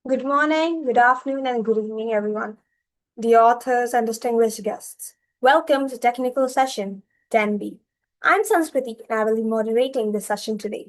Good morning, good afternoon, and good evening, everyone. The authors and distinguished guests. Welcome to Technical Session 10B. I'm Sanskriti and I will be moderating this session today.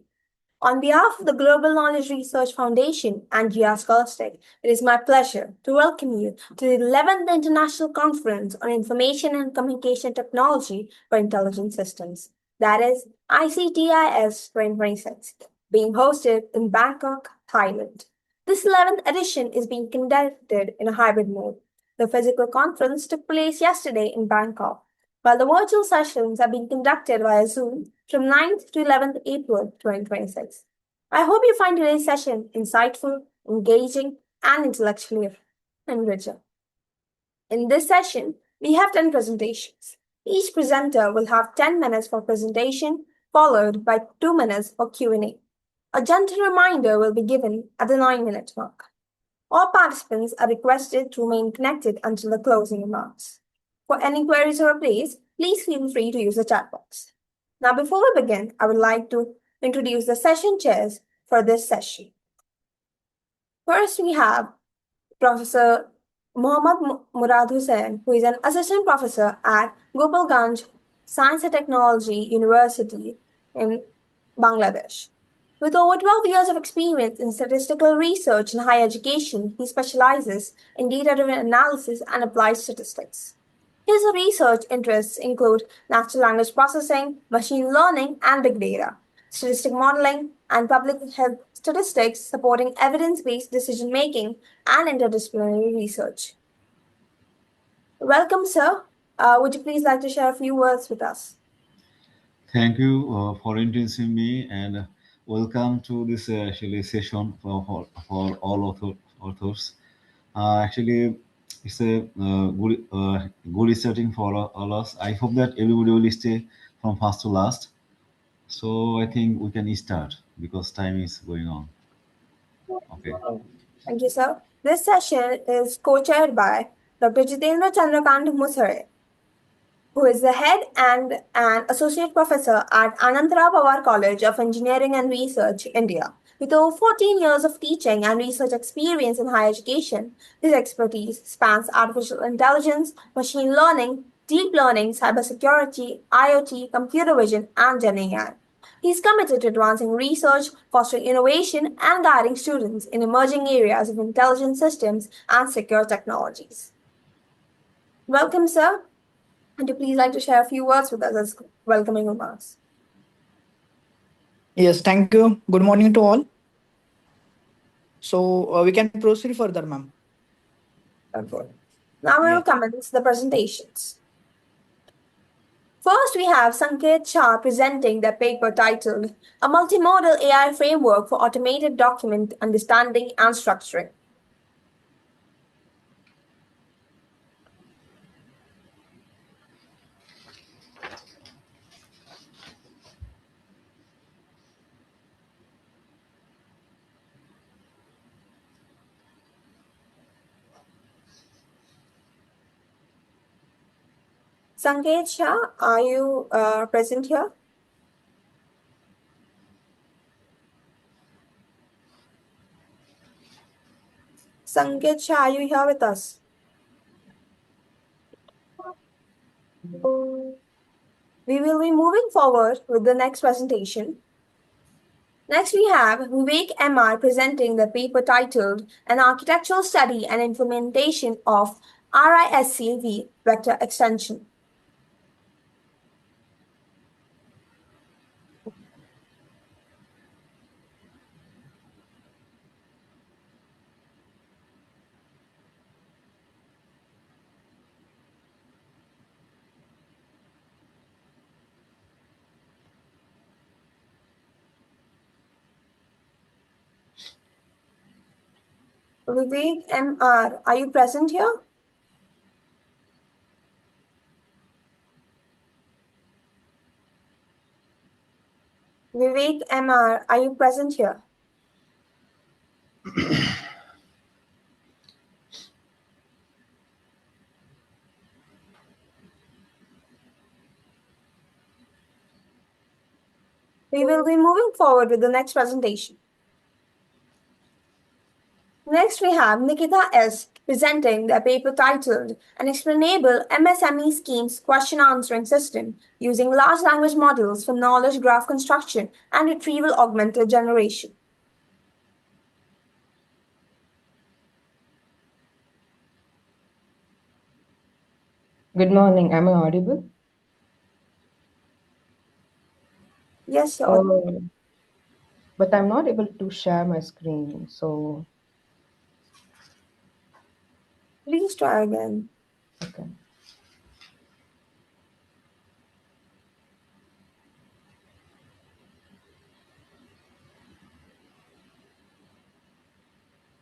On behalf of the Global Knowledge Research Foundation and GR Scholastic, it is my pleasure to welcome you to the 11th International Conference on Information and Communication Technology for Intelligent Systems, that is ICTIS 2026, being hosted in Bangkok, Thailand. This 11th edition is being conducted in a hybrid mode. The physical conference took place yesterday in Bangkok, while the virtual sessions are being conducted via Zoom from 9th to 11th April 2026. I hope you find today's session insightful, engaging, and intellectually enriching. In this session, we have 10 presentations. Each presenter will have 10 minutes for presentation, followed by 2 minutes for Q&A. A gentle reminder will be given at the 9-minute mark. All participants are requested to remain connected until the closing remarks. For any queries or updates, please feel free to use the chat box. Now, before we begin, I would like to introduce the session chairs for this session. First, we have Professor Mohammad Murad Hussain, who is an assistant professor at Gopalganj Science and Technology University in Bangladesh. With over 12 years of experience in statistical research and higher education, he specializes in data-driven analysis and applied statistics. His research interests include natural language processing, machine learning, and big data, statistic modeling, and public health statistics supporting evidence-based decision-making and interdisciplinary research. Welcome, sir. Would you please like to share a few words with us? Thank you for introducing me and welcome to this actually session for all authors. Actually, it's a good starting for all us. I hope that everybody will stay from first to last. So I think we can start because time is going on. Okay. Thank you, sir. This session is co-chaired by Dr. Jitendra Chandrakant Musare, who is the head and an associate professor at Anantara Pawar College of Engineering and Research, India. With over 14 years of teaching and research experience in higher education, his expertise spans artificial intelligence, machine learning, deep learning, cybersecurity, IoT, computer vision, and Gen AI. He is committed to advancing research, fostering innovation, and guiding students in emerging areas of intelligent systems and secure technologies. Welcome, sir. Would you please like to share a few words with us as welcoming remarks? Yes, thank you. Good morning to all. So we can proceed further, ma'am. Okay. Now we will commence the presentations. First, we have Sanket Shah presenting the paper titled A Multimodal AI Framework for Automated Document Understanding and Structuring. Sanket Shah, are you present here? Sanket Shah, are you here with us? We will be moving forward with the next presentation. Next, we have Vivek MR presenting the paper titled An Architectural Study and Implementation of RISC-V Vector Extension. Vivek MR, are you present here? Vivek MR, are you present here? We will be moving forward with the next presentation. Next, we have Nikita S. presenting their paper titled An Explainable MSME Schemes Question Answering System Using Large Language Models for Knowledge Graph Construction and Retrieval Augmented Generation. Good morning. Am I audible? Yes, you're audible. But I'm not able to share my screen. So, Please try again. okay.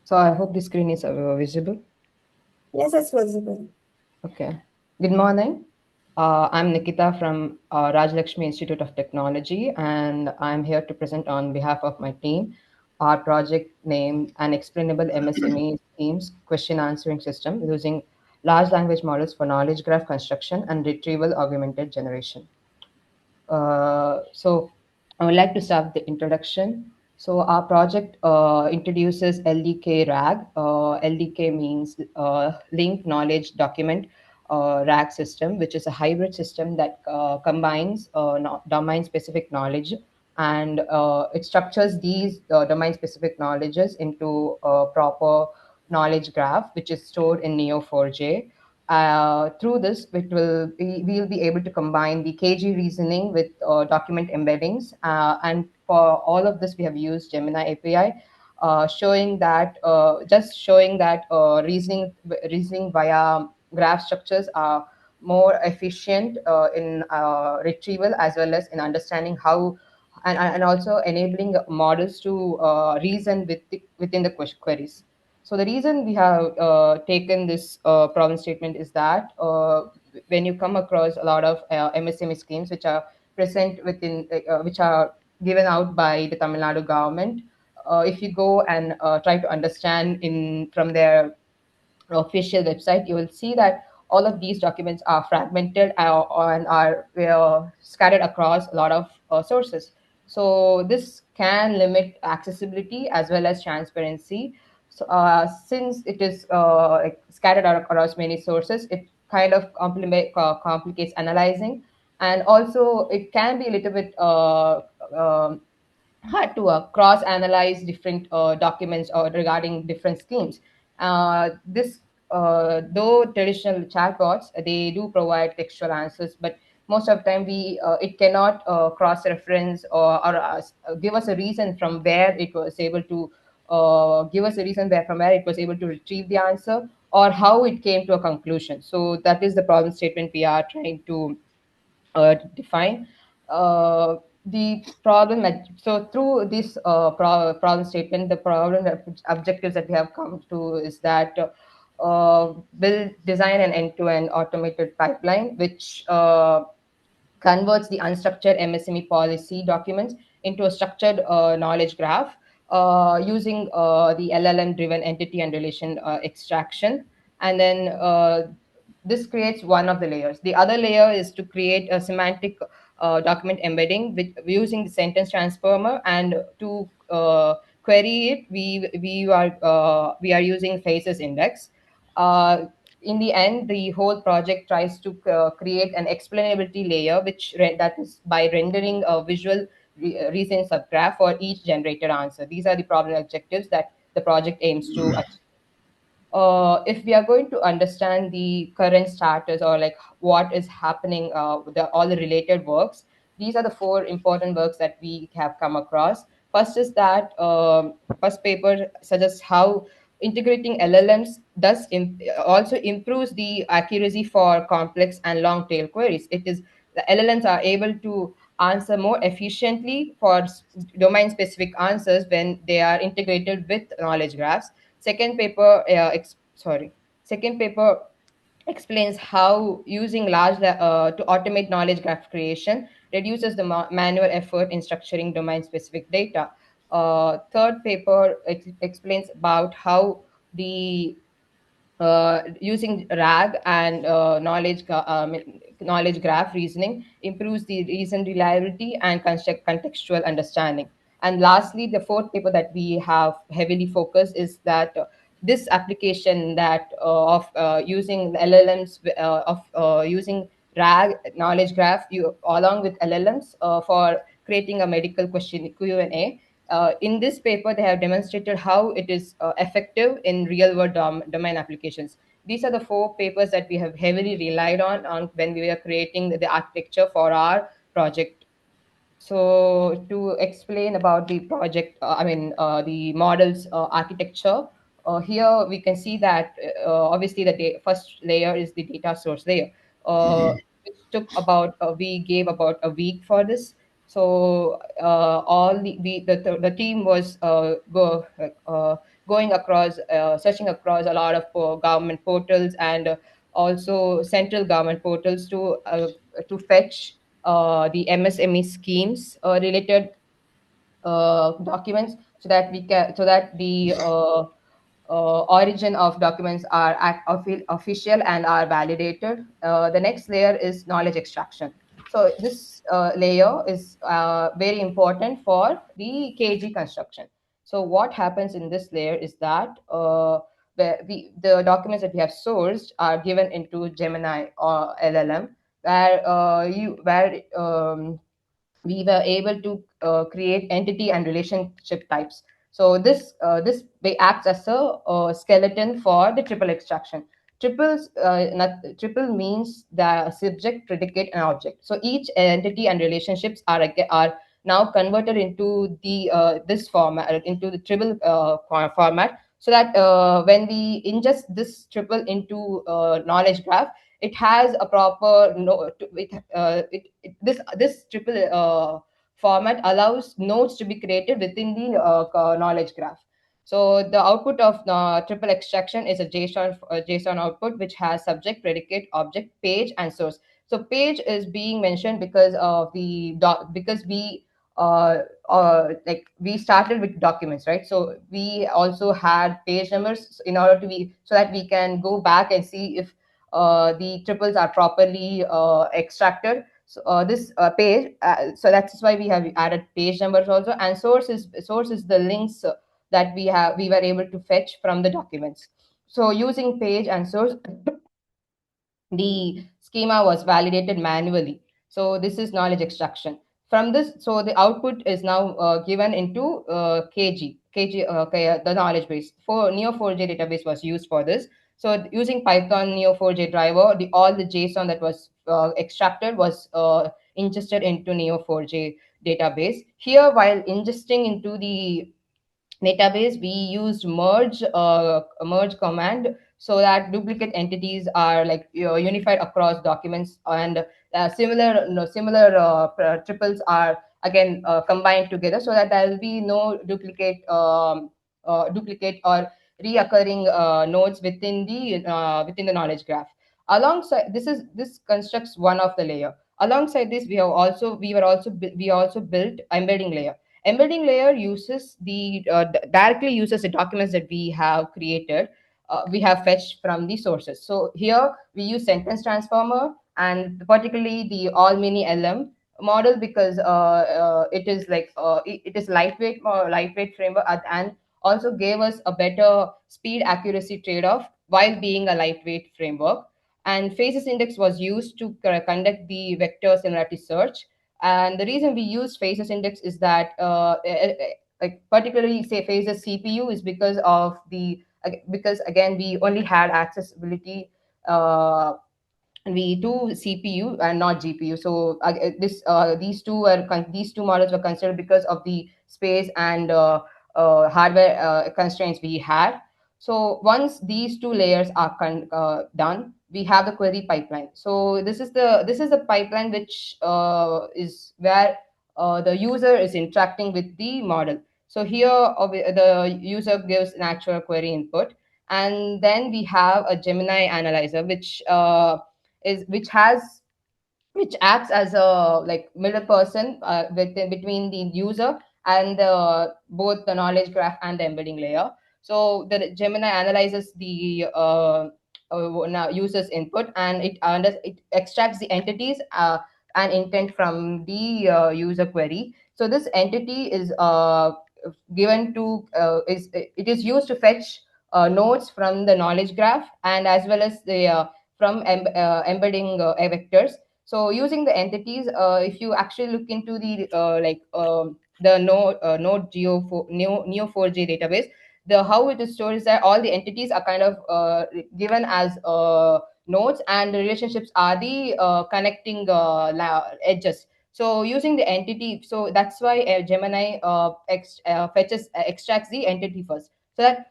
So I hope the screen is visible. Yes, it's visible. Okay. Good morning. I'm Nikita from Rajlakshmi Institute of Technology, and I'm here to present on behalf of my team our project named An Explainable MSME Schemes Question Answering System using large language models for knowledge graph construction and retrieval augmented generation. So I would like to start with the introduction. So our project introduces LDK RAG. LDK means Link Knowledge Document RAG system, which is a hybrid system that combines domain-specific knowledge, and it structures these domain-specific knowledges into a proper knowledge graph, which is stored in Neo4j. Through this, we will be able to combine the KG reasoning with document embeddings. And for all of this, we have used Gemini API, showing that reasoning via graph structures are more efficient in retrieval as well as in understanding how, and also enabling models to reason within the queries. So the reason we have taken this problem statement is that when you come across a lot of MSME schemes which are present which are given out by the Tamil Nadu government, if you go and try to understand from their official website, you will see that all of these documents are fragmented and are scattered across a lot of sources. So this can limit accessibility as well as transparency. So since it is scattered out across many sources, it kind of complicates analyzing, and also it can be a little bit hard to cross analyze different documents or regarding different schemes. This Though traditional chatbots, they do provide textual answers, but most of the time we it cannot cross reference or give us a reason from where it was able to give us a reason from where it was able to retrieve the answer, or how it came to a conclusion. So that is the problem statement we are trying to define. The problem so through this problem statement, the problem objectives that we have come to is that will design an end-to-end automated pipeline which converts the unstructured MSME policy documents into a structured knowledge graph using the LLM driven entity and relation extraction. And then this creates one of the layers. The other layer is to create a semantic document embedding with using the sentence transformer, and to query it, we are using faces index. In the end, the whole project tries to create an explainability layer, that is by rendering a visual reason subgraph for each generated answer. These are the problem objectives that the project aims to achieve. If we are going to understand the current status, or like what is happening with all the related works, these are the four important works that we have come across. First is that first paper suggests how integrating LLMs also improves the accuracy for complex and long tail queries. It is the LLMs are able to answer more efficiently for domain specific answers when they are integrated with knowledge graphs. Second paper, second paper explains how using to automate knowledge graph creation reduces the manual effort in structuring domain-specific data. Third paper explains about how the using RAG and knowledge graph reasoning improves the reason reliability and contextual understanding. And lastly, the fourth paper that we have heavily focused is that this application that of using LLMs, of using RAG knowledge graph along with LLMs for creating a medical question Q&A. In this paper, they have demonstrated how it is effective in real world domain applications. These are the 4 papers that we have heavily relied on when we were creating the architecture for our project. So to explain about the project, the model's architecture, here we can see that obviously the first layer is the data source layer, which took about, we gave about a week for this. So all the team was going across, searching across a lot of government portals and also central government portals to fetch the MSME schemes related documents, so that the origin of documents are official and are validated. The next layer is knowledge extraction. So this layer is very important for the KG construction. So what happens in this layer is that the documents that we have sourced are given into Gemini or LLM, where we were able to create entity and relationship types. So this acts as a skeleton for the triple extraction. Triple means the subject, predicate, and object. So each entity and relationships are now converted into the this format, into the triple format, so that when we ingest this triple into knowledge graph, it has a proper this triple format allows nodes to be created within the knowledge graph. So the output of triple extraction is a JSON output, which has subject, predicate, object, page, and source. So page is being mentioned because of because like we started with documents, right? So we also had page numbers in order to be, so that we can go back and see if the triples are properly extracted. So this page, so that's why we have added page numbers also. And source is the links that we were able to fetch from the documents. So using page and source, the schema was validated manually. So this is knowledge extraction. From this, so the output is now given into the knowledge base. For Neo4j database was used for this. So using Python Neo4j driver, all the JSON that was extracted was ingested into Neo4j database. Here, while ingesting into the database, we used merge command, so that duplicate entities are like unified across documents, and similar triples are again combined together, so that there will be no duplicate or reoccurring nodes within the knowledge graph. Alongside this constructs one of the layer. Alongside this, we also built embedding layer. Embedding layer uses directly uses the documents that we have created, we have fetched from the sources. So here we use sentence transformer, and particularly the all mini LM model, because it is lightweight framework, and also gave us a better speed accuracy trade-off while being a lightweight framework. And phases index was used to conduct the vector similarity search. And the reason we use phases index is that like particularly say phases CPU is because again we only had accessibility, we do CPU and not GPU. So these two models were considered because of the space and hardware constraints we had. So once these two layers are done, we have the query pipeline. So this is the pipeline which is where the user is interacting with the model. So here the user gives an actual query input, and then we have a Gemini analyzer, which has which acts as a like middle person between the user and both the knowledge graph and the embedding layer. So the Gemini analyzes the now user's input, and it extracts the entities and intent from the user query. So this entity is given to is it is used to fetch nodes from the knowledge graph, and as well as the from embedding vectors. So using the entities, if you actually look into the node Neo4j database, the how it is stored is that all the entities are kind of given as nodes, and the relationships are the connecting edges. So using the entity, so that's why Gemini extracts the entity first, so that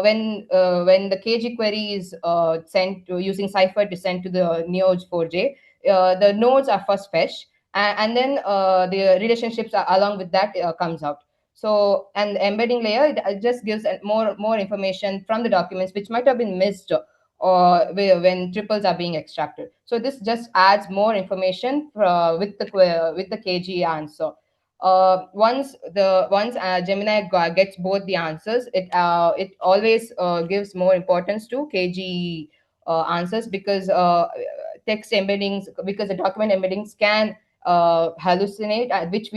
when the KG query is sent using Cipher to send to the Neo4j, the nodes are first fetched, and then the relationships are, along with that comes out. So, and the embedding layer, it just gives more information from the documents which might have been missed or when triples are being extracted. So this just adds more information with the KG answer. Once Gemini gets both the answers, it always gives more importance to KG answers, because text embeddings, because the document embeddings can hallucinate, which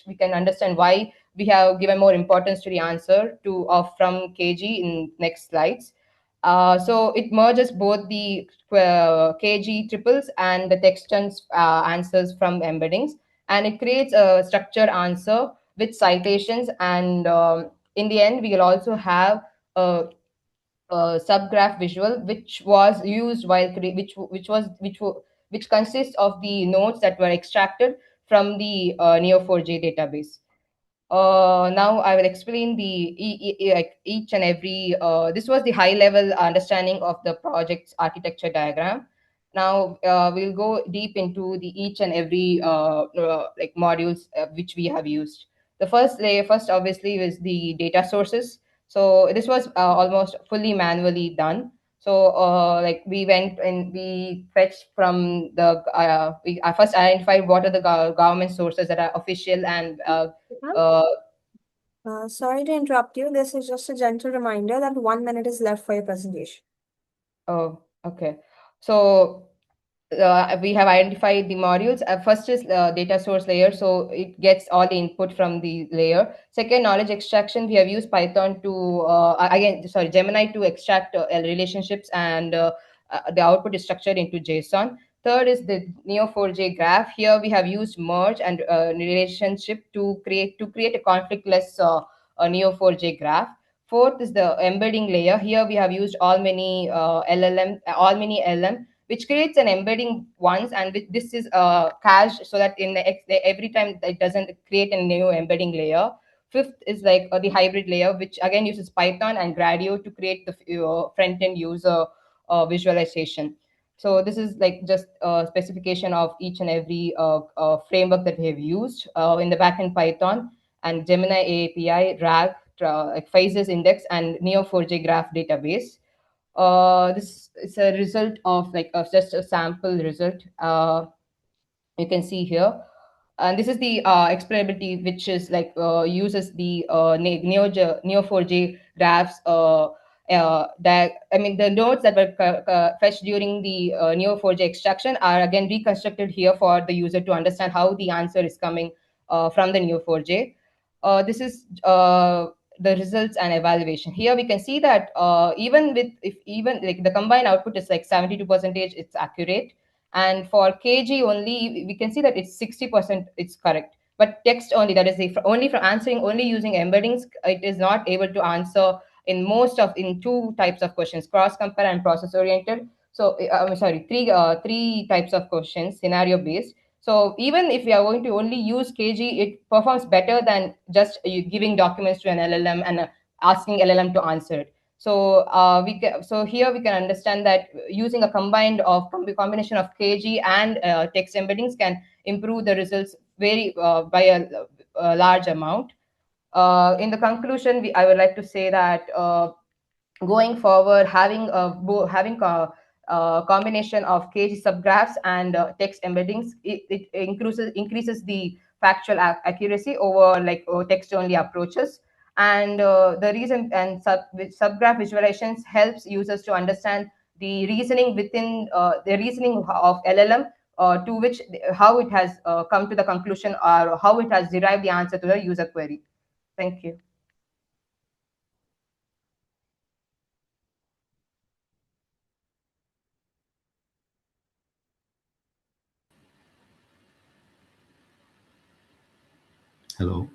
we can understand why we have given more importance to the answer to from KG in next slides. So it merges both the KG triples and the text answers from embeddings, and it creates a structured answer with citations. And in the end, we will also have subgraph visual, which was used while which consists of the nodes that were extracted from the Neo4j database. Now I will explain the like each and every. This was the high level understanding of the project's architecture diagram. Now we'll go deep into the each and every like modules which we have used. The first layer, first obviously, was the data sources. So this was almost fully manually done. So like we went and we fetched from the we first identified what are the government sources that are official and uh, Sorry to interrupt you. This is just a gentle reminder that 1 minute is left for your presentation. oh, okay. So we have identified the modules. First is data source layer, so it gets all the input from the layer. Second, knowledge extraction. We have used Python to Gemini to extract relationships, and the output is structured into JSON. Third is the Neo4j graph. Here we have used merge and relationship to create a conflictless Neo4j graph. Fourth is the embedding layer. Here we have used all many LM, which creates an embedding once, and this is cached so that in every time it doesn't create a new embedding layer. Fifth is like the hybrid layer, which again uses Python and Gradio to create the front-end user visualization. So this is like just a specification of each and every framework that we have used in the backend Python and Gemini API, RAG, like Phases Index, and Neo4j Graph database. This is a result of like just a sample result. You can see here, and this is the explainability, which is like uses the Neo4j graphs. I mean, the nodes that were fetched during the Neo4j extraction are again reconstructed here for the user to understand how the answer is coming from the Neo4j. This is the results and evaluation. Here we can see that even with if even like the combined output is like 72%, it's accurate, and for KG only we can see that it's 60% it's correct. But text only, that is only for answering only using embeddings, it is not able to answer in two types of questions: cross compare and process oriented. So I'm sorry, three types of questions, scenario based. So even if we are going to only use KG, it performs better than just giving documents to an LLM and asking LLM to answer it. So so here we can understand that using a combination of KG and text embeddings can improve the results very by a large amount. In the conclusion, I would like to say that going forward, having a combination of KG subgraphs and text embeddings, it increases the factual accuracy over like text only approaches. And the reason and subgraph visualizations helps users to understand the reasoning within the reasoning of LLM, to which how it has come to the conclusion, or how it has derived the answer to the user query. Thank you. Hello.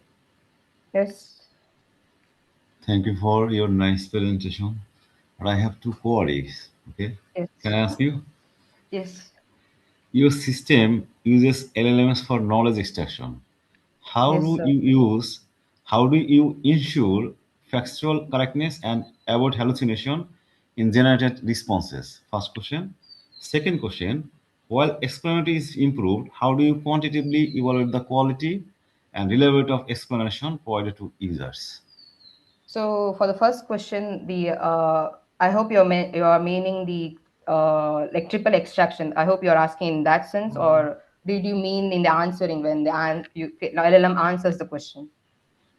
Yes. Thank you for your nice presentation. But I have two queries. Okay. Yes. Can I ask you? Yes. Your system uses LLMs for knowledge extraction. How Yes, do sir. you use, how do you ensure factual correctness and avoid hallucination in generated responses? First question. Second question, while explanatory is improved, how do you quantitatively evaluate the quality and reliability of explanation provided to users? So for the first question, the I hope you are meaning the like triple extraction. I hope you're asking in that sense, or did you mean in the answering when the LLM answers the question?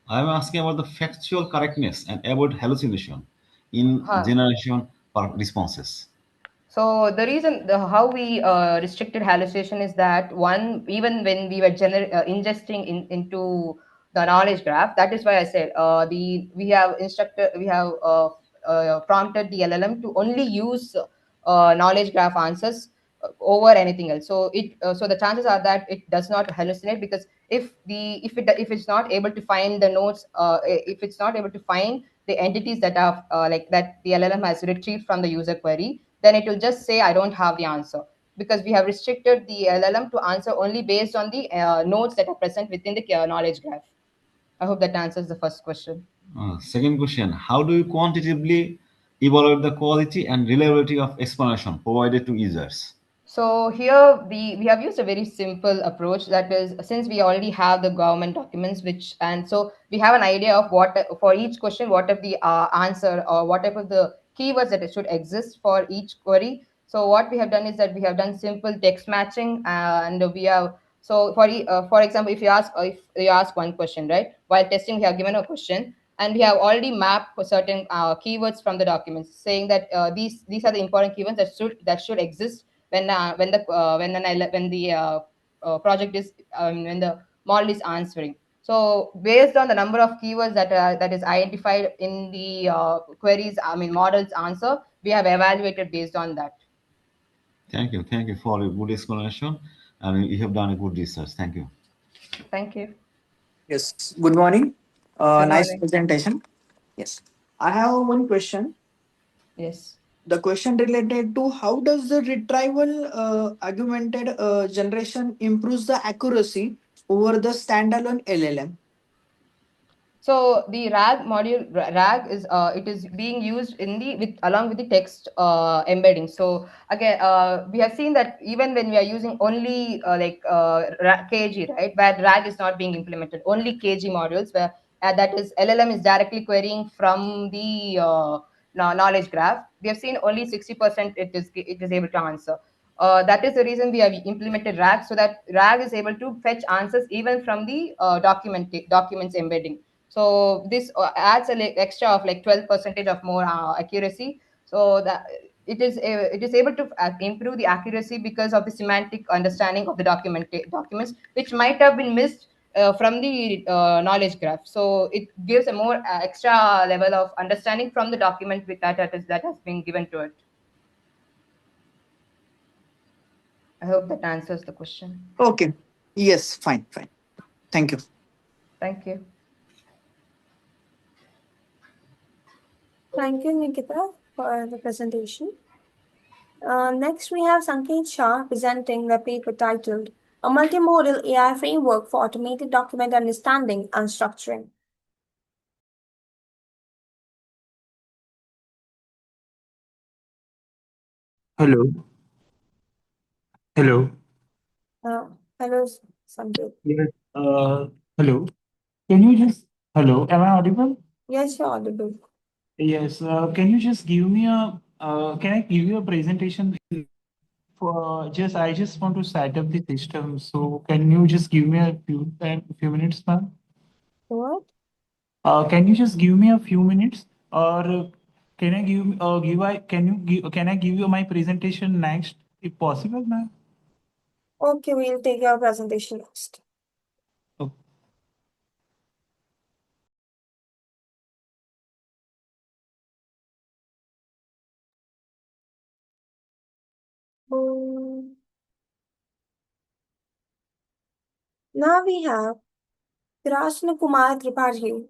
I'm asking about the factual correctness and avoid hallucination in Huh. generation responses. So the reason how we restricted hallucination is that one, even when we were ingesting into the knowledge graph, that is why I said we have prompted the LLM to only use knowledge graph answers over anything else. So so the chances are that it does not hallucinate, because if it's not able to find the nodes, if it's not able to find the entities that are like that the LLM has retrieved from the user query, then it will just say I don't have the answer, because we have restricted the LLM to answer only based on the nodes that are present within the knowledge graph. I hope that answers the first question. Second question, how do you quantitatively evaluate the quality and reliability of explanation provided to users? So here we have used a very simple approach, that is, since we already have the government documents, which, and so we have an idea of what for each question what are the answer, or whatever the keywords that should exist for each query. So what we have done is that we have done simple text matching, and we have, so for example, if you ask one question, right, while testing we have given a question, and we have already mapped for certain keywords from the documents, saying that these are the important keywords that should exist when the project is when the model is answering. So based on the number of keywords that is identified in the queries, I mean model's answer, we have evaluated based on that. Thank you. Thank you for a good explanation. And you have done a good research. Thank you. Thank you. Yes. Good morning. Good Nice morning. presentation. Yes. I have one question. Yes. The question related to how does the retrieval augmented generation improves the accuracy over the standalone LLM? So the RAG module, RAG is it is being used in the with along with the text embedding. So again, we have seen that even when we are using only KG, right, where RAG is not being implemented, only KG modules where that is LLM is directly querying from the knowledge graph. We have seen only 60% it is able to answer. That is the reason we have implemented RAG, so that RAG is able to fetch answers even from the documents embedding. So this adds extra of like 12 percentage of more accuracy. So that it is able to improve the accuracy because of the semantic understanding of the documents, which might have been missed from the knowledge graph. So it gives a more extra level of understanding from the document that has been given to it. I hope that answers the question. Okay. Yes. Fine. Fine. Thank you. Thank you. Thank you, Nikita, for the presentation. Next, we have Sanket Shah presenting the paper titled A Multimodal AI Framework for Automated Document Understanding and Structuring. Hello. Hello. Hello, Sanket. Yes. Hello. Can you just, hello, am I audible? Yes, you're audible. Yes. Can you just give me can I give you a presentation for I just want to set up the system. So can you just give me a few minutes, ma'am? What? Can you just give me a few minutes, or can I can I give you my presentation next, if possible, ma'am? Okay, we'll take your presentation next. Okay. Um, Now we have Krishna Kumar Tripathi,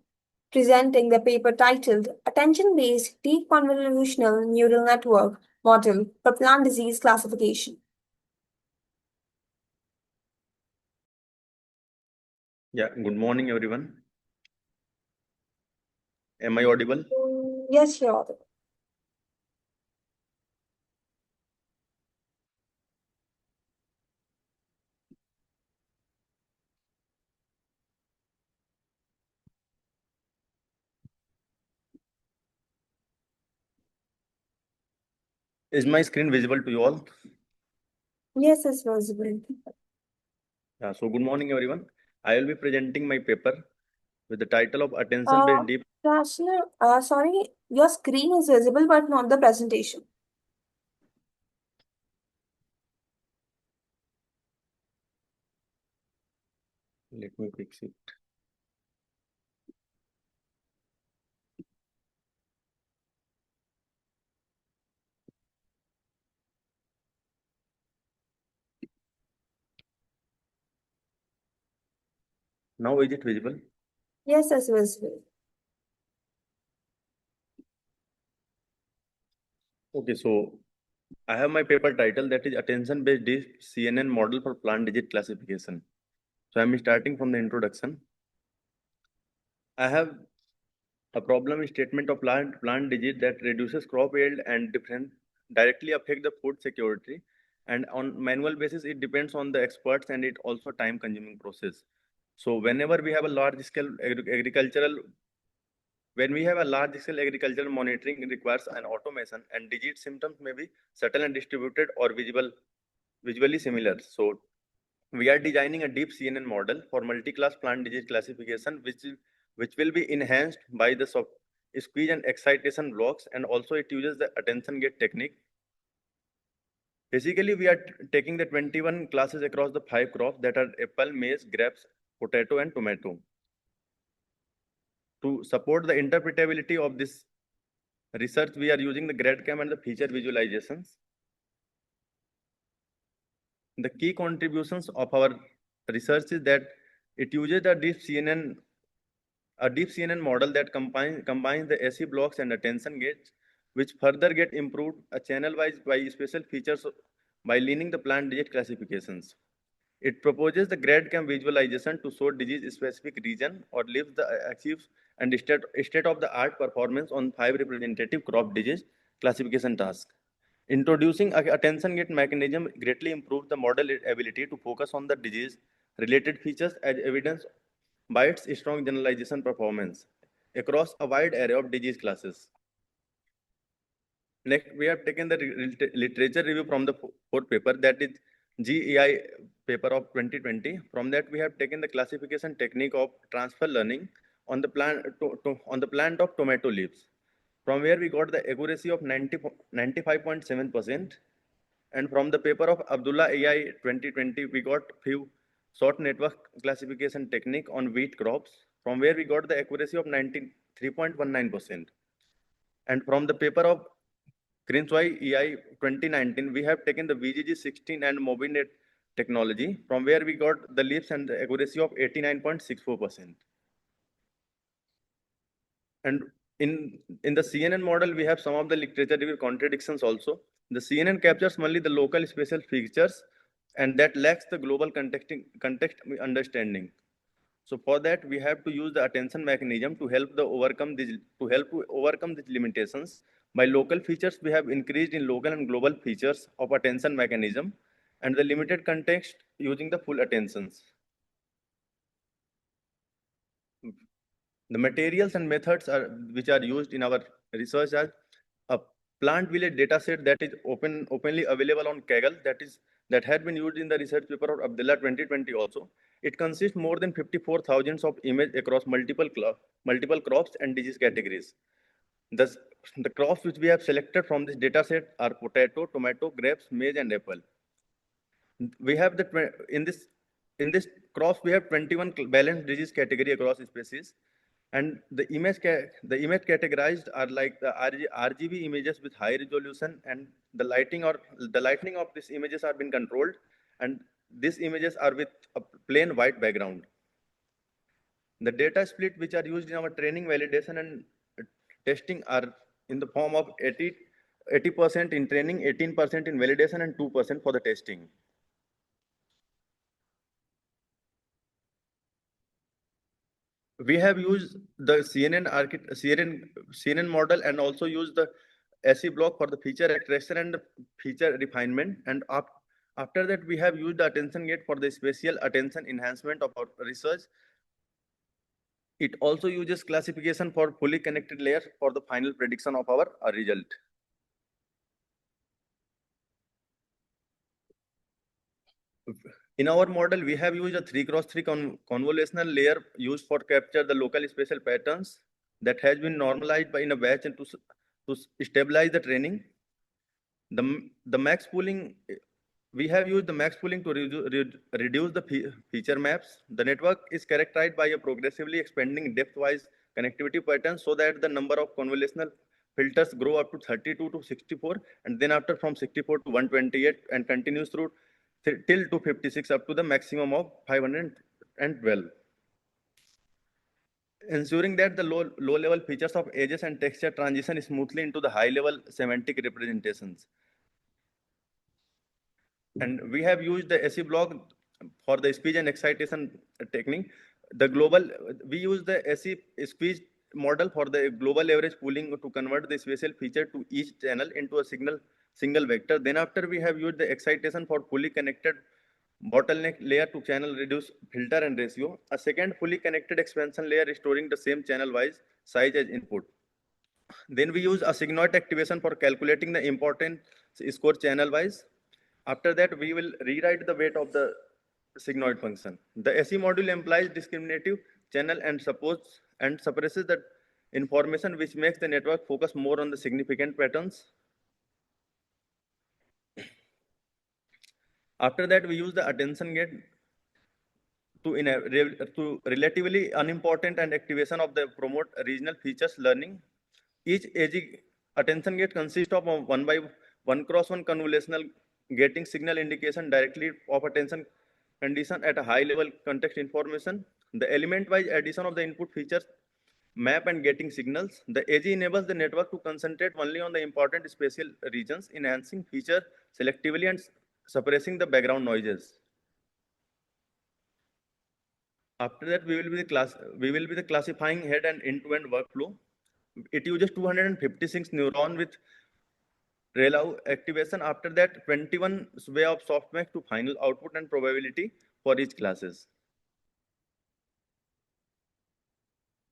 presenting the paper titled Attention-Based Deep Convolutional Neural Network Model for Plant Disease Classification. Yeah, good morning, everyone. Am I audible? Yes, you're audible. Is my screen visible to you all? Yes, it's visible. Yeah, so good morning, everyone. I will be presenting my paper with the title of Attention-Based Deep. Krishna, sorry, your screen is visible but not the presentation. Let me fix it. Now is it visible? Yes, it's visible. Okay, so I have my paper title, that is Attention-Based Deep CNN Model for Plant Digit Classification. So I'm starting from the introduction. I have a problem statement of plant digit that reduces crop yield and directly affect the food security. And on manual basis, it depends on the experts, and it also time consuming process. So whenever we have a large scale agricultural, when we have a large scale agricultural monitoring, it requires an automation, and digit symptoms may be subtle and distributed or visually similar. So we are designing a deep CNN model for multi-class plant disease classification, which will be enhanced by the squeeze and excitation blocks, and also it uses the attention gate technique. Basically, we are taking the 21 classes across the 5 crops that are apple, maize, grapes, potato, and tomato. To support the interpretability of this research, we are using the GradCam and the feature visualizations. The key contributions of our research is that it uses a deep CNN model that combines the AC blocks and attention gates, which further get improved channel-wise by special features by leaning the plant digit classifications. It proposes the GradCam visualization to show disease-specific region or leaves the achieves and state-of-the-art performance on 5 representative crop disease classification tasks. Introducing attention gate mechanism greatly improves the model ability to focus on the disease-related features as evidence by its strong generalization performance across a wide array of disease classes. Next, we have taken the literature review from the fourth paper, that is GEI paper of 2020. From that, we have taken the classification technique of transfer learning on the plant of tomato leaves, from where we got the accuracy of 95.7%. And from the paper of Abdullah AI 2020, we got few short network classification technique on wheat crops, from where we got the accuracy of 93.19%. And from the paper of Grinsway EI 2019, we have taken the VGG16 and MobiNet technology, from where we got the leaps and the accuracy of 89.64%. And in the CNN model, we have some of the literature review contradictions also. The CNN captures only the local spatial features, and that lacks the global context understanding. So for that, we have to use the attention mechanism to help overcome these limitations. By local features, we have increased in local and global features of attention mechanism, and the limited context using the full attentions. The materials and methods which are used in our research are a plant village dataset that is openly available on Kaggle, that had been used in the research paper of Abdullah 2020 also. It consists more than 54,000 of images across multiple crops and disease categories. Thus, the crops which we have selected from this dataset are potato, tomato, grapes, maize, and apple. We have in this crops we have 21 balanced disease category across species, and the image categorized are like the RGB images with high resolution, and the lightning of these images are been controlled, and these images are with a plain white background. The data split which are used in our training, validation, and testing are in the form of 80% in training, 18% in validation, and 2% for the testing. We have used the CNN model and also used the SE block for the feature extraction and feature refinement. And after that, we have used the attention gate for the spatial attention enhancement of our research. It also uses classification for fully connected layers for the final prediction of our result. In our model, we have used a 3x3 convolutional layer used for capture the local spatial patterns that has been normalized in a batch and to stabilize the training. The max pooling, we have used the max pooling to reduce the feature maps. The network is characterized by a progressively expanding depth-wise connectivity pattern so that the number of convolutional filters grow up to 32 to 64, and then after from 64 to 128 and continues through till 256 up to the maximum of 512. Ensuring that the low level features of edges and texture transition smoothly into the high level semantic representations. And we have used the SE block for the speech and excitation technique. We use the SE speech model for the global average pooling to convert the spatial feature to each channel into a single vector. Then after we have used the excitation for fully connected bottleneck layer to channel reduce filter and ratio. A second fully connected expansion layer storing the same channel wise size as input. Then we use a signoid activation for calculating the important score channel wise. After that, we will rewrite the weight of the signoid function. The SE module implies discriminative channel and suppresses the information, which makes the network focus more on the significant patterns. After that, we use the attention gate to relatively unimportant and activation of the promote regional features learning. Each AG attention gate consists of a 1x1 convolutional getting signal indication directly of attention condition at a high level context information. The element-wise addition of the input features map and getting signals. The AG enables the network to concentrate only on the important spatial regions, enhancing feature selectively and suppressing the background noises. After that, we will be the classifying head and end-to-end workflow. It uses 256 neuron with ReLU activation. After that, 21 way of softmax to final output and probability for each classes.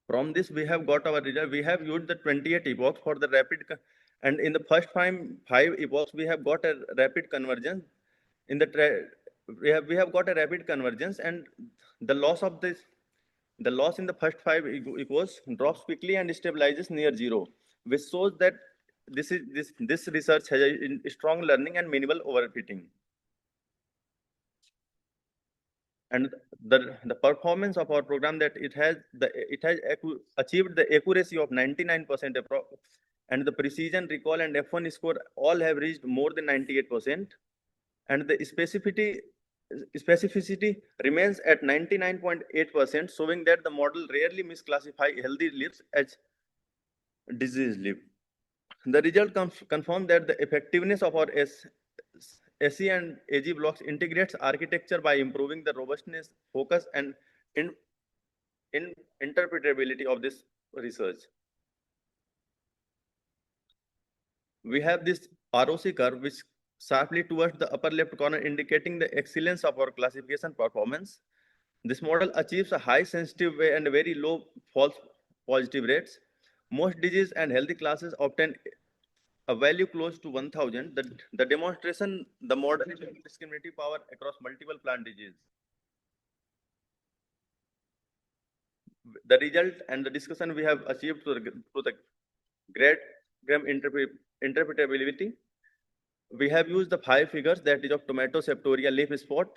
From this, we have got our result. We have used the 28 epochs for the rapid, and in the first five epochs, we have got a rapid convergence. In the we have got a rapid convergence, and the loss in the first five epochs drops quickly and stabilizes near zero, which shows that this research has a strong learning and minimal overfitting. And the performance of our program that it has achieved the accuracy of 99% and the precision, recall, and F1 score all have reached more than 98%, and the specificity remains at 99.8%, showing that the model rarely misclassify healthy lips as disease lip. The result confirms that the effectiveness of our SE and AG blocks integrates architecture by improving the robustness, focus, and interpretability of this research. We have this ROC curve which sharply towards the upper left corner indicating the excellence of our classification performance. This model achieves a high sensitive way and very low false positive rates. Most disease and healthy classes obtain a value close to 1000. The demonstration, the model is discriminative power across multiple plant diseases. The result and the discussion we have achieved through the great gram interpretability. We have used the 5 figures, that is of tomato septoria leaf spot,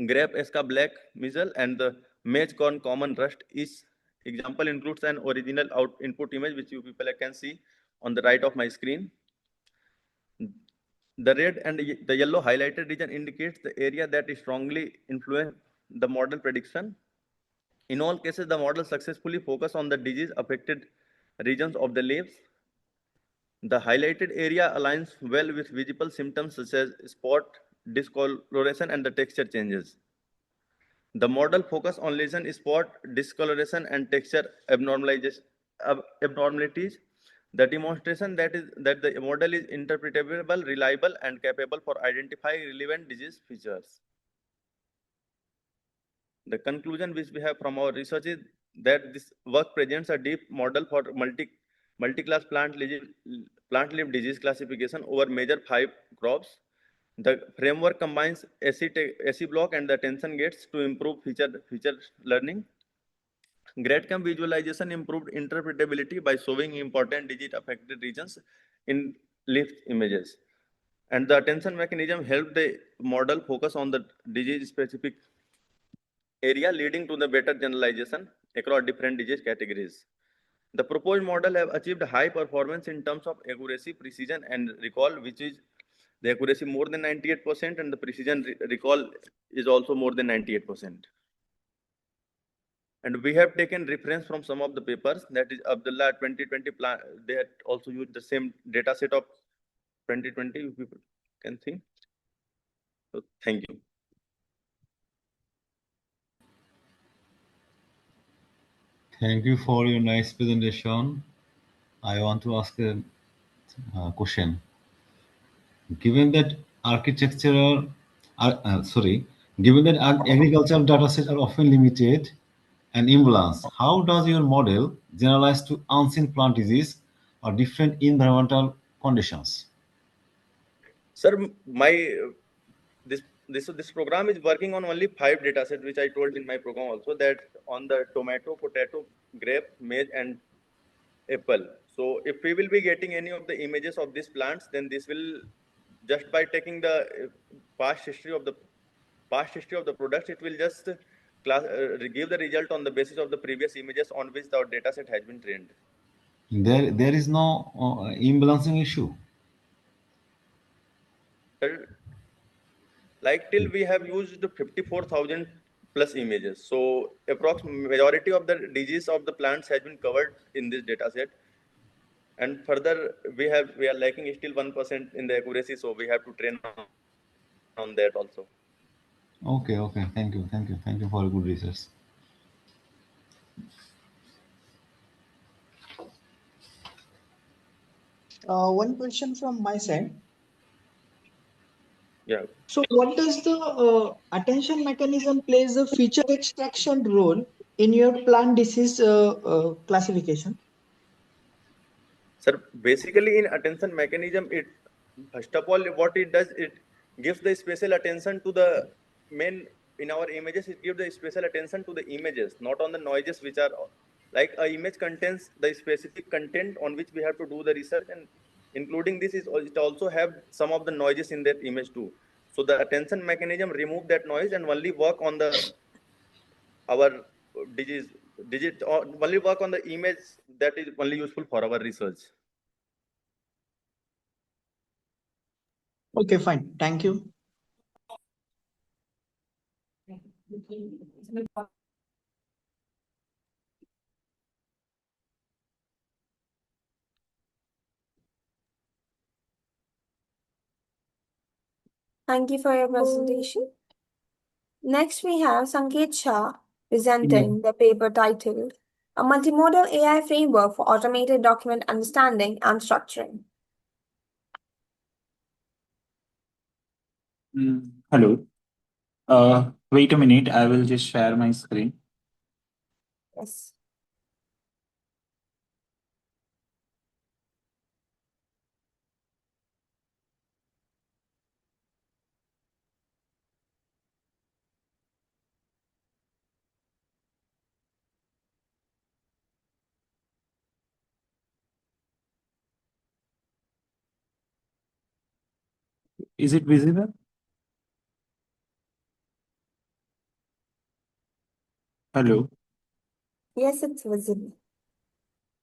grape esca black measle, and the maize corn common rust. Each example includes an original input image which you people can see on the right of my screen. The red and the yellow highlighted region indicates the area that is strongly influenced the model prediction. In all cases, the model successfully focused on the disease-affected regions of the leaves. The highlighted area aligns well with visible symptoms such as spot discoloration and the texture changes. The model focused on lesion spot discoloration and texture abnormalities. The demonstration that the model is interpretable, reliable, and capable for identifying relevant disease features. The conclusion which we have from our research is that this work presents a deep model for multi-class plant leaf disease classification over major 5 crops. The framework combines AC block and the attention gates to improve feature learning. GradCam visualization improved interpretability by showing important disease-affected regions in leaf images. And the attention mechanism helped the model focus on the disease-specific area, leading to the better generalization across different disease categories. The proposed model have achieved high performance in terms of accuracy, precision, and recall, which is the accuracy more than 98%, and the precision recall is also more than 98%. And we have taken reference from some of the papers, that is Abdullah 2020 plan. They had also used the same data set of 2020, if you can see. So thank you. Thank you for your nice presentation. I want to ask a question. Given that given that agricultural data sets are often limited and imbalanced, how does your model generalize to unseen plant disease or different environmental conditions? Sir, this program is working on only 5 data sets, which I told in my program also, that on the tomato, potato, grape, maize, and apple. So if we will be getting any of the images of these plants, then this will, just by taking the past history of the products, it will just give the result on the basis of the previous images on which the data set has been trained. There is no imbalancing issue. Like till we have used 54,000 plus images. So approximately majority of the disease of the plants has been covered in this data set. And further, we are lacking still 1% in the accuracy. So we have to train on that also. Okay. Thank you for a good research. One question from my side. Yeah. So, what does the attention mechanism plays a feature extraction role in your plant disease classification? Sir, basically in attention mechanism, it first of all, what it does, it gives the special attention to the main, in our images, it gives the special attention to the images, not on the noises, which are like a image contains the specific content on which we have to do the research, and including this is it also have some of the noises in that image too. So the attention mechanism remove that noise and only work on our digit or only work on the image that is only useful for our research. Okay, fine. Thank you. Thank you for your presentation. Next, we have Sanket Shah presenting the paper titled A Multimodal AI Framework for Automated Document Understanding and Structuring. Hello. Wait a minute. I will just share my screen. Yes. Is it visible? Hello. Yes, it's visible.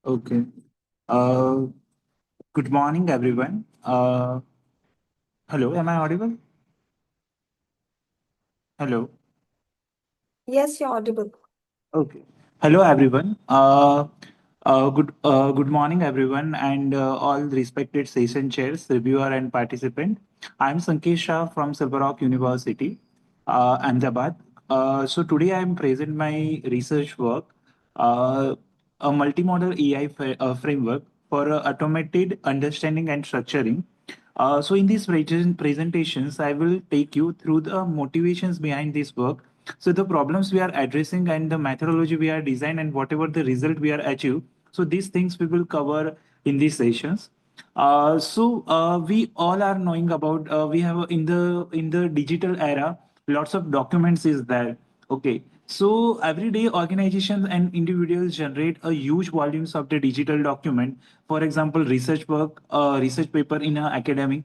Okay. Good morning, everyone. Hello. Am I audible? Hello. Yes, you're audible. Okay. Hello, everyone. Good morning, everyone, and all respected session chairs, reviewer, and participant. I'm Sankesh Shah from Silver Rock University, Ahmedabad. So today I am present my research work, uh, a multimodal AI framework for automated understanding and structuring. So in these presentations, I will take you through the motivations behind this work. So the problems we are addressing and the methodology we are design and whatever the result we are achieve. So these things we will cover in these sessions. We all are knowing about we have in the digital era lots of documents is there. Okay, so every day organizations and individuals generate a huge volumes of the digital document. For example, research work, research paper in a academic,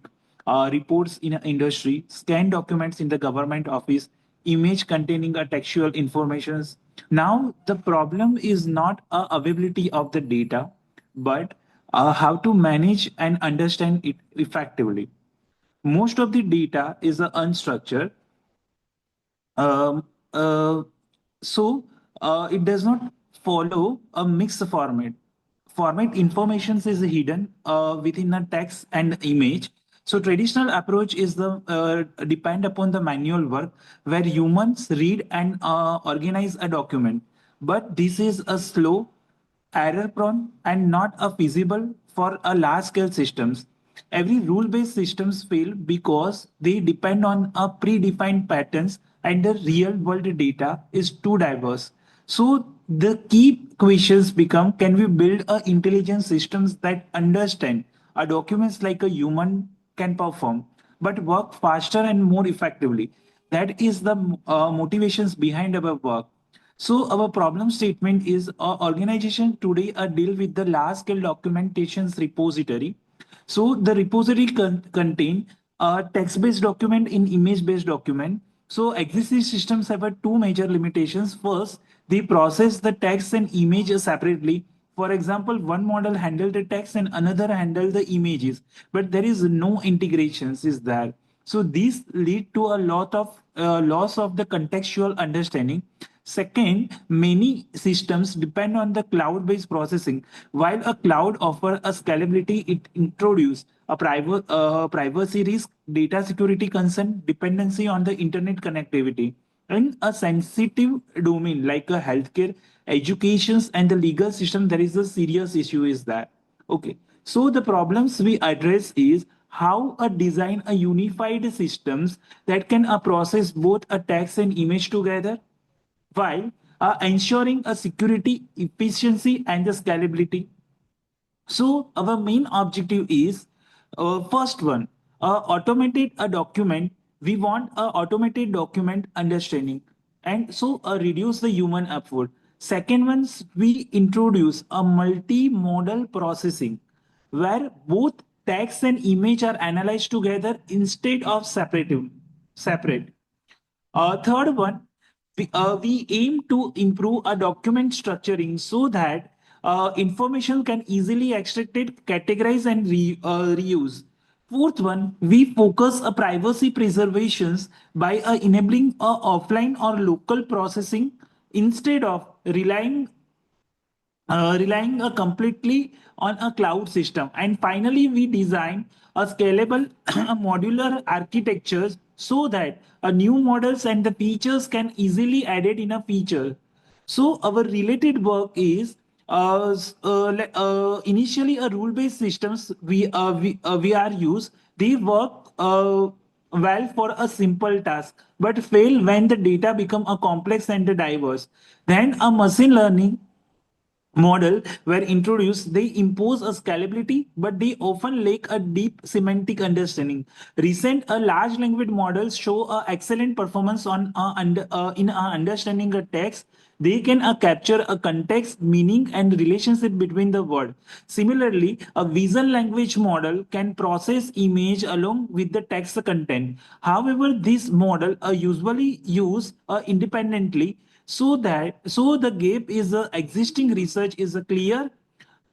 reports in an industry, scan documents in the government office, image containing a textual informations. Now the problem is not availability of the data, but how to manage and understand it effectively. Most of the data is unstructured, um, uh, it does not follow a mixed format. Format information is hidden within a text and image. So traditional approach is the depend upon the manual work where humans read and organize a document. But this is a slow, error prone, and not a feasible for a large scale systems. Every rule based systems fail because they depend on a predefined patterns and the real world data is too diverse. So the key questions become, can we build a intelligent systems that understand a documents like a human can perform but work faster and more effectively? That is the motivations behind our work. So our problem statement is organization today deal with the large scale documentations repository. So the repository contain a text-based document in image-based document. So existing systems have two major limitations. First, they process the text and images separately. For example, one model handle the text and another handle the images, but there is no integrations is there. So these lead to a lot of loss of the contextual understanding. Second, many systems depend on the cloud-based processing. While a cloud offers a scalability, it introduces a privacy risk, data security concern, dependency on the internet connectivity. In a sensitive domain like a healthcare, educations, and the legal system, there is a serious issue is that. Okay, so the problems we address is how a design a unified systems that can process both a text and image together while ensuring a security, efficiency, and the scalability. So our main objective is first one, automated a document. We want a automated document understanding, and so reduce the human effort. Second one, we introduce a multi-modal processing where both text and image are analyzed together instead of separate. Third one, we aim to improve a document structuring so that information can easily extracted, categorize, and reuse. Fourth one, we focus a privacy preservations by enabling a offline or local processing instead of relying completely on a cloud system. And finally, we design a scalable modular architectures so that new models and the features can easily added in a feature. So our related work is initially a rule-based systems we are used. They work well for a simple task, but fail when the data become a complex and diverse. Then a machine learning model were introduced. They impose a scalability, but they often lack a deep semantic understanding. Recent large language models show excellent performance on in understanding a text. They can capture a context, meaning, and relationship between the word. Similarly, a vision language model can process image along with the text content. However, this model are usually used independently, so the gap is existing research is clear.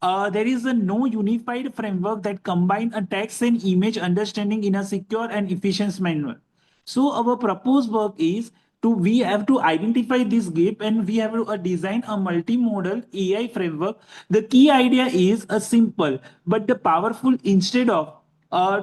There is a no unified framework that combine a text and image understanding in a secure and efficient manner. So our proposed work is we have to identify this gap, and we have to design a multimodal AI framework. The key idea is a simple but the powerful. Instead of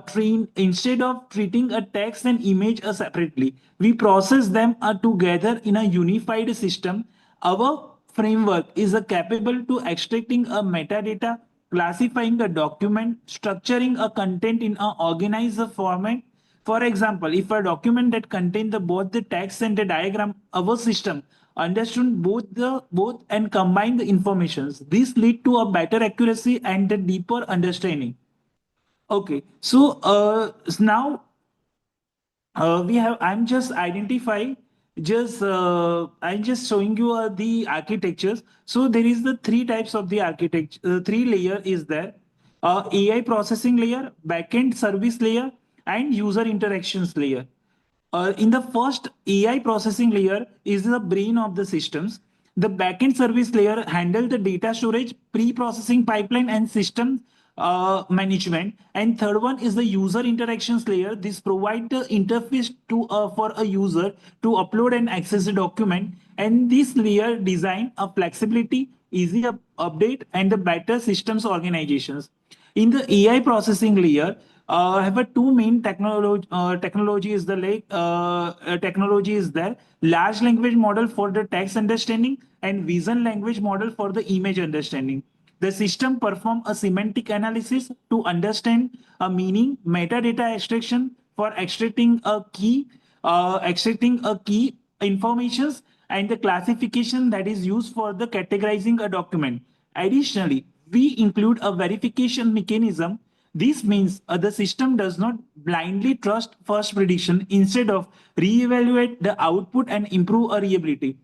treating a text and image separately, we process them together in a unified system. Our framework is capable to extracting a metadata, classifying a document, structuring a content in an organized format. For example, if a document that contains both the text and the diagram, our system understood both and combine the informations. This lead to a better accuracy and a deeper understanding. Okay, so now we have. I'm just showing you the architectures. So there is the three types of the architecture. Three layer is there: AI processing layer, backend service layer, and user interactions layer. In the first, AI processing layer is the brain of the systems. The backend service layer handle the data storage, pre-processing pipeline, and system management. And third one is the user interactions layer. This provide the interface to for a user to upload and access the document. And this layer design a flexibility, easy update, and the better systems organizations. In the AI processing layer, have a two main technology is the technology is there: large language model for the text understanding and vision language model for the image understanding. The system perform a semantic analysis to understand a meaning, metadata extraction for extracting a key informations, and the classification that is used for the categorizing a document. Additionally, we include a verification mechanism. This means the system does not blindly trust first prediction, instead of reevaluate the output and improve a reliability.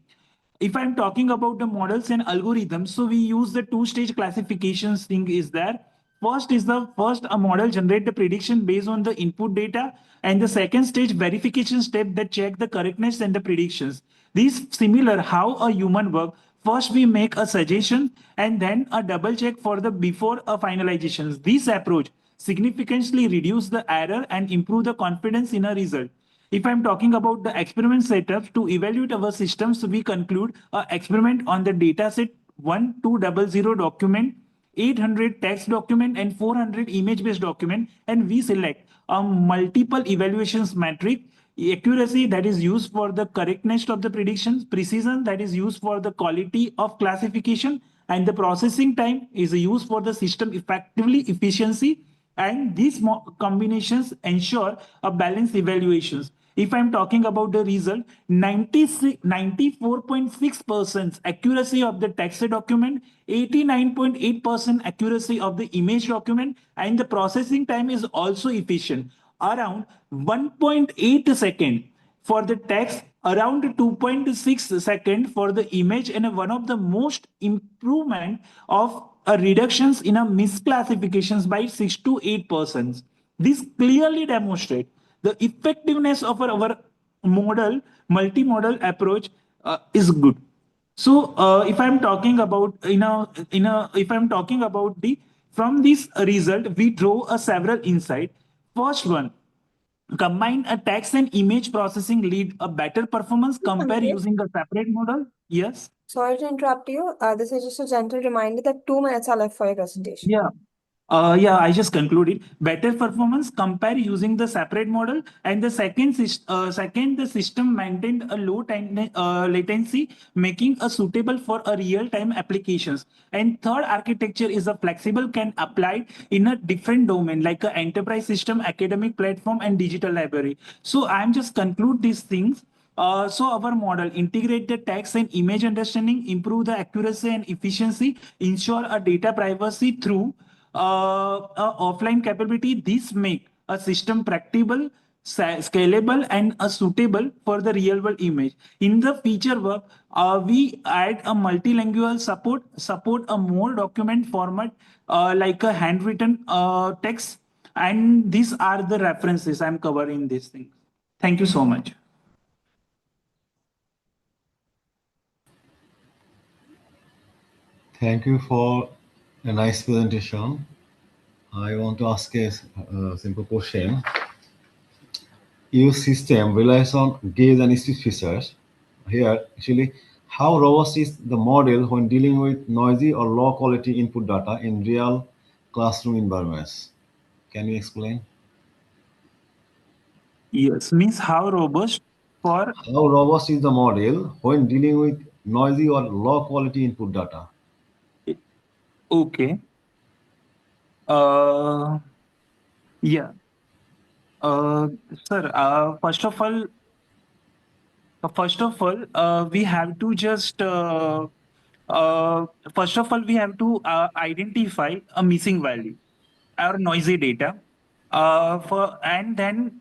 If I'm talking about the models and algorithms, so we use the two-stage classifications thing is there. First a model generate the prediction based on the input data, and the second stage verification step that check the correctness and the predictions. These similar how a human work. First we make a suggestion and then a double check for the before a finalizations. This approach significantly reduce the error and improve the confidence in a result. If I'm talking about the experiment setup to evaluate our systems, we conclude an experiment on the dataset 1200 document, 800 text document, and 400 image-based document, and we select a multiple evaluations metric: accuracy that is used for the correctness of the predictions, precision that is used for the quality of classification, and the processing time is used for the system effectively efficiency. And these combinations ensure a balanced evaluations. If I'm talking about the result, 94.6% accuracy of the text document, 89.8% accuracy of the image document, and the processing time is also efficient, around 1.8 second for the text, around 2.6 second for the image, and one of the most improvement of reductions in a misclassifications by 6 to 8%. This clearly demonstrate the effectiveness of our multimodal approach is good. So if I'm talking about if I'm talking about the from this result, we draw a several insight. First one, combine a text and image processing lead a better performance compare Ankit, using a separate model. Yes. sorry to interrupt you. This is just a gentle reminder that 2 minutes are left for your presentation. Yeah. Yeah, I just concluded. Better performance compare using the separate model, and the second the system maintained a low time latency, making a suitable for a real time applications. And third architecture is a flexible, can apply in a different domain like a enterprise system, academic platform, and digital library. So I'm just conclude these things. So our model integrate the text and image understanding, improve the accuracy and efficiency, ensure a data privacy through offline capability. This make a system practicable, scalable, and suitable for the real world image. In the feature work, we add a multilingual support a more document format like a handwritten text, and these are the references I'm covering these things. Thank you so much. Thank you for a nice presentation. I want to ask a simple question. Your system relies on gaze and speech features. here actually, how robust is the model when dealing with noisy or low quality input data in real classroom environments? Can you explain? Yes, means how robust for. How robust is the model when dealing with noisy or low quality input data? Okay. Uh, yeah. Uh, Sir, we have to just uh, first of all we have to identify a missing value or noisy data. For and then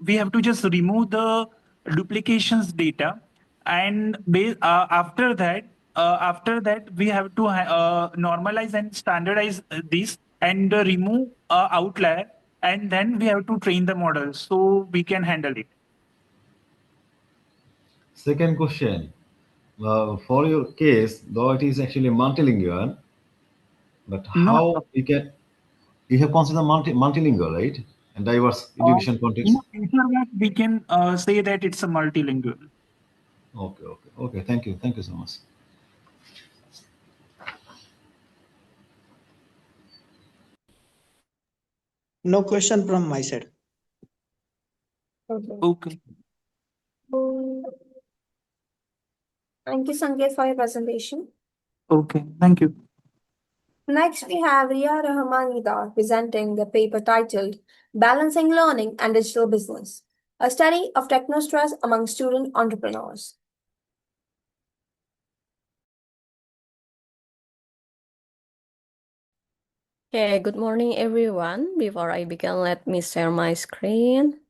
we have to just remove the duplications data, and after that we have to normalize and standardize this and remove outlier, and then we have to train the model so we can handle it. Second question, for your case, though it is actually multilingual, but No, how you have considered multilingual, right? And diverse education in context. a future that we can say that it's a multilingual. Okay, okay, okay. Thank you so much. No question from my side. Okay. Okay. Um, Thank you, Sanket, for your presentation. Okay. Thank you. Next, we have Ria Rahmanida presenting the paper titled Balancing Learning and Digital Business, a study of technostress among student entrepreneurs. Okay, good morning everyone. Before I begin, let me share my screen.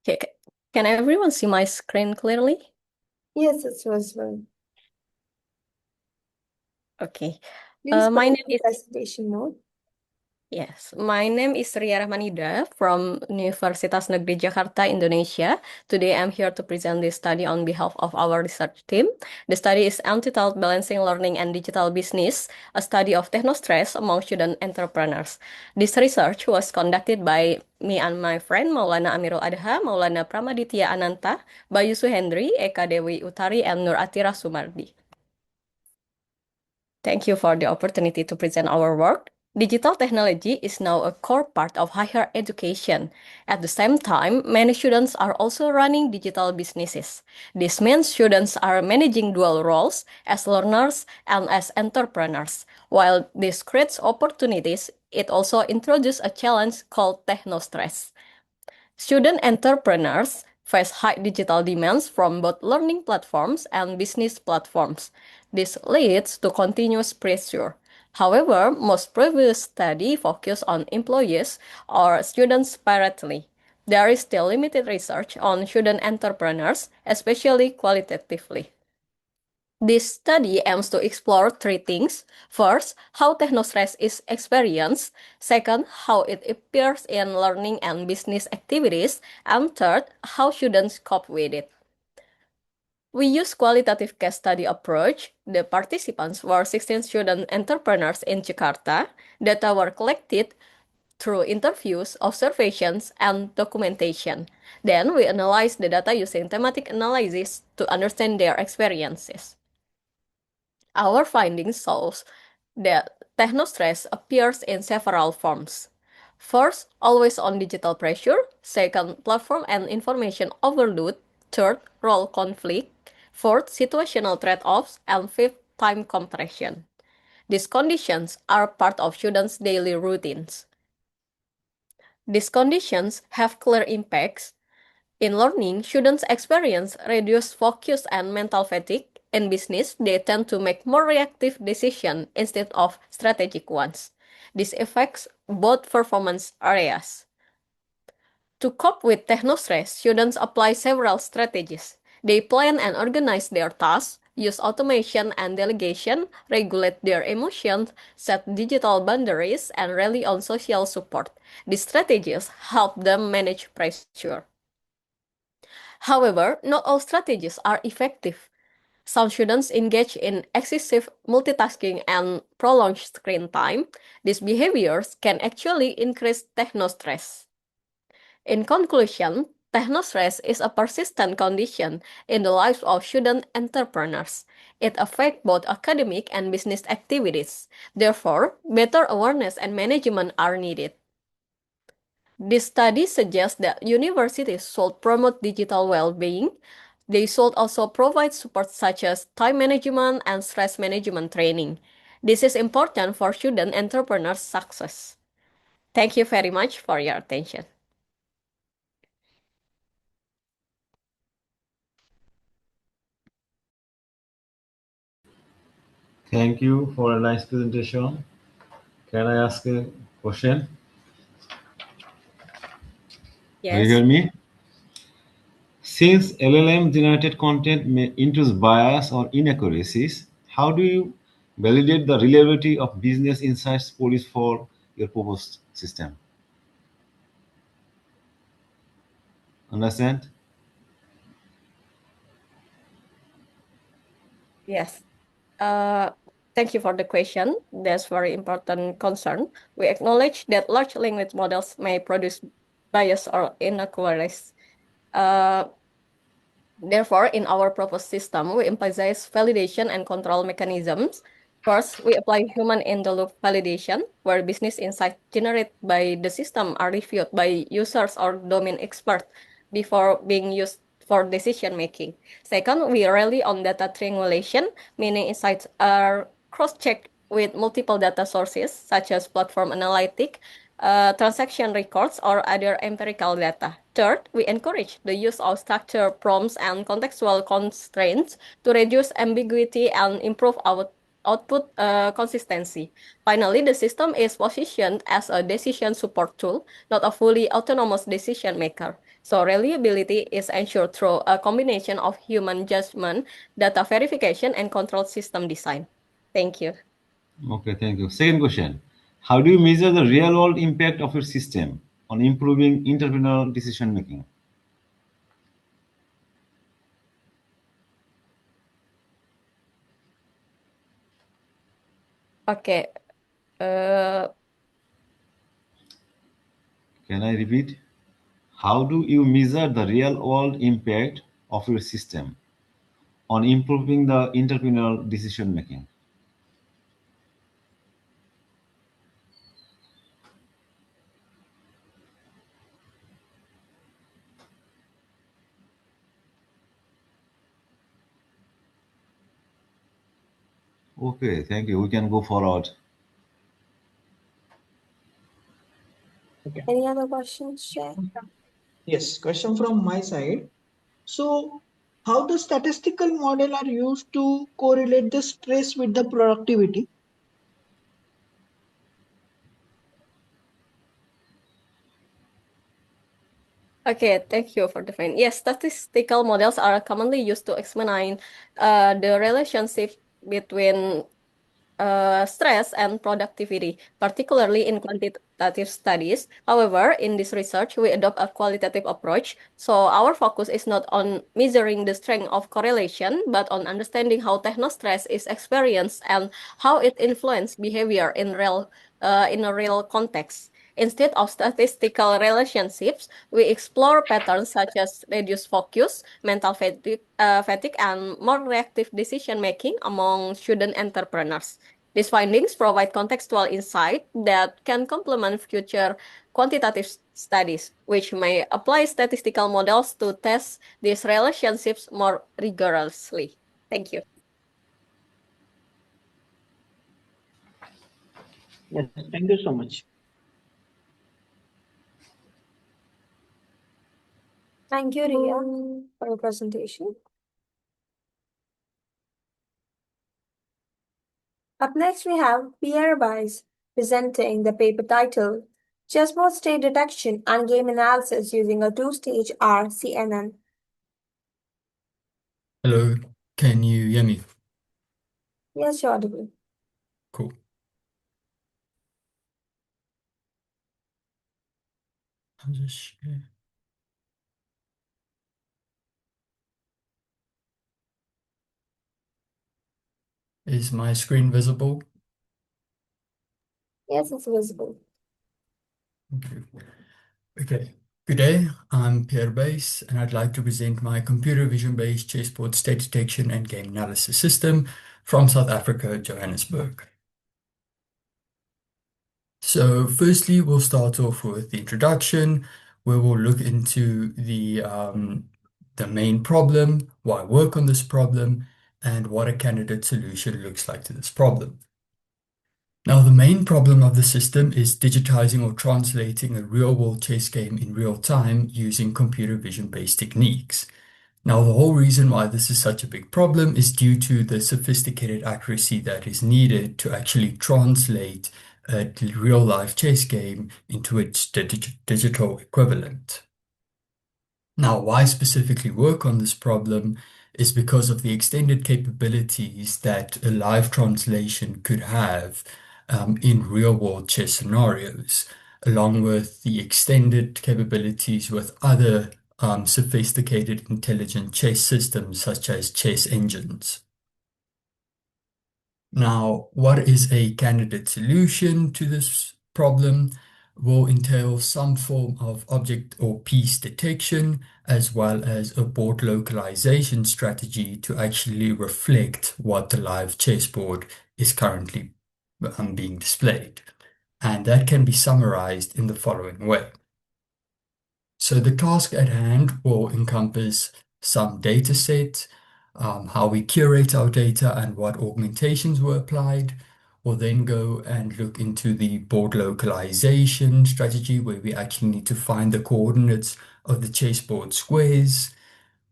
Okay, can everyone see my screen clearly? Yes, it's visible. Okay. Please My put name in is presentation mode. Ria Rahmanida from Universitas Negeri Jakarta, Indonesia. Today I'm here to present this study on behalf of our research team. The study is entitled Balancing Learning and Digital Business, a study of technostress among student entrepreneurs. This research was conducted by me and my friend Maulana Amirul Adha, Maulana Pramaditya Ananta, Bayu Suhendri, Eka Dewi Utari, and Nur Atira Sumardi. Thank you for the opportunity to present our work. Digital technology is now a core part of higher education. At the same time, many students are also running digital businesses. This means students are managing dual roles as learners and as entrepreneurs. While this creates opportunities, it also introduces a challenge called technostress. Student entrepreneurs face high digital demands from both learning platforms and business platforms. This leads to continuous pressure. However, most previous studies focus on employees or students separately. There is still limited research on student entrepreneurs, especially qualitatively. This study aims to explore three things. First, how technostress is experienced. Second, how it appears in learning and business activities. And third, how students cope with it. We use qualitative case study approach. The participants were 16 student entrepreneurs in Jakarta. Data were collected through interviews, observations, and documentation. Then we analyze the data using thematic analysis to understand their experiences. Our findings shows that technostress appears in several forms. First, always on digital pressure. Second, platform and information overload. Third, role conflict. Fourth, situational trade-offs. And fifth, time compression. These conditions are part of students' daily routines. These conditions have clear impacts. In learning, students experience reduced focus and mental fatigue. In business, they tend to make more reactive decisions instead of strategic ones. This affects both performance areas. To cope with technostress, students apply several strategies. They plan and organize their tasks, use automation and delegation, regulate their emotions, set digital boundaries, and rely on social support. These strategies help them manage pressure. However, not all strategies are effective. Some students engage in excessive multitasking and prolonged screen time. These behaviors can actually increase technostress. In conclusion, technostress is a persistent condition in the lives of student entrepreneurs. It affects both academic and business activities. Therefore, better awareness and management are needed. This study suggests that universities should promote digital well-being. They should also provide support such as time management and stress management training. This is important for student entrepreneurs' success. Thank you very much for your attention. Thank you for a nice presentation. Can I ask a question? Can you Yes. hear me? Since LLM generated content may introduce bias or inaccuracies, how do you validate the reliability of business insights police for your proposed system? Understand? Yes. Thank you for the question. That's very important concern. We acknowledge that large language models may produce bias or inaccuracies. Uh, Therefore, in our proposed system, we emphasize validation and control mechanisms. First, we apply human-in-the-loop validation, where business insights generated by the system are reviewed by users or domain experts before being used for decision making. Second, we rely on data triangulation, meaning insights are cross-checked with multiple data sources, such as platform analytics, transaction records, or other empirical data. Third, we encourage the use of structured prompts and contextual constraints to reduce ambiguity and improve our output consistency. Finally, the system is positioned as a decision support tool, not a fully autonomous decision maker. So reliability is ensured through a combination of human judgment, data verification, and control system design. Thank you. Okay, thank you. Second question. How do you measure the real world impact of your system on improving entrepreneurial decision making? Okay. Uh, Can I repeat? How do you measure the real world impact of your system on improving the entrepreneurial decision making? Okay, thank you. We can go forward. Okay. Any other questions, Jay? Yes, question from my side. So, how the statistical model are used to correlate the stress with the productivity? Okay, thank you for the point. Yes, statistical models are commonly used to examine the relationship between stress and productivity, particularly in quantitative studies. However, in this research, we adopt a qualitative approach. So our focus is not on measuring the strength of correlation, but on understanding how technostress is experienced and how it influences behavior in a real context. Instead of statistical relationships, we explore patterns such as reduced focus, mental fatigue, and more reactive decision making among student entrepreneurs. These findings provide contextual insight that can complement future quantitative studies, which may apply statistical models to test these relationships more rigorously. Thank you. Yes, thank you so much. Thank you, Ria, for your presentation. Up next, we have Pierre Bice presenting the paper titled Chessboard State Detection and Game Analysis Using a Two-Stage RCNN. Hello, can you hear me? Yes, you're audible. Cool. I'll just share. Is my screen visible? Yes, it's visible. Okay. Okay. Good day. I'm Pierre Bass, and I'd like to present my computer vision-based chessboard state detection and game analysis system from South Africa, Johannesburg. So firstly, we'll start off with the introduction, where we'll look into the main problem, why work on this problem, and what a candidate solution looks like to this problem. Now, the main problem of the system is digitizing or translating a real-world chess game in real time using computer vision-based techniques. Now, the whole reason why this is such a big problem is due to the sophisticated accuracy that is needed to actually translate a real-life chess game into its digital equivalent. Now, why specifically work on this problem is because of the extended capabilities that a live translation could have in real-world chess scenarios, along with the extended capabilities with other sophisticated intelligent chess systems such as chess engines. Now, what is a candidate solution to this problem will entail some form of object or piece detection, as well as a board localization strategy to actually reflect what the live chessboard is currently being displayed. And that can be summarized in the following way. So the task at hand will encompass some data set, how we curate our data and what augmentations were applied. We'll then go and look into the board localization strategy where we actually need to find the coordinates of the chessboard squares.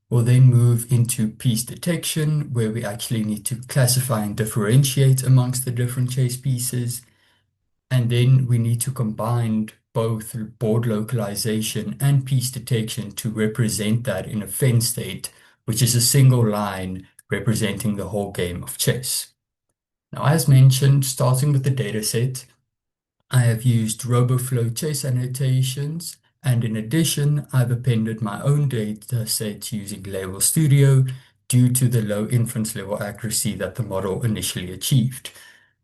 We'll then move into piece detection where we actually need to classify and differentiate amongst the different chess pieces. And then we need to combine both board localization and piece detection to represent that in a Venn state, which is a single line representing the whole game of chess. Now, as mentioned, starting with the dataset, I have used RoboFlow chess annotations, and in addition, I've appended my own dataset using Label Studio due to the low inference level accuracy that the model initially achieved.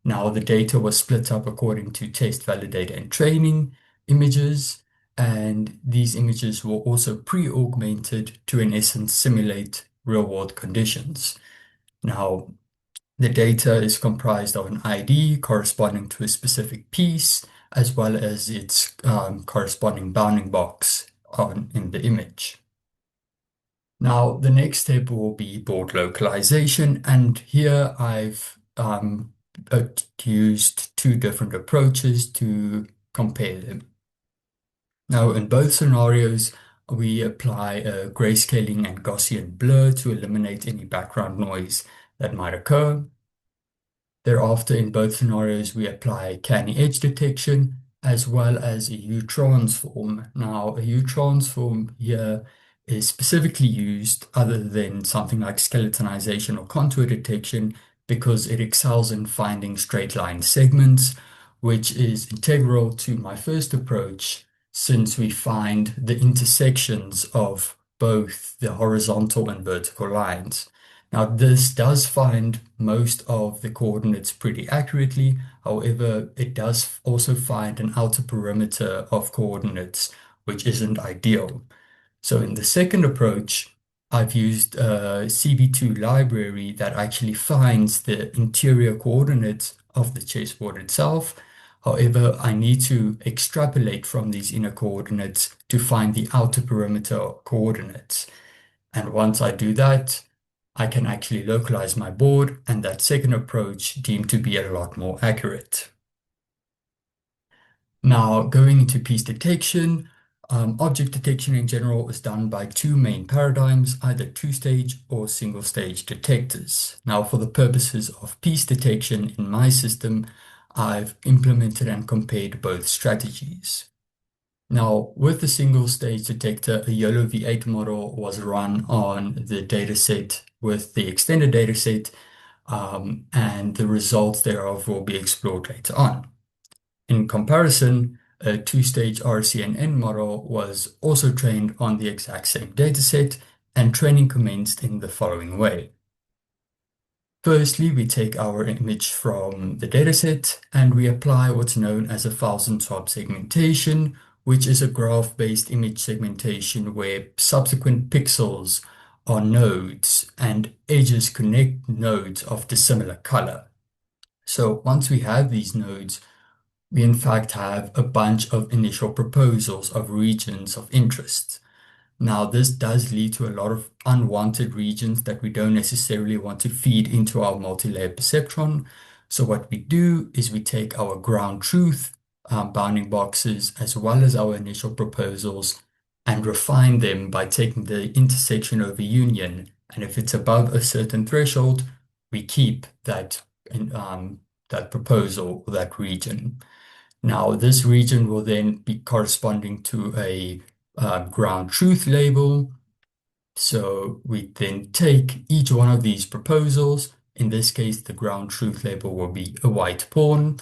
Now, the data was split up according to test, validate, and training images, and these images were also pre-augmented to, in essence, simulate real-world conditions. Now, the data is comprised of an ID corresponding to a specific piece, as well as its corresponding bounding box in the image. Now, the next step will be board localization, and here I've used two different approaches to compare them. Now, in both scenarios, we apply a grayscaling and Gaussian blur to eliminate any background noise that might occur. Thereafter, in both scenarios, we apply canny edge detection as well as a U-transform. Now, a U-transform here is specifically used other than something like skeletonization or contour detection because it excels in finding straight line segments, which is integral to my first approach since we find the intersections of both the horizontal and vertical lines. Now, this does find most of the coordinates pretty accurately. However, it does also find an outer perimeter of coordinates, which isn't ideal. So in the second approach, I've used a CB2 library that actually finds the interior coordinates of the chessboard itself. However, I need to extrapolate from these inner coordinates to find the outer perimeter coordinates. And once I do that, I can actually localize my board, and that second approach deemed to be a lot more accurate. Now, going into piece detection, object detection in general is done by two main paradigms, either two-stage or single-stage detectors. Now, for the purposes of piece detection in my system, I've implemented and compared both strategies. Now, with the single-stage detector, a YOLO V8 model was run on the dataset with the extended dataset, and the results thereof will be explored later on. In comparison, a two-stage RCNN model was also trained on the exact same dataset, and training commenced in the following way. Firstly, we take our image from the dataset and we apply what's known as a 1000-swap segmentation, which is a graph-based image segmentation where subsequent pixels are nodes and edges connect nodes of dissimilar color. So once we have these nodes, we in fact have a bunch of initial proposals of regions of interest. Now, this does lead to a lot of unwanted regions that we don't necessarily want to feed into our multi-layer perceptron. So what we do is we take our ground truth bounding boxes as well as our initial proposals and refine them by taking the intersection over union. And if it's above a certain threshold, we keep that that proposal or that region. Now, this region will then be corresponding to a ground truth label. So we then take each one of these proposals. In this case, the ground truth label will be a white pawn.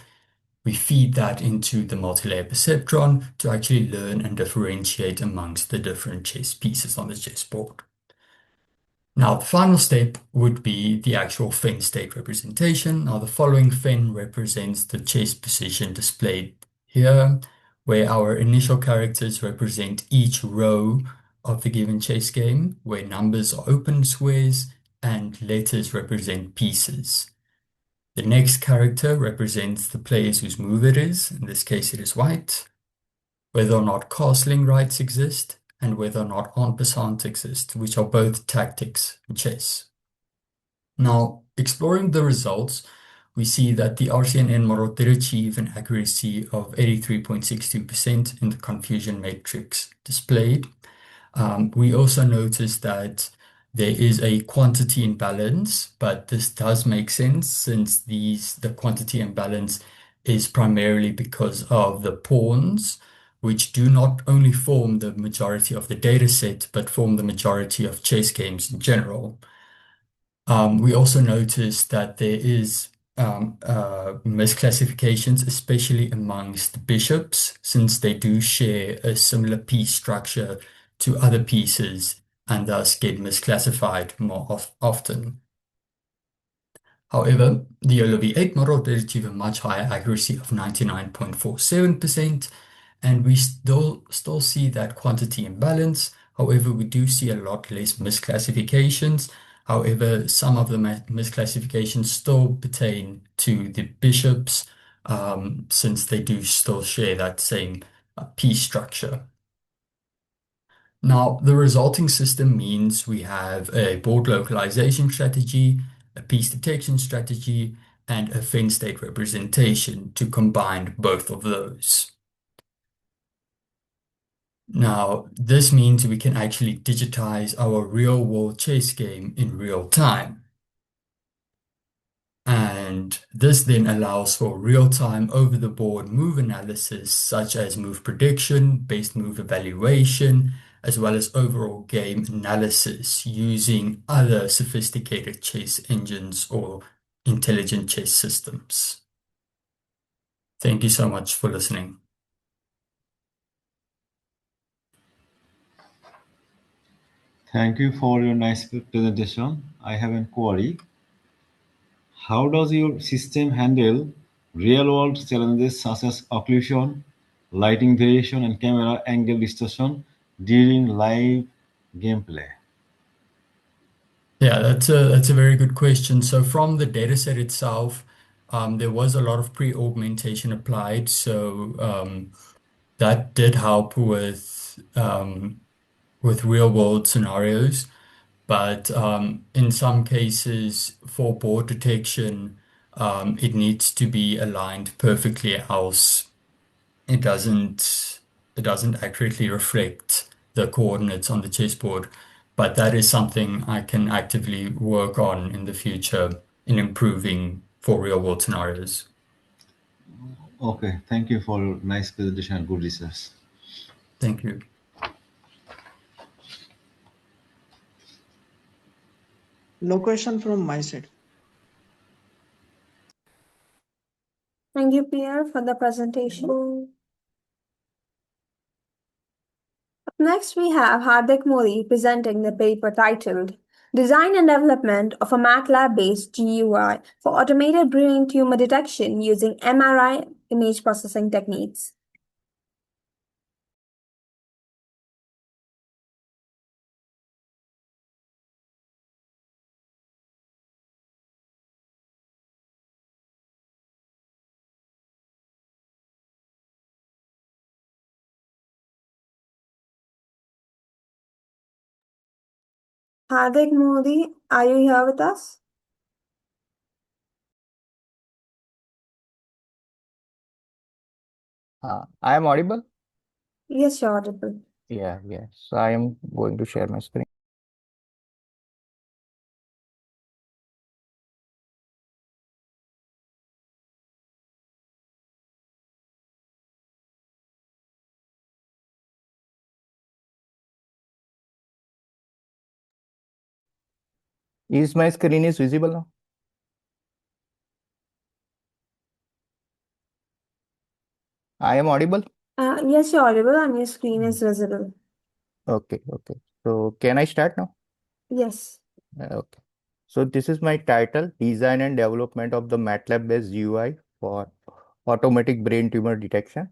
We feed that into the multi-layer perceptron to actually learn and differentiate amongst the different chess pieces on the chessboard. Now, the final step would be the actual Venn state representation. Now, the following Venn represents the chess position displayed here, where our initial characters represent each row of the given chess game, where numbers are open squares and letters represent pieces. The next character represents the players whose move it is. In this case, it is white. Whether or not castling rights exist, and whether or not en passant exist, which are both tactics in chess. Now, exploring the results, we see that the RCNN model did achieve an accuracy of 83.62% in the confusion matrix displayed. We also noticed that there is a quantity imbalance, but this does make sense since the quantity imbalance is primarily because of the pawns, which do not only form the majority of the data set, but form the majority of chess games in general. We also noticed that there is misclassifications, especially amongst bishops, since they do share a similar piece structure to other pieces and thus get misclassified more often. However, the OLV8 model did achieve a much higher accuracy of 99.47%, and we still see that quantity imbalance. However, we do see a lot less misclassifications. However, some of the misclassifications still pertain to the bishops, since they do still share that same piece structure. Now, the resulting system means we have a board localization strategy, a piece detection strategy, and a Venn state representation to combine both of those. Now, this means we can actually digitize our real-world chess game in real time. And this then allows for real-time over-the-board move analysis, such as move prediction, best move evaluation, as well as overall game analysis using other sophisticated chess engines or intelligent chess systems. Thank you so much for listening. Thank you for your nice presentation. I have a query. How does your system handle real-world challenges such as occlusion, lighting variation, and camera angle distortion during live gameplay? Yeah, that's a very good question. So from the dataset itself, there was a lot of pre-augmentation applied. So that did help with real-world scenarios. But in some cases, for board detection, it needs to be aligned perfectly, else it doesn't accurately reflect the coordinates on the chessboard. But that is something I can actively work on in the future in improving for real-world scenarios. Okay, thank you for your nice presentation and good research. Thank you. No question from my side. Thank you, Pierre, for the presentation. Up next, we have Hardik Modi presenting the paper titled Design and development of a MATLAB-based GUI for automated brain tumor detection using MRI image processing techniques. Hardik Modi, are you here with us? I am audible? Yes, you're audible. Yeah, yes. So I am going to share my screen. Is my screen is visible now? I am audible? Yes, you're audible and your screen is visible. Okay, okay. So can I start now? Yes. Okay. So this is my title, Design and Development of the MATLAB-based GUI for Automatic Brain Tumor Detection.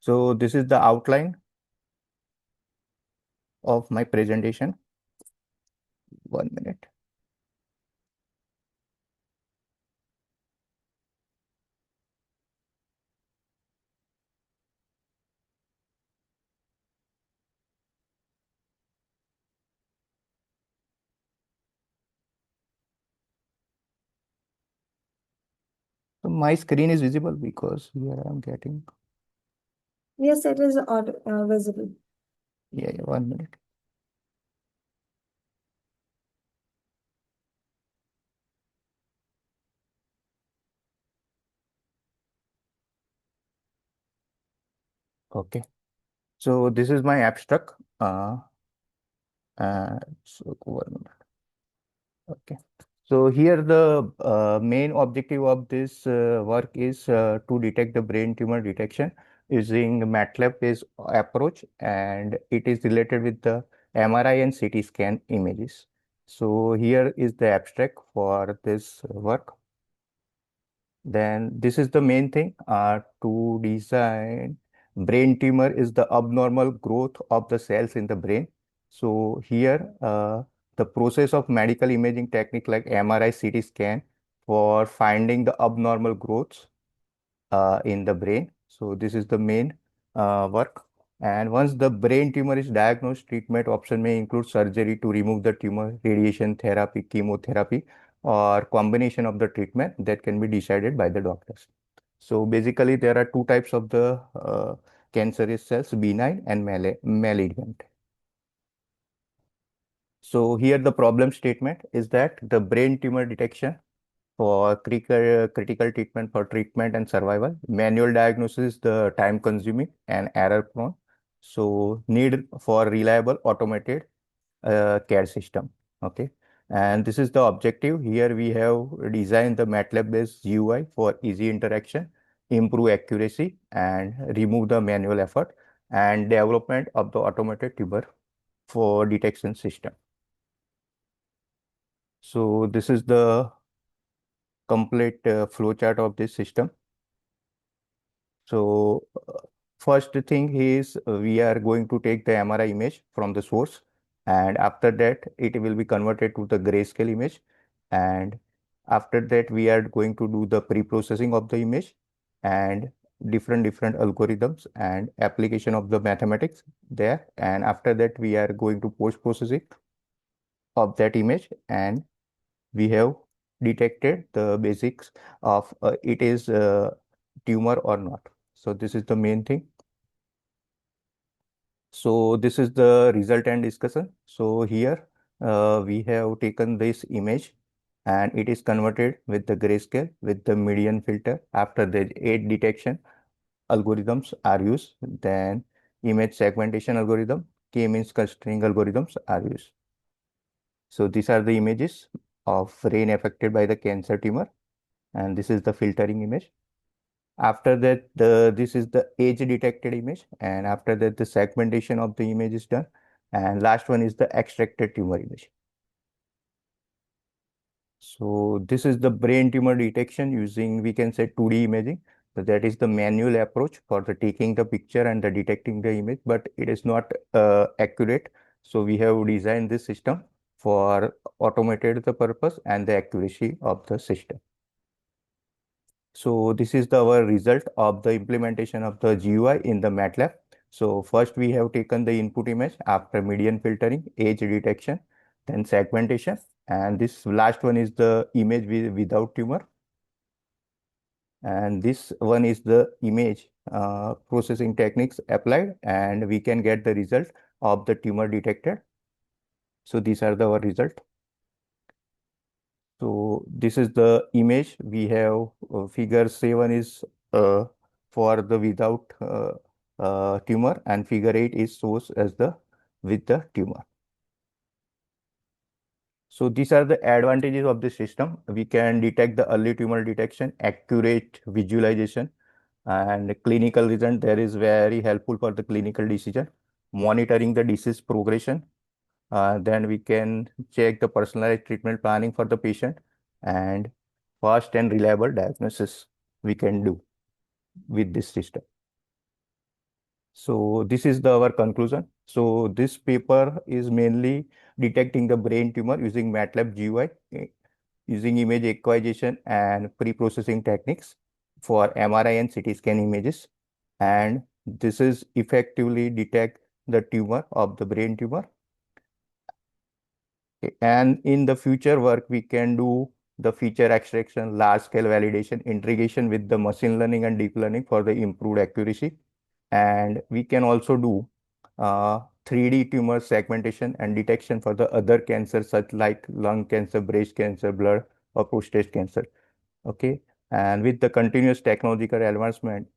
So this is the outline of my presentation. 1 minute. So my screen is visible because here I am getting. Yes, it is visible. Yeah, 1 minute. Okay. So this is my abstract. So 1 minute. Okay. So here the main objective of this work is to detect the brain tumor detection using MATLAB-based approach, and it is related with the MRI and CT scan images. So here is the abstract for this work. Then this is the main thing to design brain tumor is the abnormal growth of the cells in the brain. So here the process of medical imaging technique like MRI, CT scan for finding the abnormal growths in the brain. So this is the main work. And once the brain tumor is diagnosed, treatment option may include surgery to remove the tumor, radiation therapy, chemotherapy, or combination of the treatment that can be decided by the doctors. So basically, there are two types of the cancerous cells, benign and malignant. So here the problem statement is that the brain tumor detection for critical treatment for treatment and survival. Manual diagnosis is the time consuming and error prone. So need for reliable automated care system. Okay. And this is the objective. Here we have designed the MATLAB based GUI for easy interaction, improve accuracy and remove the manual effort, and development of the automated tumor for detection system. So this is the complete flowchart of this system. So first thing is we are going to take the MRI image from the source, and after that it will be converted to the grayscale image, and after that we are going to do the pre-processing of the image and different algorithms and application of the mathematics there, and after that we are going to post-processing of that image, and we have detected the basics of it is tumor or not. So this is the main thing. So this is the result and discussion. So here we have taken this image and it is converted with the grayscale with the median filter. After the 8 detection algorithms are used, then image segmentation algorithm, k-means clustering algorithms are used. So these are the images of brain affected by the cancer tumor, and this is the filtering image. After that, this is the age detected image, and after that the segmentation of the image is done, and last one is the extracted tumor image. So this is the brain tumor detection using, we can say, 2D imaging. So that is the manual approach for the taking the picture and the detecting the image, but it is not accurate. So we have designed this system for automated the purpose and the accuracy of the system. So this is our result of the implementation of the GUI in the MATLAB. So first we have taken the input image after median filtering, age detection, then segmentation, and this last one is the image without tumor. And this one is the image processing techniques applied, and we can get the result of the tumor detected. So these are our result. So this is the image. We have figure 7 is for the without tumor, and figure 8 is shows as the with the tumor. So these are the advantages of the system. We can detect the early tumor detection, accurate visualization, and clinical result. There is very helpful for the clinical decision, monitoring the disease progression. Then we can check the personalized treatment planning for the patient, and fast and reliable diagnosis we can do with this system. So this is our conclusion. So this paper is mainly detecting the brain tumor using MATLAB GUI, using image acquisition and pre-processing techniques for MRI and CT scan images. And this is effectively detect the tumor of the brain tumor. And in the future work, we can do the feature extraction, large scale validation, integration with the machine learning and deep learning for the improved accuracy. And we can also do 3D tumor segmentation and detection for the other cancers such like lung cancer, breast cancer, blood or prostate cancer. Okay. And with the continuous technological advancement,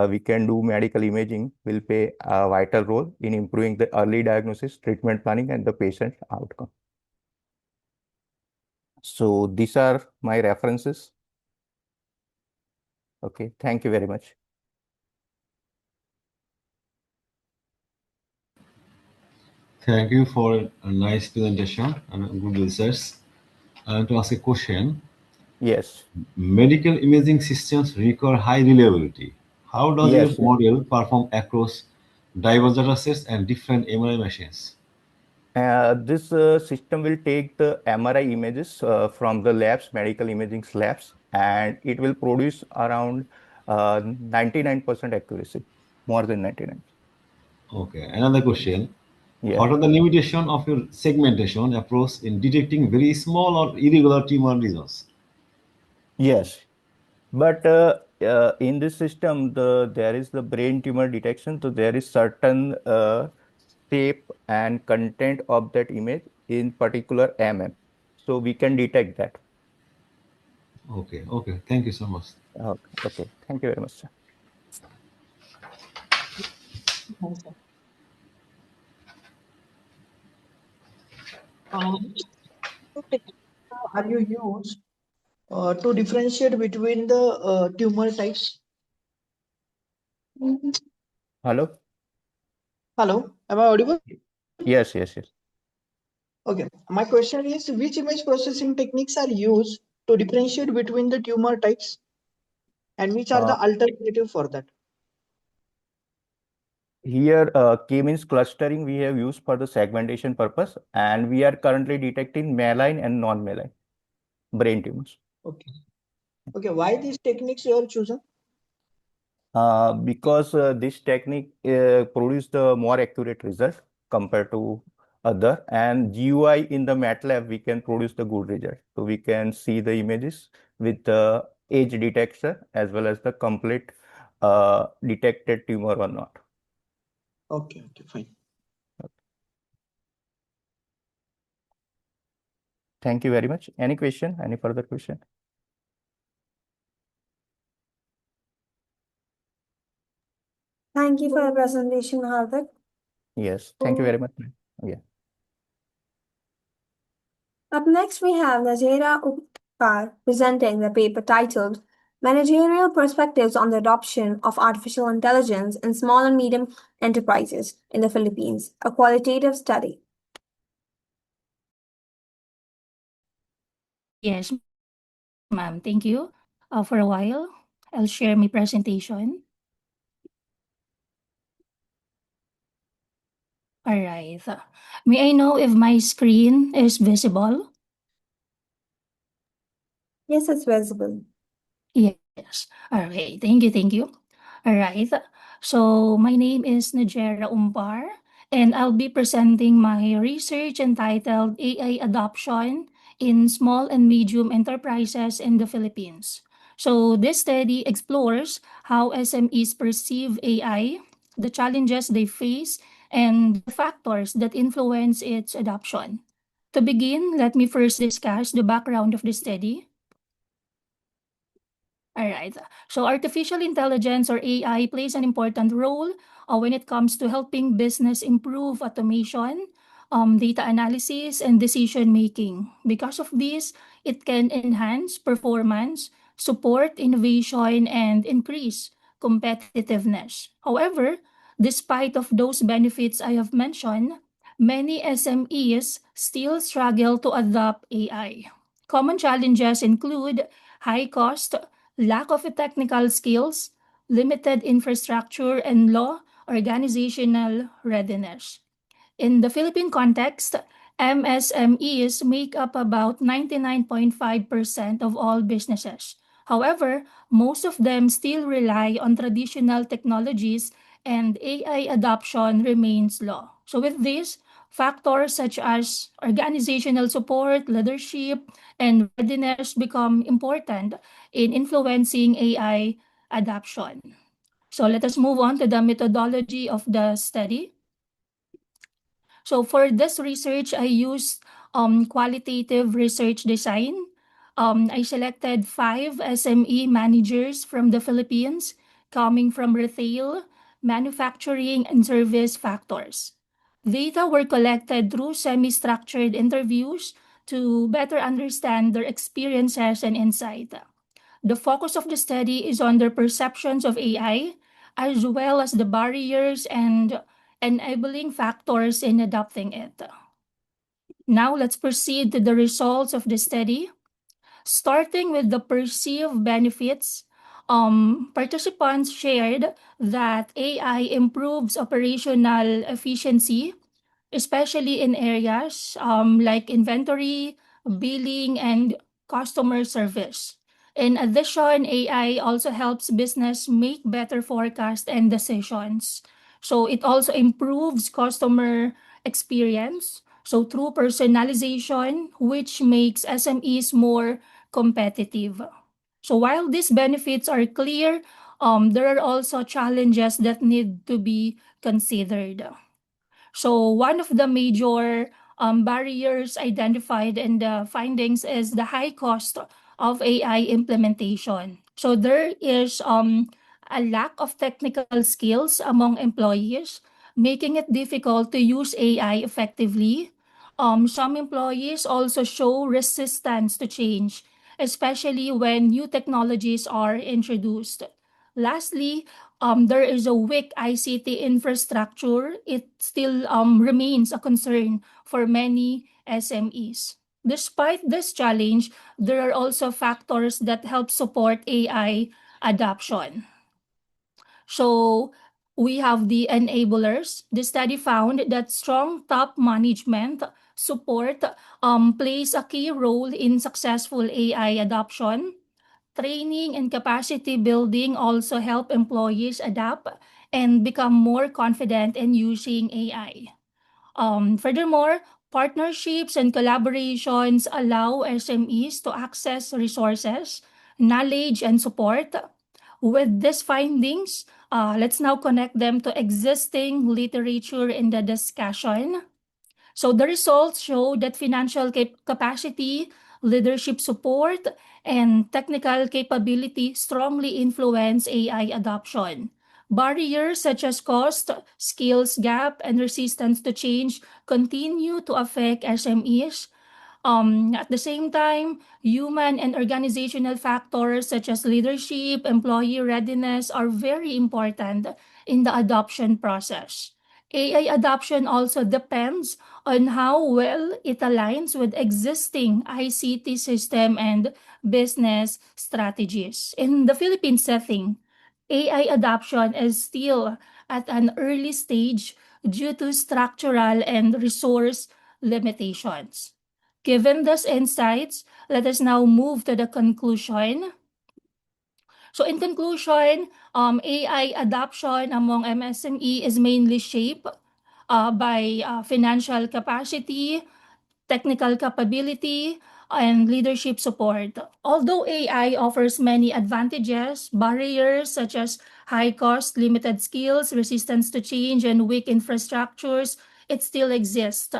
we can do medical imaging will play a vital role in improving the early diagnosis, treatment planning, and the patient outcome. So these are my references. Okay, thank you very much. Thank you for a nice presentation and good research. I want to ask a question. Yes. Medical imaging systems require high reliability. How does your Yes. model perform across diverse datasets and different MRI machines? This system will take the MRI images from the labs, medical imaging labs, and it will produce around 99% accuracy, more than 99. Okay, another question. Yeah. What are the limitations of your segmentation approach in detecting very small or irregular tumor lesions? Yes. But in this system, there is the brain tumor detection. So there is certain shape and content of that image in particular So we can detect that. Okay, okay. Thank you so much. Okay. Okay. Thank you very much, sir. What techniques are you use to differentiate between the tumor types? Hello? Hello, am I audible? Yes, yes, yes. Okay, my question is which image processing techniques are used to differentiate between the tumor types and which are Uh, the alternative for that? Here, K-means clustering we have used for the segmentation purpose, and we are currently detecting malign and non-malign brain tumors. Okay. Okay, why these techniques you have chosen? Because this technique produce the more accurate result compared to other, and GUI in the MATLAB we can produce the good result. So we can see the images with the age detection as well as the complete detected tumor or not. Okay, fine. Thank you very much. Any question? Any further question? Thank you for your presentation, Hardik. Yes, thank you very much. Yeah. Up next, we have Nazira Upkar presenting the paper titled Managerial Perspectives on the Adoption of Artificial Intelligence in Small and Medium Enterprises in the Philippines, a qualitative study. Yes, ma'am. Thank you. For a while, I'll share my presentation. All right. May I know if my screen is visible? Yes, it's visible. Yes. All right. Thank you. Thank you. All right. So my name is Najera Umpar, and I'll be presenting my research entitled AI Adoption in Small and Medium Enterprises in the Philippines. So this study explores how SMEs perceive AI, the challenges they face, and the factors that influence its adoption. To begin, let me first discuss the background of the study. All right. So artificial intelligence or AI plays an important role when it comes to helping business improve automation, data analysis, and decision making. Because of this, it can enhance performance, support innovation, and increase competitiveness. However, despite of those benefits I have mentioned, many SMEs still struggle to adopt AI. Common challenges include high cost, lack of technical skills, limited infrastructure, and low organizational readiness. In the Philippine context, MSMEs make up about 99.5% of all businesses. However, most of them still rely on traditional technologies and AI adoption remains low. So with this, factors such as organizational support, leadership, and readiness become important in influencing AI adoption. So let us move on to the methodology of the study. So for this research, I used qualitative research design. I selected 5 SME managers from the Philippines, coming from retail, manufacturing, and service factors. Data were collected through semi-structured interviews to better understand their experiences and insight. The focus of the study is on their perceptions of AI, as well as the barriers and enabling factors in adopting it. Now let's proceed to the results of the study. Starting with the perceived benefits, participants shared that AI improves operational efficiency, especially in areas like inventory, billing, and customer service. In addition, AI also helps business make better forecasts and decisions. So it also improves customer experience. So through personalization, which makes SMEs more competitive. So while these benefits are clear, there are also challenges that need to be considered. So one of the major barriers identified in the findings is the high cost of AI implementation. So there is a lack of technical skills among employees, making it difficult to use AI effectively. Some employees also show resistance to change, especially when new technologies are introduced. Lastly, there is a weak ICT infrastructure. It still remains a concern for many SMEs. Despite this challenge, there are also factors that help support AI adoption. So we have the enablers. The study found that strong top management support plays a key role in successful AI adoption. Training and capacity building also help employees adapt and become more confident in using AI. Furthermore, partnerships and collaborations allow SMEs to access resources, knowledge, and support. With these findings, let's now connect them to existing literature in the discussion. So the results show that financial capacity, leadership support, and technical capability strongly influence AI adoption. Barriers such as cost, skills gap, and resistance to change continue to affect SMEs. At the same time, human and organizational factors such as leadership, employee readiness are very important in the adoption process. AI adoption also depends on how well it aligns with existing ICT system and business strategies. In the Philippine setting, AI adoption is still at an early stage due to structural and resource limitations. Given these insights, let us now move to the conclusion. So in conclusion, AI adoption among MSME is mainly shaped by financial capacity, technical capability, and leadership support. Although AI offers many advantages, barriers such as high cost, limited skills, resistance to change, and weak infrastructures, it still exists.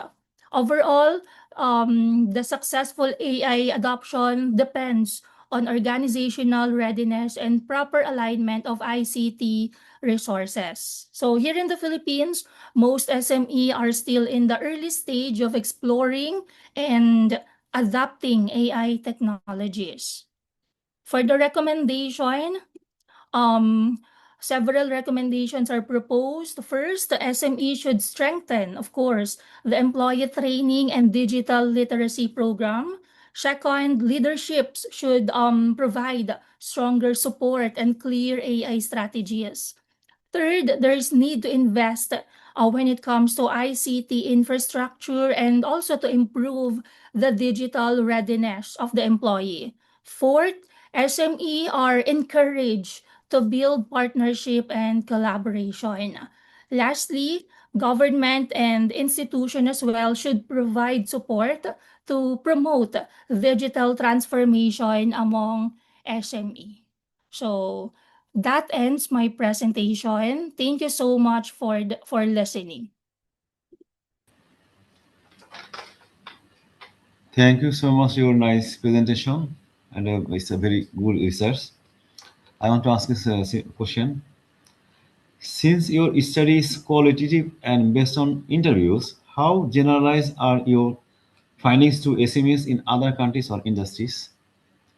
Overall, the successful AI adoption depends on organizational readiness and proper alignment of ICT resources. So here in the Philippines, most SME are still in the early stage of exploring and adapting AI technologies. For the recommendation, um, several recommendations are proposed. First, the SME should strengthen, of course, the employee training and digital literacy program. Second, leaderships should provide stronger support and clear AI strategies. Third, there's need to invest when it comes to ICT infrastructure and also to improve the digital readiness of the employee. Fourth, SME are encouraged to build partnership and collaboration. Lastly, government and institution as well should provide support to promote digital transformation among SME. So that ends my presentation. Thank you so much for listening. Thank you so much for your nice presentation, and it's a very good research. I want to ask this question. Since your study is qualitative and based on interviews, how generalized are your findings to SMEs in other countries or industries?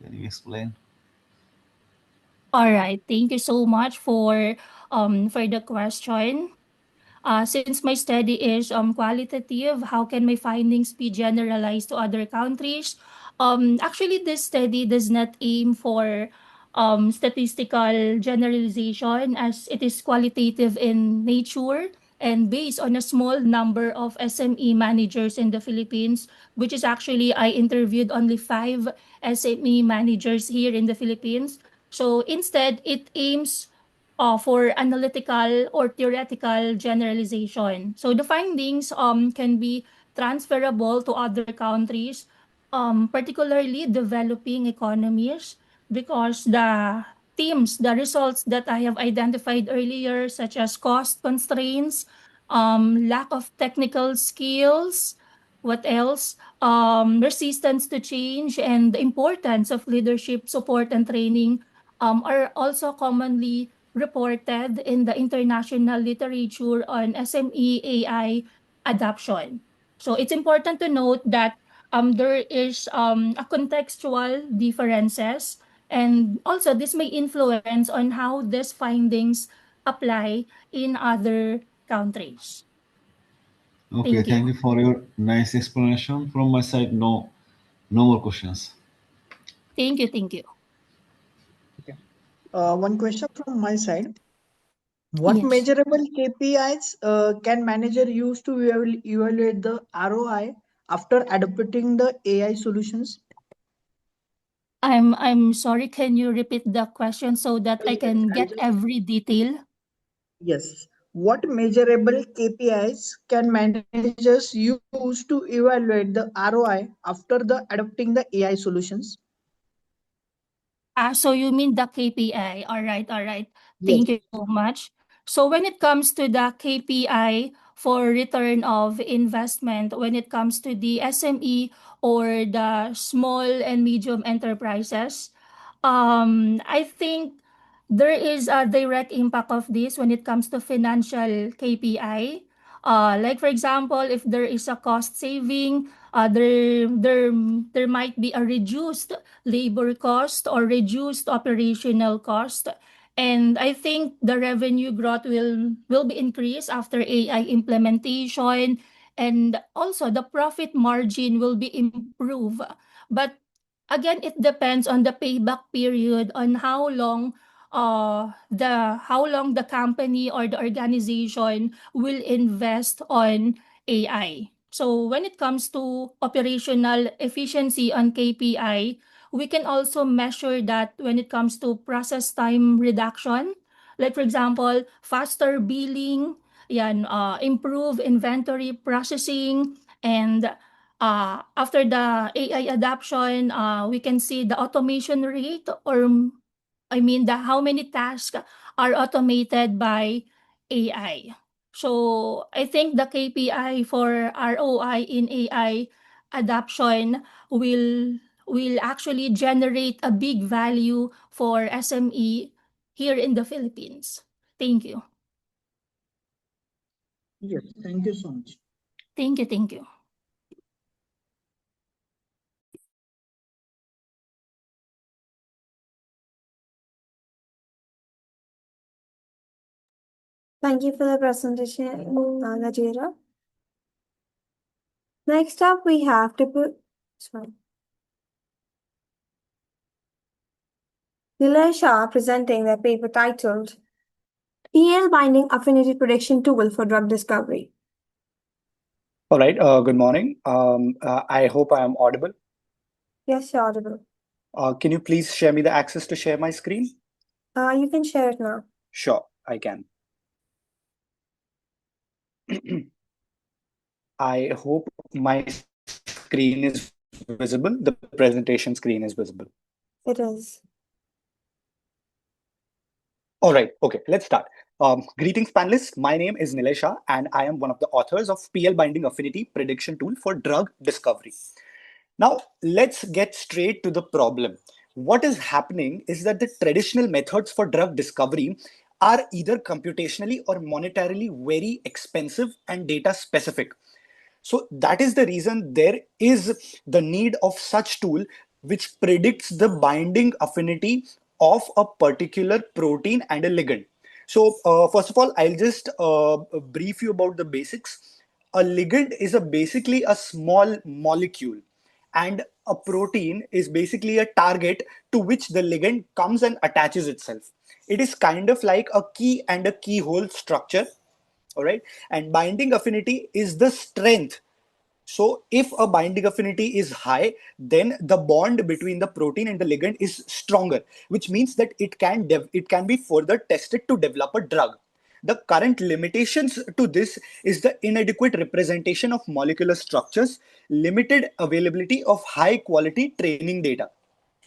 Can you explain? All right. Thank you so much for the question. Since my study is qualitative, how can my findings be generalized to other countries? Actually, this study does not aim for statistical generalization as it is qualitative in nature and based on a small number of SME managers in the Philippines, which is actually I interviewed only 5 SME managers here in the Philippines. So instead, it aims for analytical or theoretical generalization. So the findings can be transferable to other countries, particularly developing economies, because the results that I have identified earlier, such as cost constraints, lack of technical skills, what else? Resistance to change and the importance of leadership support and training are also commonly reported in the international literature on SME AI adoption. So it's important to note that there is a contextual differences, and also this may influence on how these findings apply in other countries. Okay, Thank you. thank you for your nice explanation. From my side, no more questions. Thank you. Thank you. One question from my side. What Yes. measurable KPIs can manager use to evaluate the ROI after adopting the AI solutions? I'm sorry, can you repeat the question so that I Yes, can I'll get just every detail? yes. What measurable KPIs can managers use to evaluate the ROI after the adopting the AI solutions? So you mean the KPI. All right, all right. Yes. Thank you so much. So when it comes to the KPI for return of investment, when it comes to the SME or the small and medium enterprises, I think there is a direct impact of this when it comes to financial KPI. Like for example, if there is a cost saving, there might be a reduced labor cost or reduced operational cost. And I think the revenue growth will be increased after AI implementation, and also the profit margin will be improved. But again, it depends on the payback period, on how long the company or the organization will invest on AI. So when it comes to operational efficiency on KPI, we can also measure that when it comes to process time reduction. Like for example, faster billing, yan, improve inventory processing, and after the AI adoption, we can see the automation rate, or I mean the how many tasks are automated by AI. So I think the KPI for ROI in AI adoption will actually generate a big value for SME here in the Philippines. Thank you. Yes, thank you so much. Thank you. Thank you. Thank you for the presentation, Najira. Next up, we have Nilay Shah presenting their paper titled PL Binding Affinity Prediction Tool for Drug Discovery. All right, good morning. I hope I am audible. Yes, you're audible. Can you please share me the access to share my screen? You can share it now. Sure, I can. I hope my screen is visible. The presentation screen is visible. It is. All right, okay, let's start. Greetings, panelists. My name is Nilay Shah, and I am one of the authors of PL Binding Affinity Prediction Tool for Drug Discovery. Now, let's get straight to the problem. What is happening is that the traditional methods for drug discovery are either computationally or monetarily very expensive and data specific. So that is the reason there is the need of such tool which predicts the binding affinity of a particular protein and a ligand. So first of all, I'll just brief you about the basics. A ligand is basically a small molecule, and a protein is basically a target to which the ligand comes and attaches itself. It is kind of like a key and a keyhole structure. All right, and binding affinity is the strength. So if a binding affinity is high, then the bond between the protein and the ligand is stronger, which means that it can be further tested to develop a drug. The current limitations to this is the inadequate representation of molecular structures, limited availability of high quality training data.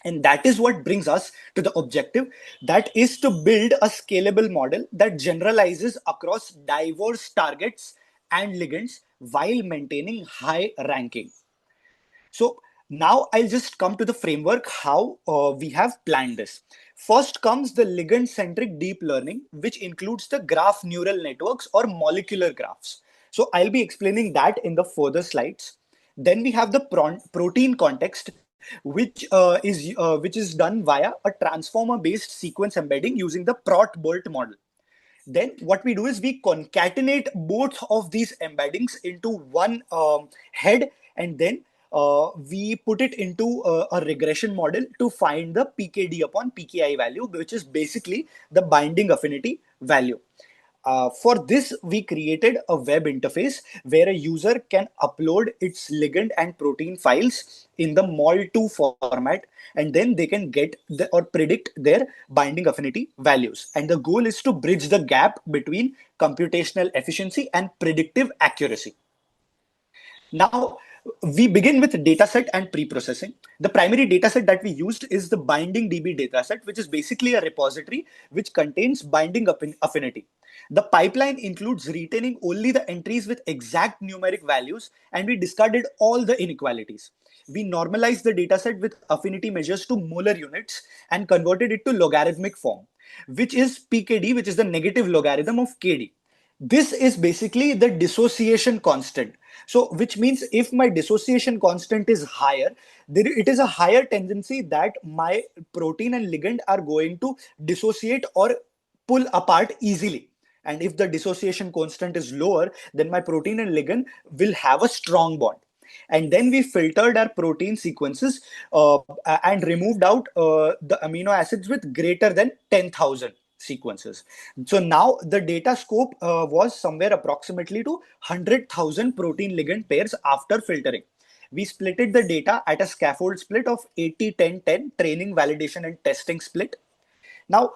And that is what brings us to the objective, that is to build a scalable model that generalizes across diverse targets and ligands while maintaining high ranking. So now I'll just come to the framework, how we have planned this. First comes the ligand-centric deep learning, which includes the graph neural networks or molecular graphs. So I'll be explaining that in the further slides. Then we have the protein context, which is done via a transformer-based sequence embedding using the Prot-Bolt model. Then what we do is we concatenate both of these embeddings into one head, and then we put it into a regression model to find the PKD upon PKI value, which is basically the binding affinity value. For this, we created a web interface where a user can upload its ligand and protein files in the mol2 format, and then they can get or predict their binding affinity values. And the goal is to bridge the gap between computational efficiency and predictive accuracy. Now, we begin with dataset and pre-processing. The primary dataset that we used is the binding DB dataset, which is basically a repository which contains binding affinity. The pipeline includes retaining only the entries with exact numeric values, and we discarded all the inequalities. We normalized the dataset with affinity measures to molar units and converted it to logarithmic form, which is PKD, which is the negative logarithm of KD. This is basically the dissociation constant. So, which means if my dissociation constant is higher, it is a higher tendency that my protein and ligand are going to dissociate or pull apart easily. And if the dissociation constant is lower, then my protein and ligand will have a strong bond. And then we filtered our protein sequences and removed out the amino acids with greater than 10,000 sequences. So now the data scope was somewhere approximately to 100,000 protein ligand pairs after filtering. We splitted the data at a scaffold split of 80-10-10, training, validation, and testing split. Now,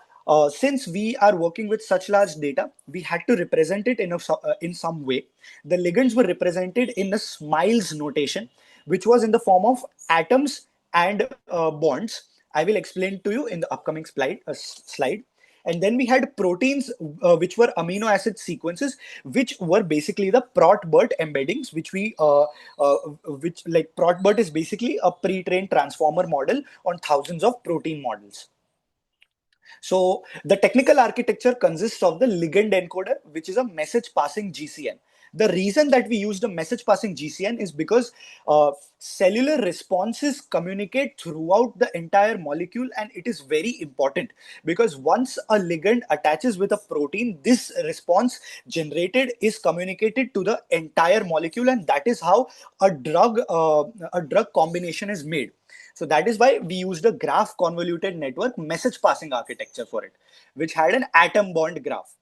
since we are working with such large data, we had to represent it in some way. The ligands were represented in a SMILES notation, which was in the form of atoms and bonds. I will explain to you in the upcoming slide. And then we had proteins, which were amino acid sequences, which were basically the prot-bert embeddings, which like prot-bert is basically a pre-trained transformer model on thousands of protein models. So the technical architecture consists of the ligand encoder, which is a message passing GCN. The reason that we used a message passing GCN is because cellular responses communicate throughout the entire molecule, and it is very important because once a ligand attaches with a protein, this response generated is communicated to the entire molecule, and that is how a drug combination is made. So that is why we used a graph convoluted network message passing architecture for it, which had an atom bond graph.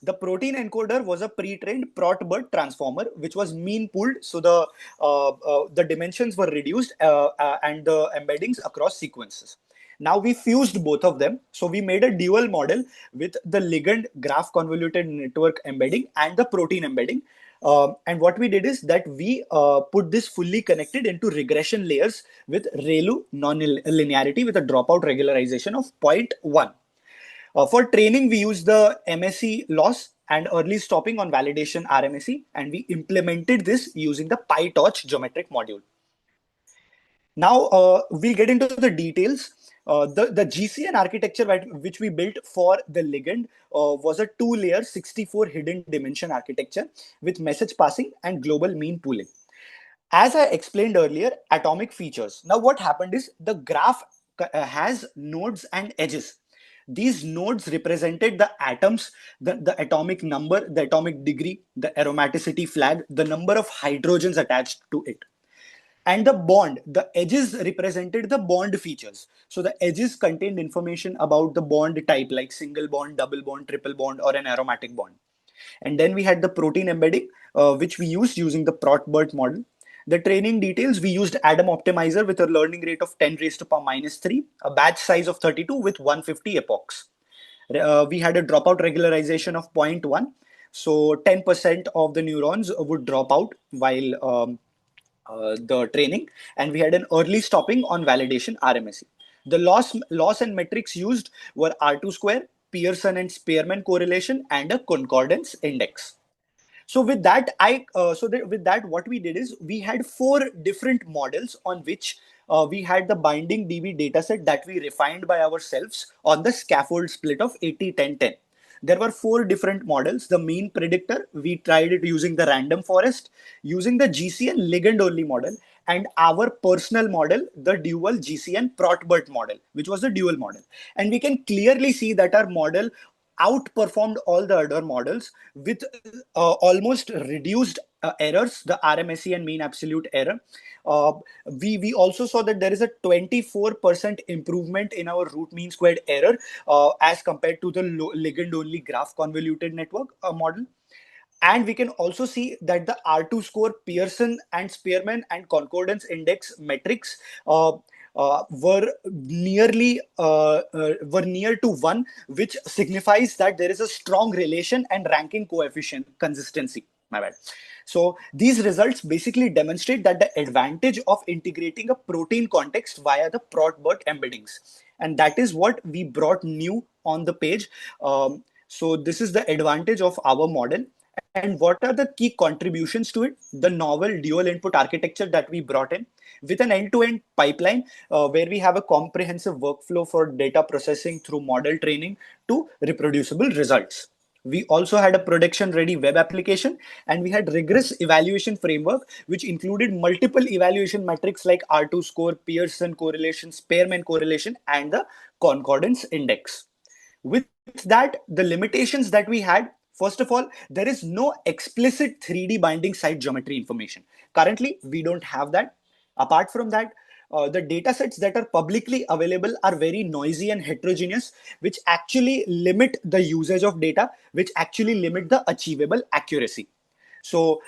The protein encoder was a pre-trained prot-bert transformer, which was mean pooled, so the dimensions were reduced and the embeddings across sequences. Now we fused both of them, so we made a dual model with the ligand graph convoluted network embedding and the protein embedding. And what we did is that we put this fully connected into regression layers with ReLU non-linearity with a dropout regularization of 0.1. For training, we use the MSE loss and early stopping on validation RMSE, and we implemented this using the PyTorch geometric module. Now we'll get into the details. The GCN architecture which we built for the ligand was a 2-layer 64 hidden dimension architecture with message passing and global mean pooling. As I explained earlier, atomic features. Now what happened is the graph has nodes and edges. These nodes represented the atoms, the atomic number, the atomic degree, the aromaticity flag, the number of hydrogens attached to it. And the edges represented the bond features. So the edges contained information about the bond type, like single bond, double bond, triple bond, or an aromatic bond. And then we had the protein embedding, which we used using the prot-bert model. The training details, we used Adam optimizer with a learning rate of 10 raised to power minus 3, a batch size of 32 with 150 epochs. We had a dropout regularization of 0.1. So 10% of the neurons would drop out while the training, and we had an early stopping on validation RMSE. The loss and metrics used were R2 square, Pearson and Spearman correlation, and a concordance index. So with that, what we did is we had 4 different models on which we had the binding DB dataset that we refined by ourselves on the scaffold split of 80-10-10. There were 4 different models. The mean predictor, we tried it using the random forest, using the GCN ligand only model, and our personal model, the dual GCN prot-bert model, which was the dual model. And we can clearly see that our model outperformed all the other models with almost reduced errors, the RMSE and mean absolute error. We also saw that there is a 24% improvement in our root mean squared error as compared to the ligand only graph convoluted network model. And we can also see that the R2 score, Pearson and Spearman and concordance index metrics were near to 1, which signifies that there is a strong relation and ranking coefficient consistency. My bad. So these results basically demonstrate that the advantage of integrating a protein context via the prot-bert embeddings, and that is what we brought new on the page. So this is the advantage of our model. And what are the key contributions to it? The novel dual input architecture that we brought in with an end-to-end pipeline where we have a comprehensive workflow for data processing through model training to reproducible results. We also had a production ready web application, and we had rigorous evaluation framework, which included multiple evaluation metrics like R2 score, Pearson correlation, Spearman correlation, and the concordance index. With that, the limitations that we had, first of all, there is no explicit 3D binding site geometry information. Currently, we don't have that. Apart from that, the data sets that are publicly available are very noisy and heterogeneous, which actually limit the usage of data, which actually limit the achievable accuracy. So,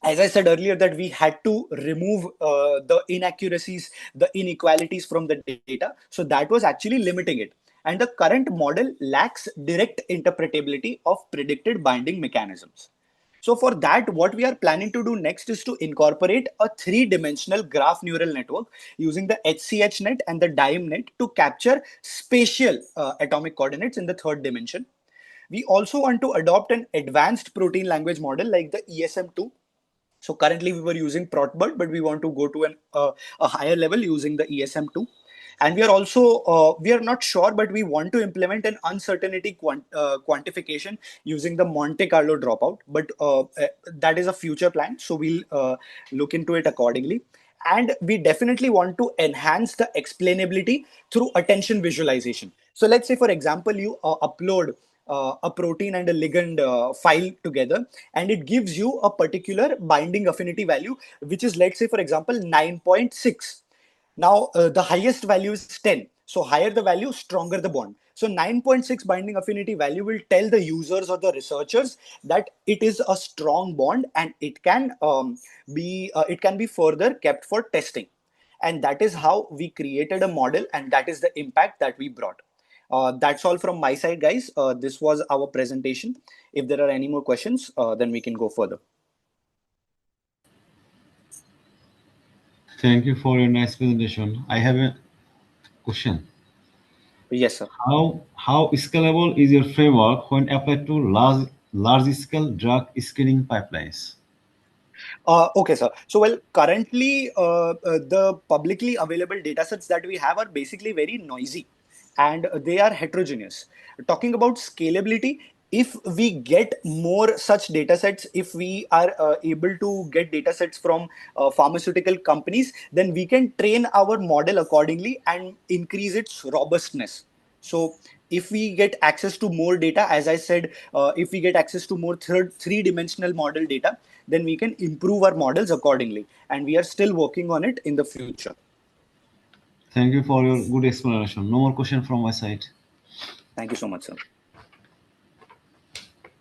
as I said earlier, that we had to remove the inaccuracies, the inequalities from the data. So that was actually limiting it. And the current model lacks direct interpretability of predicted binding mechanisms. So for that, what we are planning to do next is to incorporate a three-dimensional graph neural network using the HCH net and the DIME net to capture spatial atomic coordinates in the third dimension. We also want to adopt an advanced protein language model like the ESM2. So currently we were using Protbert, but we want to go to a higher level using the ESM2. And we are also, we are not sure, but we want to implement an uncertainty quantification using the Monte Carlo dropout. But that is a future plan. So we'll look into it accordingly. And we definitely want to enhance the explainability through attention visualization. So let's say, for example, you upload a protein and a ligand file together, and it gives you a particular binding affinity value, which is, let's say, for example, 9.6. Now, the highest value is 10. So higher the value, stronger the bond. So 9.6 binding affinity value will tell the users or the researchers that it is a strong bond, and it can be further kept for testing. And that is how we created a model, and that is the impact that we brought. That's all from my side, guys. This was our presentation. If there are any more questions, then we can go further. Thank you for your nice presentation. I have a question. Yes, sir. How scalable is your framework when applied to large scale drug screening pipelines? Okay, sir. So, well, currently, the publicly available datasets that we have are basically very noisy, and they are heterogeneous. Talking about scalability, if we get more such datasets, if we are able to get datasets from pharmaceutical companies, then we can train our model accordingly and increase its robustness. So if we get access to more data, as I said, if we get access to more three-dimensional model data, then we can improve our models accordingly. And we are still working on it in the future. Thank you for your good explanation. No more question from my side. Thank you so much, sir.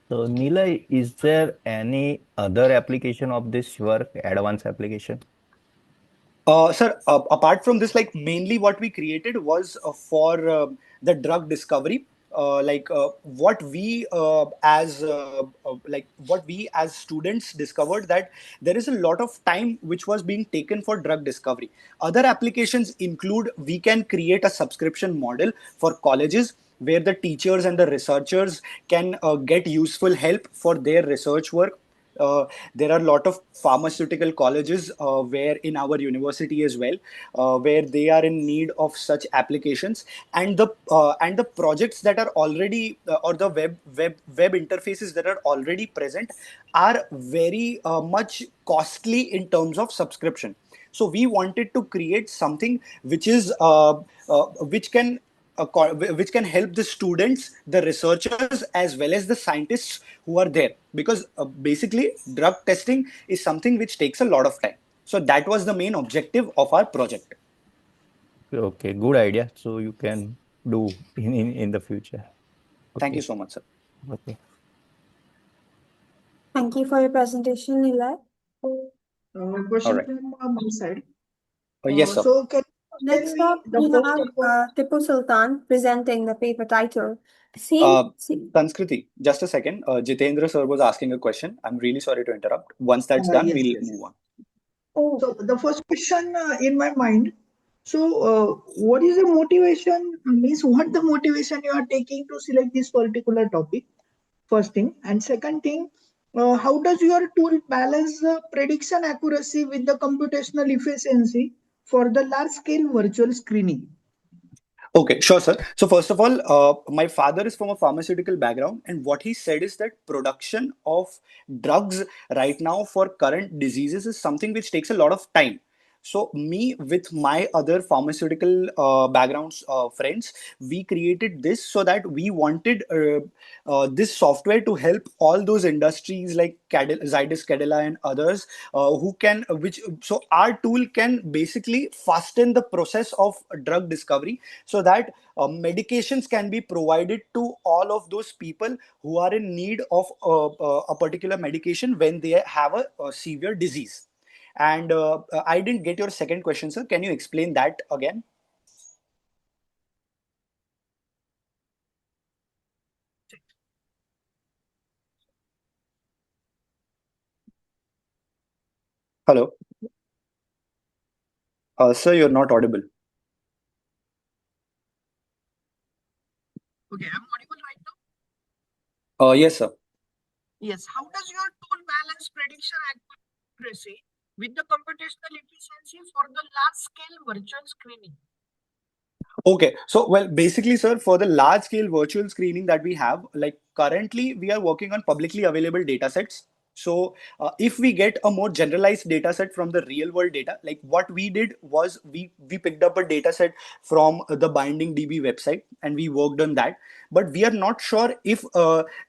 So, Nilay, is there any other application of this work, advanced application? Sir, apart from this, like mainly what we created was for the drug discovery. What we what we as students discovered, that there is a lot of time which was being taken for drug discovery. Other applications include, we can create a subscription model for colleges where the teachers and the researchers can get useful help for their research work. There are a lot of pharmaceutical colleges where in our university as well, where they are in need of such applications, and the projects that are already or the web interfaces that are already present are very much costly in terms of subscription. So we wanted to create something which is which can help the students, the researchers, as well as the scientists who are there. Because basically, drug testing is something which takes a lot of time. So that was the main objective of our project. Okay, good idea. So you can do in the future. Thank you Okay. so much, sir. Okay. Thank you for your presentation, Nilay. Question All right. from my side. Yes, sir. So can Next we up, we have Tipu Sultan presenting the paper title. Sanskriti, just a second. Jitendra sir was asking a question. I'm really sorry to interrupt. Once that's done, yes, we'll yes. move on. Oh, So the first question in my mind. So what is the motivation? Means what the motivation you are taking to select this particular topic? First thing, and second thing, how does your tool balance the prediction accuracy with the computational efficiency for the large scale virtual screening? Okay, sure, sir. So first of all, my father is from a pharmaceutical background, and what he said is that production of drugs right now for current diseases is something which takes a lot of time. So me with my other pharmaceutical backgrounds friends, we created this so that we wanted this software to help all those industries like Zydus, Cadila, and others who can which so our tool can basically fasten the process of drug discovery so that medications can be provided to all of those people who are in need of a particular medication when they have a severe disease. And I didn't get your second question, sir. Can you explain that again? Hello, sir, you're not audible. Okay, I'm audible right now. Yes, sir. Yes. How does your tool balance prediction accuracy with the computational efficiency for the large-scale virtual screening? Okay, so well, basically, sir, for the large scale virtual screening that we have, like currently we are working on publicly available data sets. So, if we get a more generalized data set from the real world data, like what we did was we picked up a data set from the Binding DB website and we worked on that. But we are not sure if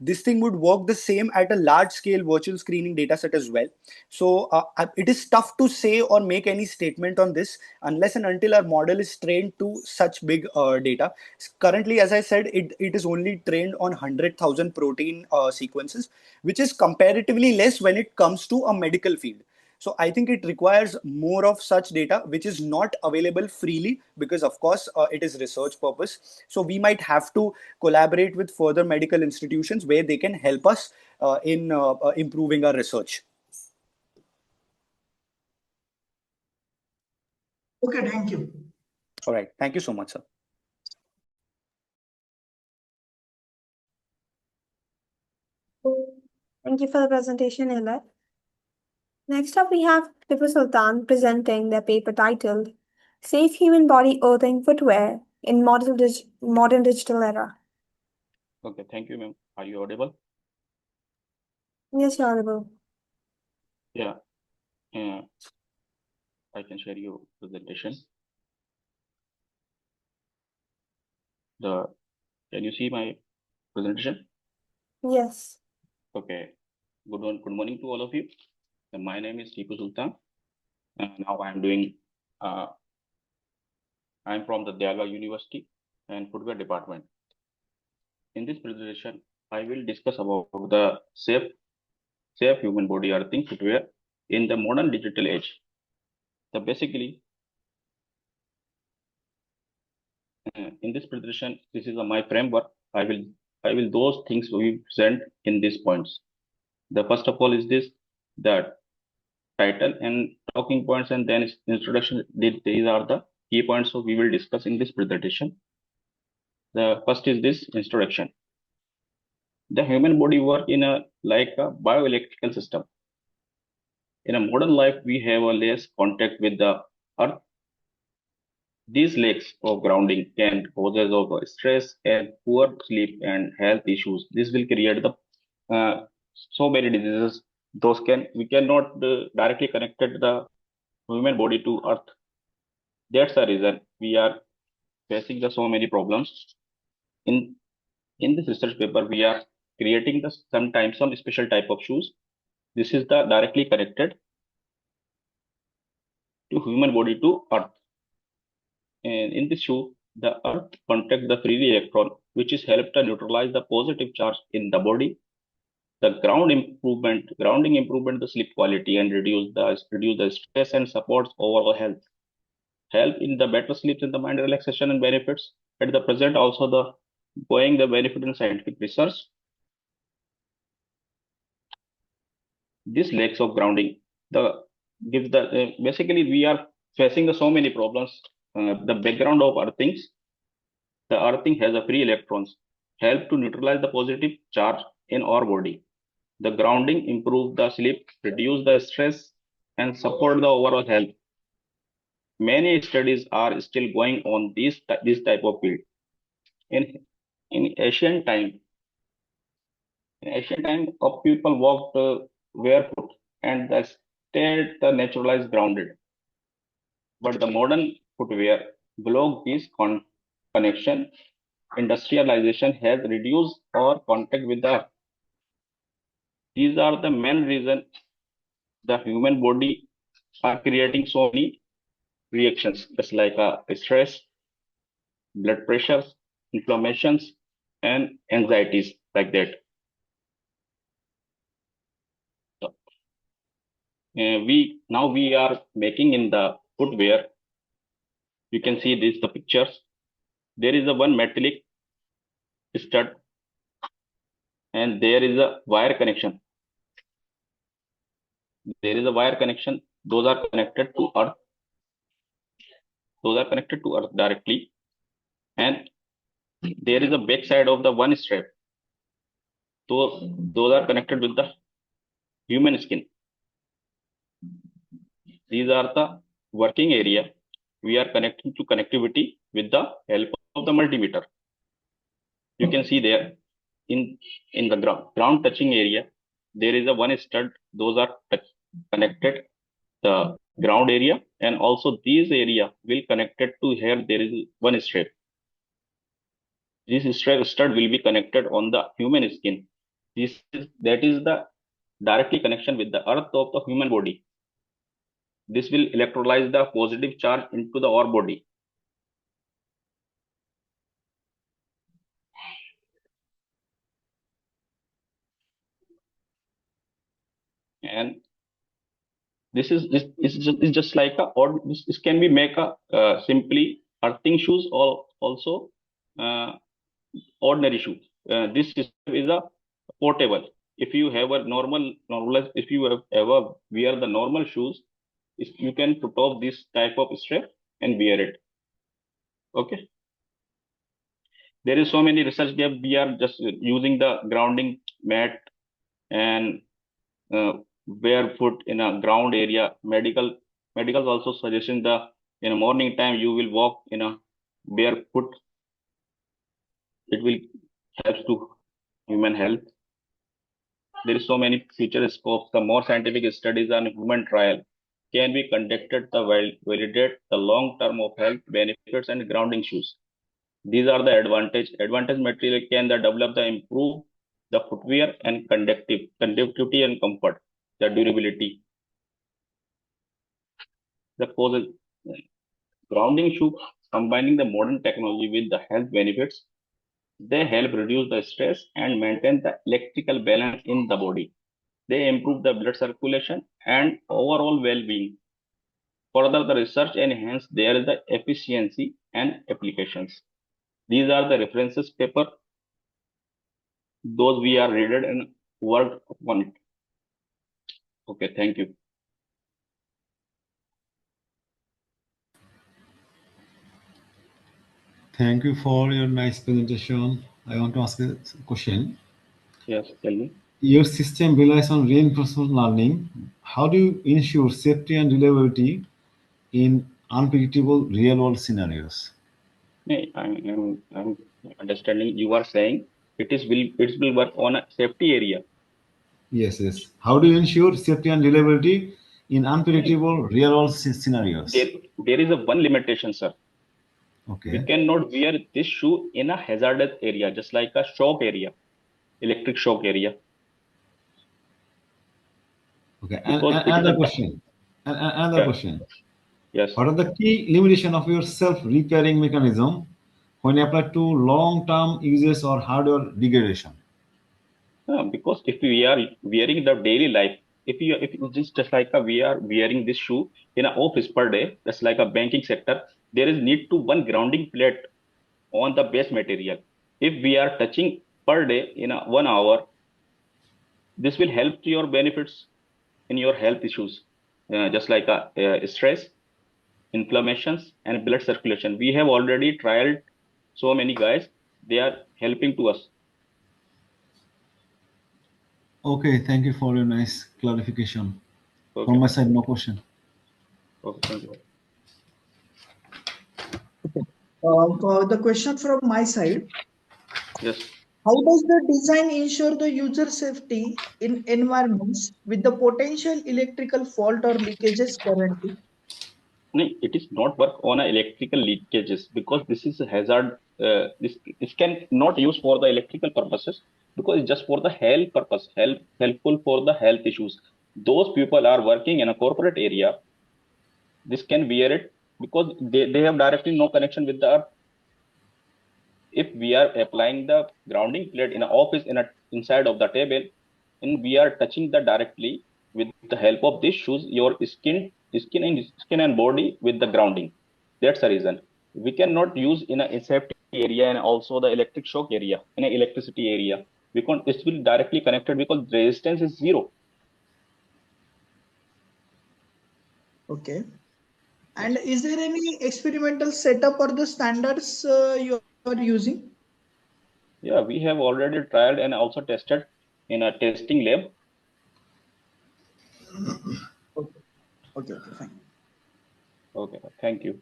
this thing would work the same at a large scale virtual screening data set as well. So, it is tough to say or make any statement on this unless and until our model is trained to such big data. Currently, as I said, it is only trained on 100,000 protein sequences, which is comparatively less when it comes to a medical field. So I think it requires more of such data, which is not available freely because, of course, it is research purpose. So we might have to collaborate with further medical institutions where they can help us in improving our research. Okay, thank you. All right. Thank you so much, sir. Thank you for the presentation, Ella. Next up, we have Tipu Sultan presenting their paper titled Safe Human Body Earthing Footwear in Modern Digital Era. Okay, thank you, ma'am. Are you audible? Yes, you're audible. Yeah, I can share your presentation. Can you see my presentation? Yes. Okay. Good morning to all of you. And my name is Tipu Sultan. And now I'm from the Diyalwa University and Footwear Department. In this presentation, I will discuss about the safe human body earthing footwear in the modern digital age. So basically, in this presentation, this is my framework. I will those things we present in these points. The first of all is this, that title and talking points, and then introduction. These are the key points, so we will discuss in this presentation. The first is this introduction. The human body work in a bioelectrical system. In a modern life, we have a less contact with the earth. These lacks of grounding can causes of stress and poor sleep and health issues. This will create the so many diseases. We cannot directly connected the human body to earth. That's the reason we are facing the so many problems. In this research paper, we are creating some special type of shoes. This is the directly connected to human body to earth. And in this shoe, the earth contact the free electron, which is helped to neutralize the positive charge in the body. The grounding improvement the sleep quality and reduce the stress and supports overall health. Help in the better sleeps in the mind relaxation and benefits. At the present, also the benefit in scientific research. This lacks of grounding, basically we are facing so many problems. The background of earthings, the earthing has a free electrons, help to neutralize the positive charge in our body. The grounding improve the sleep, reduce the stress, and support the overall health. many studies are still going on this type of field. In ancient time, people walked barefoot and they stayed the naturalized grounded. But the modern footwear block this connection. Industrialization has reduced our contact with the earth. These are the main reasons the human body are creating so many reactions, just like stress, blood pressures, inflammations, and anxieties like that. So, we are making in the footwear. You can see the pictures. There is a one metallic stud, and there is a wire connection. There is a wire connection. Those are connected to earth. Those are connected to earth directly, and there is a back side of the one strap. Those are connected with the human skin. These are the working area. We are connecting to connectivity with the help of the multimeter. You can see there in the ground touching area, there is a one stud. Those are connected the ground area, and also these area will connected to here. There is one strap. This stud will be connected on the human skin. That is the directly connection with the earth of the human body. This will electrolyze the positive charge into our body. And this is just like this can be make a simply earthing shoes or also ordinary shoe. This is a portable. If you have a if you have ever wear the normal shoes, you can put off this type of strap and wear it. Okay. There is so many research that we are just using the grounding mat and barefoot in a ground area. Medicals also suggesting the in a morning time you will walk in a barefoot. It will help to human health. There is so many future scopes. The more scientific studies on human trial can be conducted to validate the long term of health benefits and grounding shoes. These are the advantage material can develop the improve the footwear and conductivity and comfort, the durability. The causes grounding shoe combining the modern technology with the health benefits, they help reduce the stress and maintain the electrical balance in the body. They improve the blood circulation and overall well-being. Further, the research enhance their the efficiency and applications. These are the references paper. Those we are read and worked on it. Okay, thank you. Thank you for your nice presentation. I want to ask a question. Yes, tell me. Your system relies on reinforcement learning. How do you ensure safety and reliability in unpredictable real-world scenarios? I'm understanding you are saying it will work on a safety area. Yes. How do you ensure safety and reliability in unpredictable real-world scenarios? There is a one limitation, sir. Okay. We cannot wear this shoe in a hazardous area, just like a shock area, electric shock area. Okay. Another question. Another question. Yes. What are the key limitation of your self-repairing mechanism when applied to long-term uses or hardware degradation? Because if we are wearing the daily life, if just like we are wearing this shoe in an office per day, just like a banking sector, there is need to one grounding plate on the base material. If we are touching per day in 1 hour, this will help to your benefits in your health issues, just like stress, inflammations, and blood circulation. We have already trialed so many guys. They are helping to us. Okay, thank you for your nice clarification. Okay. From my side, no question. Okay, thank you. The question from my side: Yes. how does the design ensure the user safety in environments with the potential electrical fault or leakages currently? No, it is not work on a electrical leakages because this is a hazard. This can not use for the electrical purposes because it's just for the health purpose, helpful for the health issues. Those people are working in a corporate area. This can wear it because they have directly no connection with the earth. If we are applying the grounding plate in an office inside of the table, and we are touching that directly with the help of these shoes, your skin and body with the grounding. That's the reason we cannot use in a safety area and also the electric shock area in an electricity area. We can't. It will directly connected because resistance is zero. Okay. And is there any experimental setup or the standards you are using? Yeah, we have already tried and also tested in a testing lab. Okay. Okay. Fine. Okay, thank you.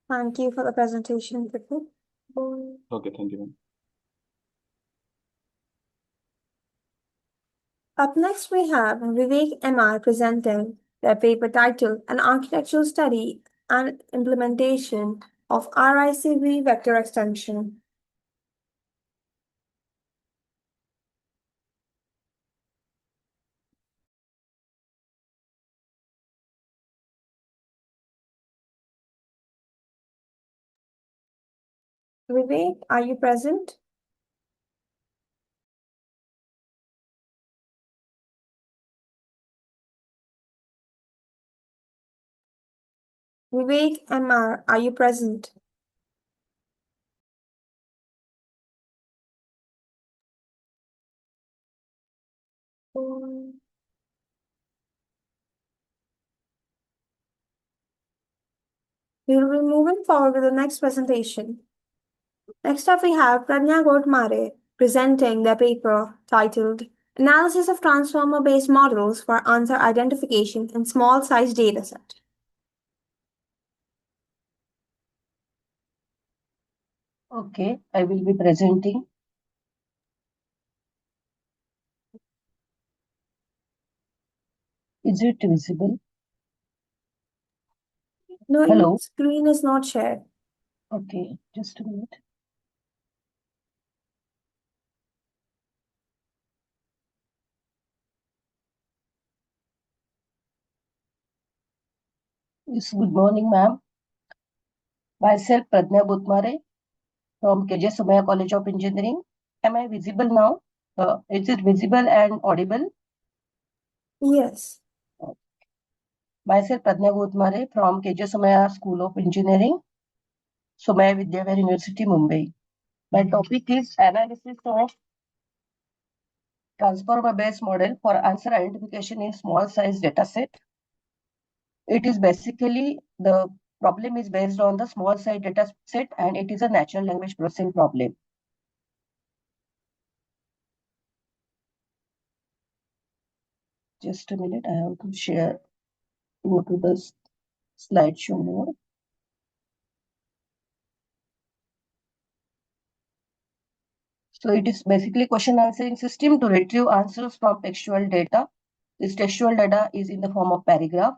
Thank you for the presentation, Vipul. Okay, thank you. Up next, we have Vivek MR presenting their paper titled An Architectural Study and Implementation of RICV Vector Extension. Vivek, are you present? Vivek MR, are you present? We will be moving forward with the next presentation. Next up, we have Pradnya Godmare presenting their paper titled Analysis of Transformer-Based Models for Answer Identification in Small-Sized Dataset. Okay, I will be presenting. Is it visible? No, Hello? your screen is not shared. Okay, just a minute. Yes, good morning, ma'am. Myself, Pradnya Bhutmare from KJ Somaya College of Engineering. Am I visible now? Is it visible and audible? Yes. Myself, Pradnya Bhutmare from KJ Somaya School of Engineering, Somaya Vidyavihar University, Mumbai. My topic is analysis of transformer-based model for answer identification in small-sized dataset. It is basically the problem is based on the small size data set and it is a natural language processing problem. Just a minute, I have to share, go to the slideshow mode. So it is basically question answering system to retrieve answers from textual data. This textual data is in the form of paragraph.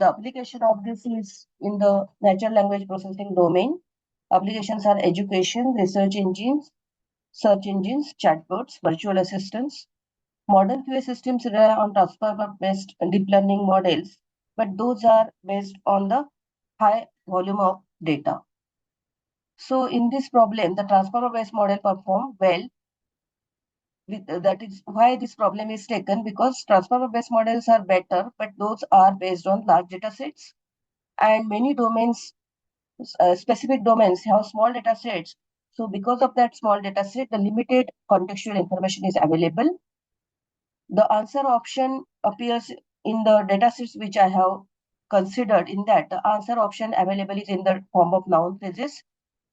The application of this is in the natural language processing domain. Applications are education, research engines, search engines, chatbots, virtual assistants. Modern QA systems rely on transformer-based deep learning models, but those are based on the high volume of data. So in this problem, the transformer-based model perform well. That is why this problem is taken, because transformer-based models are better, but those are based on large data sets. And many domains, specific domains have small data sets. So because of that small data set, the limited contextual information is available. The answer option appears in the datasets which I have considered. In that, the answer option available is in the form of noun phrases,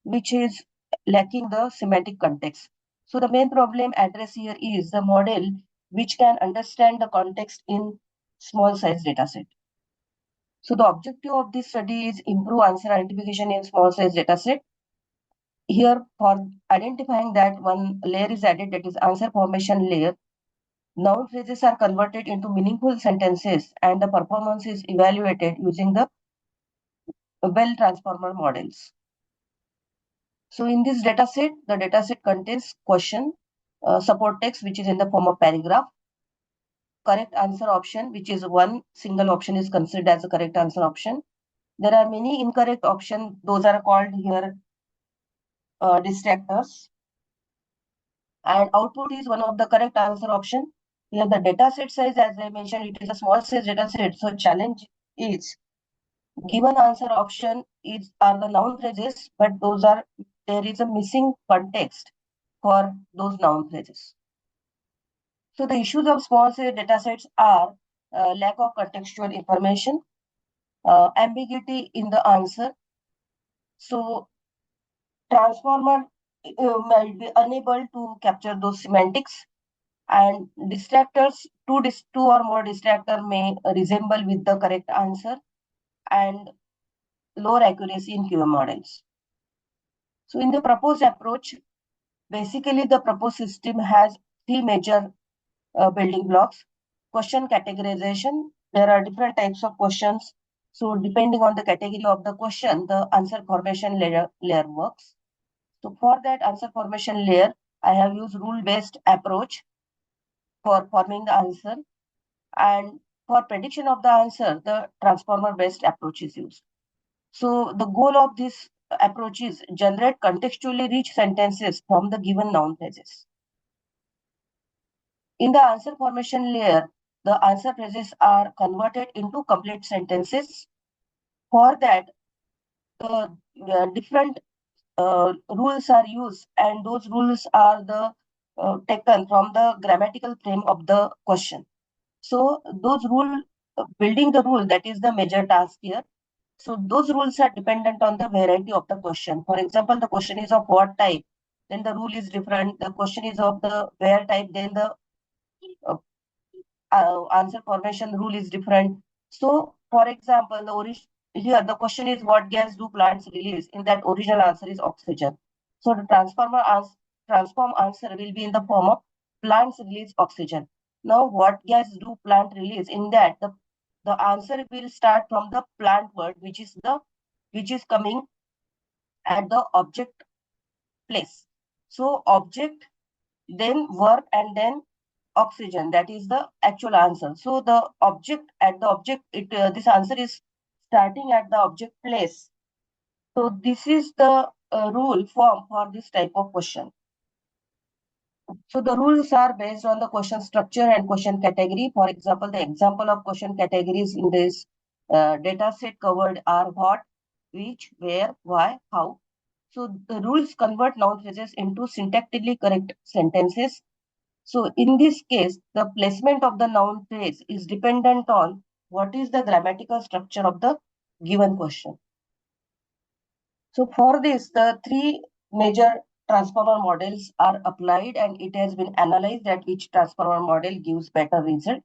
which is lacking the semantic context. So the main problem addressed here is the model which can understand the context in small size dataset. So the objective of this study is improve answer identification in small size dataset. Here, for identifying that, one layer is added, that is answer formation layer. Noun phrases are converted into meaningful sentences and the performance is evaluated using the well transformer models. So in this dataset, the dataset contains question, support text, which is in the form of paragraph, correct answer option, which is one single option is considered as a correct answer option. There are many incorrect options. Those are called here distractors. And output is one of the correct answer option. Here the data set size, as I mentioned, it is a small size data set. So challenge is given answer option are the noun phrases, but there is a missing context for those noun phrases. So the issues of small size data sets are lack of contextual information, ambiguity in the answer. So transformer might be unable to capture those semantics, and distractors, two or more distractor may resemble with the correct answer, and lower accuracy in QM models. So in the proposed approach, basically the proposed system has three major building blocks. Question categorization. There are different types of questions. So depending on the category of the question, the answer formation layer works. So for that answer formation layer, I have used rule-based approach for forming the answer. And for prediction of the answer, the transformer-based approach is used. So the goal of this approach is generate contextually rich sentences from the given noun phrases. In the answer formation layer, the answer phrases are converted into complete sentences. For that, the different rules are used, and those rules are taken from the grammatical frame of the question. So those building the rule, that is the major task here. So those rules are dependent on the variety of the question. For example, the question is of what type, then the rule is different. The question is of the where type, then the answer formation rule is different. So, for example, here the question is what gas do plants release? In that original answer is oxygen. So the transform answer will be in the form of plants release oxygen. Now, what gas do plant release? In that the answer will start from the plant word, which is coming at the object place. So object, then verb, and then oxygen. That is the actual answer. So the object this answer is starting at the object place. So this is the rule form for this type of question. So the rules are based on the question structure and question category. For example, the example of question categories in this data set covered are what, which, where, why, how. So the rules convert noun phrases into syntactically correct sentences. So in this case, the placement of the noun phrase is dependent on what is the grammatical structure of the given question. So for this, the three major transformer models are applied, and it has been analyzed that which transformer model gives better result.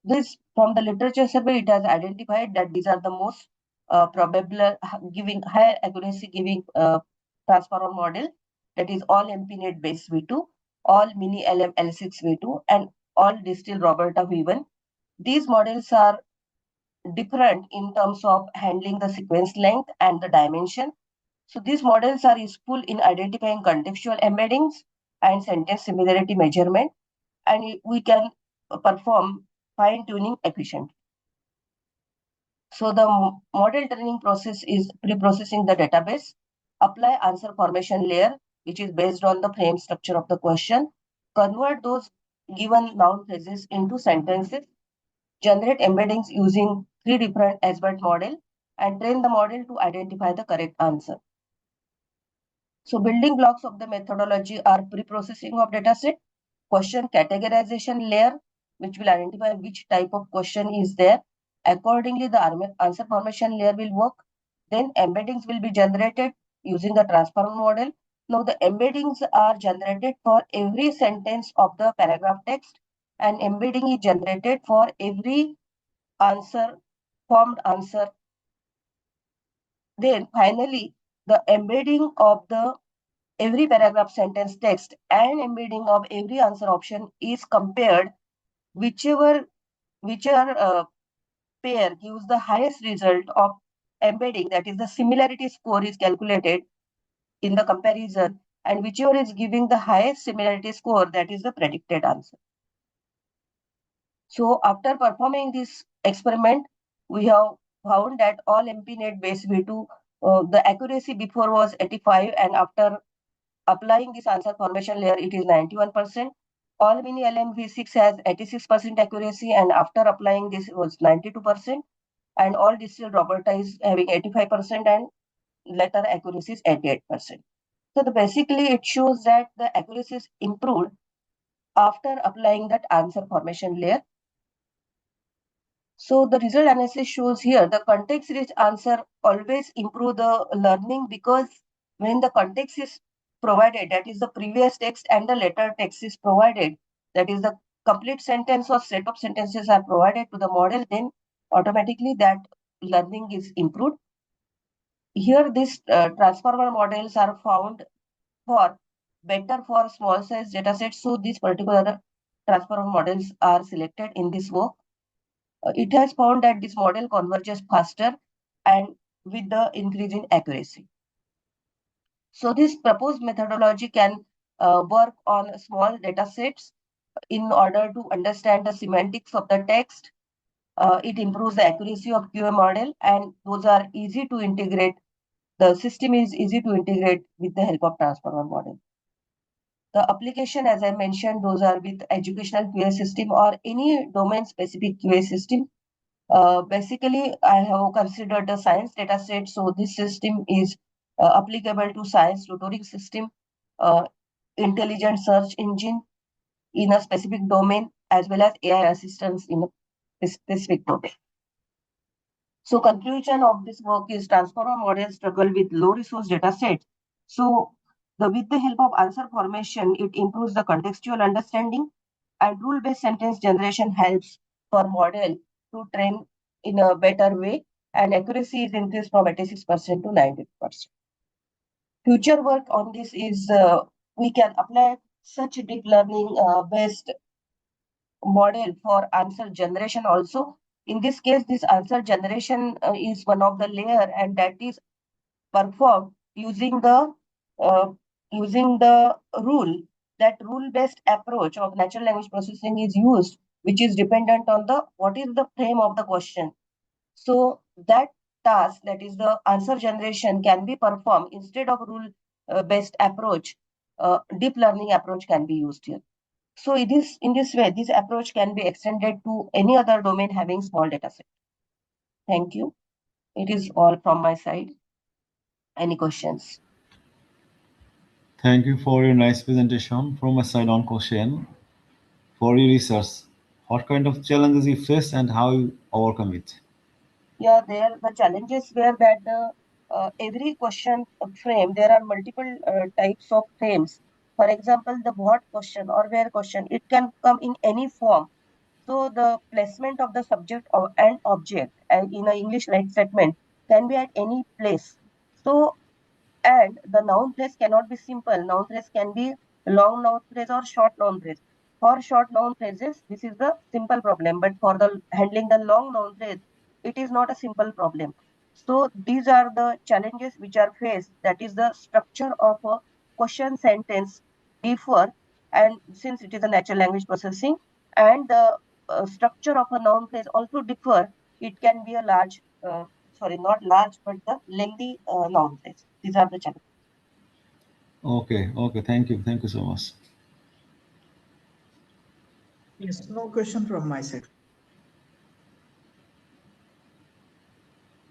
This, from the literature survey, it has identified that these are the most probable, giving higher accuracy giving transformer model, that is all MPNet based V2, all mini LM L6 V2, and all distill Roberta V1. These models are different in terms of handling the sequence length and the dimension. So these models are useful in identifying contextual embeddings and sentence similarity measurement, and we can perform fine-tuning efficiently. So the model training process is pre-processing the database, apply answer formation layer, which is based on the frame structure of the question, convert those given noun phrases into sentences, generate embeddings using three different SBERT model, and train the model to identify the correct answer. So building blocks of the methodology are pre-processing of dataset, question categorization layer, which will identify which type of question is there. Accordingly, the answer formation layer will work. Then embeddings will be generated using the transformer model. Now the embeddings are generated for every sentence of the paragraph text and embedding is generated for every formed answer. Then finally, the embedding of the every paragraph sentence text and embedding of every answer option is compared. Whichever pair gives the highest result of embedding, that is the similarity score, is calculated in the comparison, and whichever is giving the highest similarity score, that is the predicted answer. So after performing this experiment, we have found that all MPNet based V2, the accuracy before was 85, and after applying this answer formation layer, it is 91%. All mini LM V6 has 86% accuracy, and after applying this, it was 92%. And all distilled Roberta is having 85%, and letter accuracy is 88%. So basically, it shows that the accuracy is improved after applying that answer formation layer. So the result analysis shows here the context-rich answer always improve the learning, because when the context is provided, that is the previous text and the later text is provided, that is the complete sentence or set of sentences are provided to the model, then automatically that learning is improved. Here, these transformer models are found for better for small size datasets. So these particular transformer models are selected in this work. It has found that this model converges faster and with the increase in accuracy. So this proposed methodology can work on small data sets in order to understand the semantics of the text. It improves the accuracy of QA model, and those are easy to integrate. The system is easy to integrate with the help of transformer model. The application, as I mentioned, those are with educational QA system or any domain-specific QA system. Basically, I have considered the science data set. So this system is applicable to science tutoring system, intelligent search engine in a specific domain, as well as AI assistance in a specific domain. So conclusion of this work is transformer models struggle with low resource data sets. So with the help of answer formation, it improves the contextual understanding, and rule-based sentence generation helps for model to train in a better way, and accuracy is increased from 86% to 90%. Future work on this is we can apply such deep learning based model for answer generation also. In this case, this answer generation is one of the layer, and that is performed using the rule. That rule-based approach of natural language processing is used, which is dependent on the what is the frame of the question. So that task, that is the answer generation, can be performed instead of rule-based approach. Deep learning approach can be used here. So it is in this way, this approach can be extended to any other domain having small data set. Thank you. It is all from my side. Any questions? Thank you for your nice presentation. From my side on question, for your research, what kind of challenges you faced and how you overcome it? Yeah, there the challenges were that every question frame, there are multiple types of frames. For example, the what question or where question, it can come in any form. So the placement of the subject and object in an English-like statement can be at any place. So, and the noun phrase cannot be simple. Noun phrase can be long noun phrase or short noun phrase. For short noun phrases, this is the simple problem. But for the handling the long noun phrase, it is not a simple problem. So these are the challenges which are faced. That is the structure of a question sentence differ, and since it is a natural language processing, and the structure of a noun phrase also differ. It can be a large, not large, but the lengthy noun phrase. These are the challenges. Okay, thank you so much. Yes, no question from my side.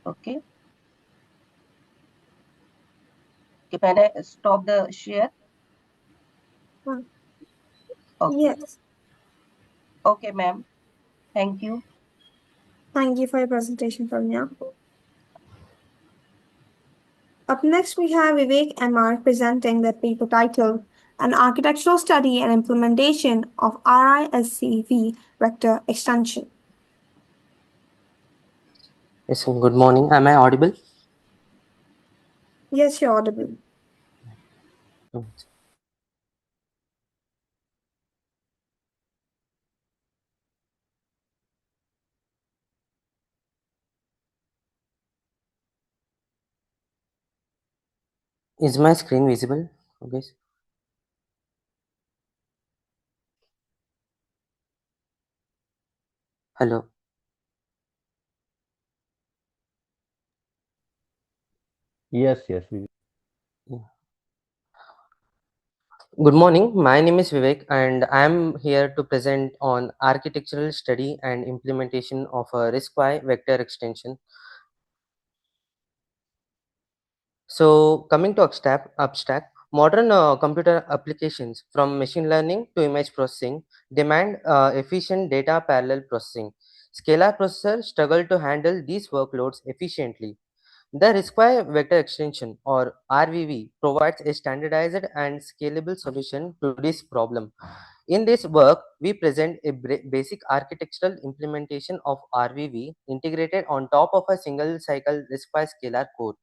Okay. Can I stop the share? Okay. Yes. Okay, ma'am. Thank you. Thank you for your presentation, Pramya. Up next, we have Vivek MR presenting the paper titled an architectural study and implementation of RISC-V vector extension. Yes, good morning. Am I audible? Yes, you're audible. Is my screen visible? Okay. Hello. Yes, yes. Yeah. Good morning. My name is Vivek, and I am here to present on architectural study and implementation of a RISC-V vector extension. So, coming to abstract, modern computer applications from machine learning to image processing demand efficient data parallel processing. Scalar processors struggle to handle these workloads efficiently. The required vector extension or RVV provides a standardized and scalable solution to this problem. In this work, we present a basic architectural implementation of RVV integrated on top of a single cycle RISC-V scalar core.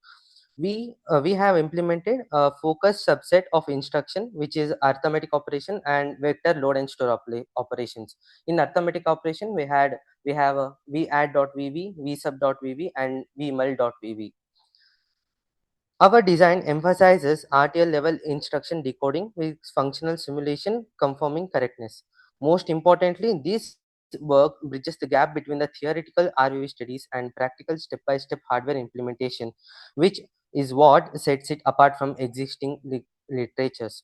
We have implemented a focused subset of instruction, which is arithmetic operation and vector load and store operations. In arithmetic operation, we have a v add.vv, v sub.vv, and v mul.vv. Our design emphasizes RTL level instruction decoding with functional simulation conforming correctness. Most importantly, this work bridges the gap between the theoretical RVV studies and practical step-by-step hardware implementation, which is what sets it apart from existing literatures.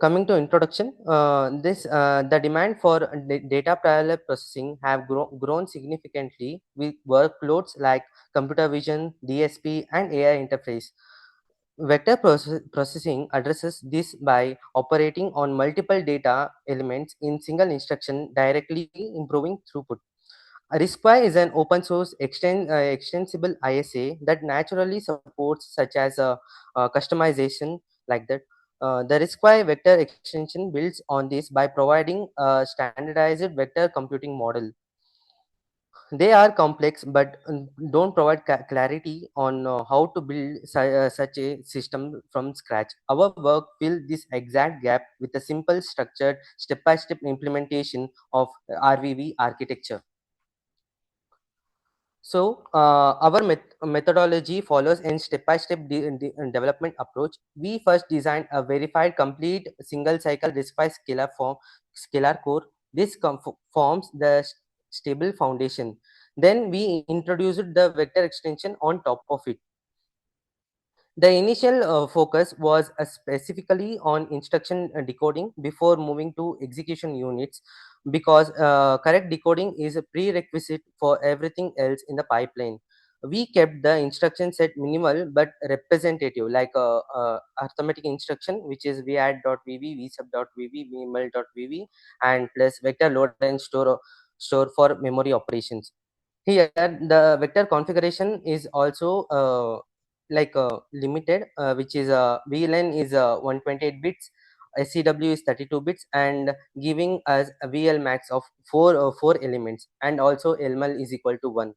Coming to introduction, the demand for data parallel processing have grown significantly with workloads like computer vision, DSP, and AI interface. Vector processing addresses this by operating on multiple data elements in single instruction, directly improving throughput. RISC-V is an open source extensible ISA that naturally supports such as customization like that. The RISC-V vector extension builds on this by providing a standardized vector computing model. They are complex but don't provide clarity on how to build such a system from scratch. Our work fills this exact gap with a simple structured step-by-step implementation of RVV architecture. So our methodology follows a step-by-step development approach. We first design a verified complete single cycle RISC-V scalar core. This forms the stable foundation. Then we introduced the vector extension on top of it. The initial focus was specifically on instruction decoding before moving to execution units, because correct decoding is a prerequisite for everything else in the pipeline. We kept the instruction set minimal but representative, like arithmetic instruction, which is v add.vv, v sub.vv, v mul.vv, and plus vector load and store for memory operations. Here, the vector configuration is also limited, which is VLN is 128 bits, SCW is 32 bits, and giving us a VL max of four elements, and also LML is equal to 1.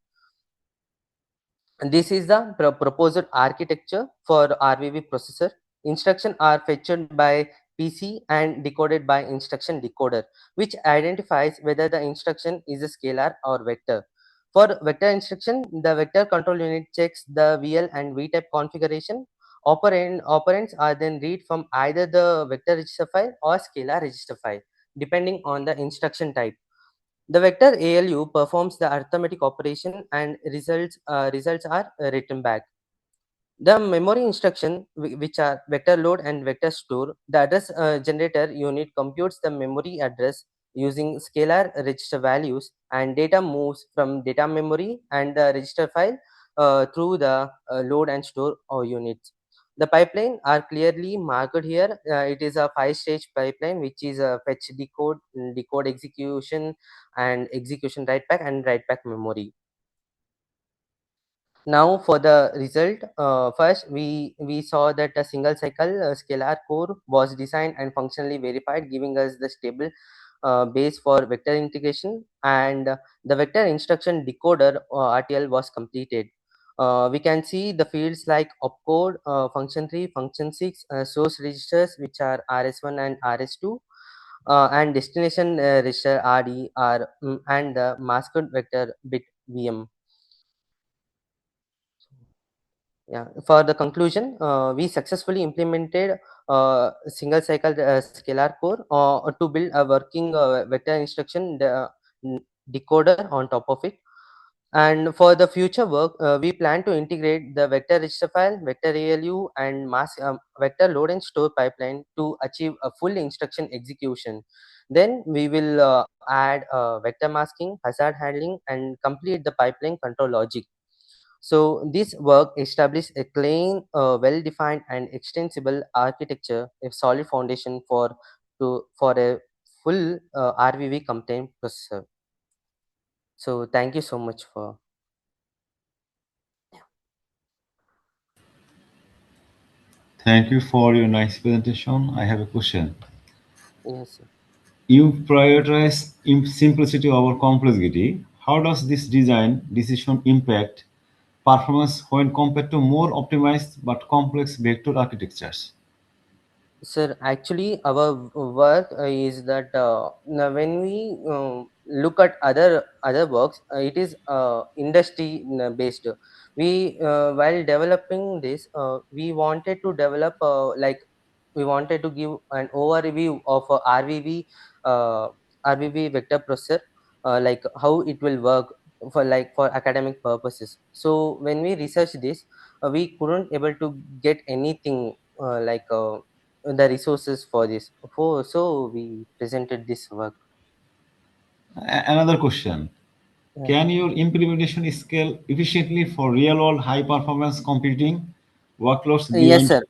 And this is the proposed architecture for RVV processor. Instructions are fetched by PC and decoded by instruction decoder, which identifies whether the instruction is a scalar or vector. For vector instruction, the vector control unit checks the VL and VType configuration. Operands are then read from either the vector register file or scalar register file, depending on the instruction type. The vector ALU performs the arithmetic operation and results are written back. The memory instruction, which are vector load and vector store, the address generator unit computes the memory address using scalar register values, and data moves from data memory and the register file through the load and store units. The pipeline are clearly marked here. It is a 5-stage pipeline, which is a fetch, decode execution, and execution write back, and write back memory. Now for the result, first we saw that a single cycle scalar core was designed and functionally verified, giving us the stable base for vector integration, and the vector instruction decoder RTL was completed. We can see the fields like opcode, function 3, function 6, source registers which are RS1 and RS2, and destination register RD, and the masked vector bit VM. Yeah, for the conclusion, we successfully implemented single cycle scalar core to build a working vector instruction decoder on top of it. And for the future work, we plan to integrate the vector register file, vector ALU, and vector load and store pipeline to achieve a full instruction execution. Then we will add vector masking, hazard handling, and complete the pipeline control logic. So this work established a clean, well-defined, and extensible architecture, a solid foundation for a full RVV compliant processor. So thank you so much for. Thank you for your nice presentation. I have a question. Yes, sir. You prioritize simplicity over complexity. How does this design decision impact performance when compared to more optimized but complex vector architectures? Sir, actually, our work is that now when we look at other works, it is industry based. We while developing this, we wanted to develop we wanted to give an overview of uh, RVV vector processor, like how it will work for academic purposes. So when we researched this, we couldn't able to get anything the resources for this. So we presented this work. Another question. Yeah. Can your implementation scale efficiently for real-world high-performance computing workloads Yes, beyond?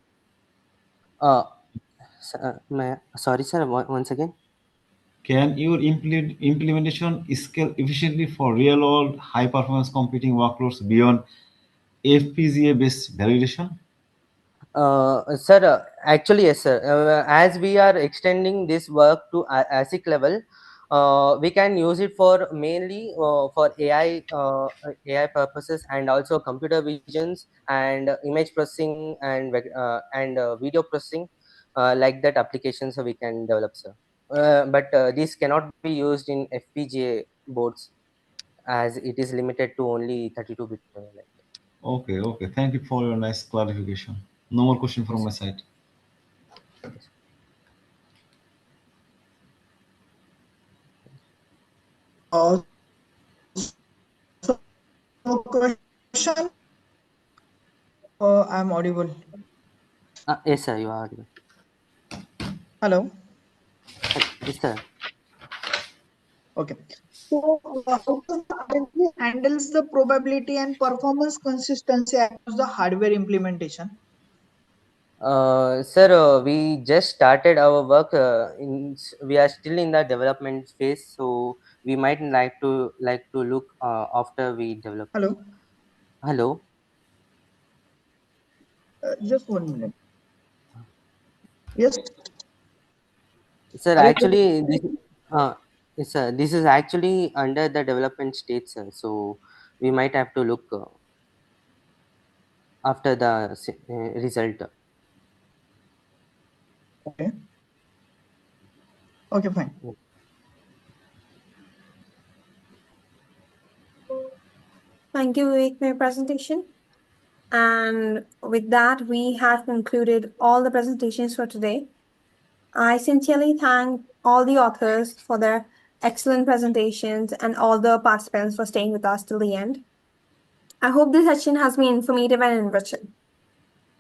sir. Sorry, sir. Once again. Can your implementation scale efficiently for real-world high-performance computing workloads beyond FPGA-based validation? Sir, actually, yes, sir. As we are extending this work to ASIC level, we can use it for mainly for AI purposes, and also computer visions and image processing and video processing, like that applications we can develop, sir. But this cannot be used in FPGA boards, as it is limited to only 32-bit. Okay, okay. Thank you for your nice clarification. No more question from Yes, my sir. side. Yes. So question, I'm audible. Yes, sir. You are. Hello. Yes, sir. Okay. So how does the ISV handles the probability and performance consistency across the hardware implementation? Sir, we just started our work. We are still in the development phase, so we might like to look after we develop. Hello. Hello, Just 1 minute. Yes. sir. Are you Actually, yes, sir. This is actually under the development stage, sir. So we might have to look after the result. okay? Okay, fine. Thank you, Vivek, for your presentation. And with that, we have concluded all the presentations for today. I sincerely thank all the authors for their excellent presentations and all the participants for staying with us till the end. I hope this session has been informative and enriching.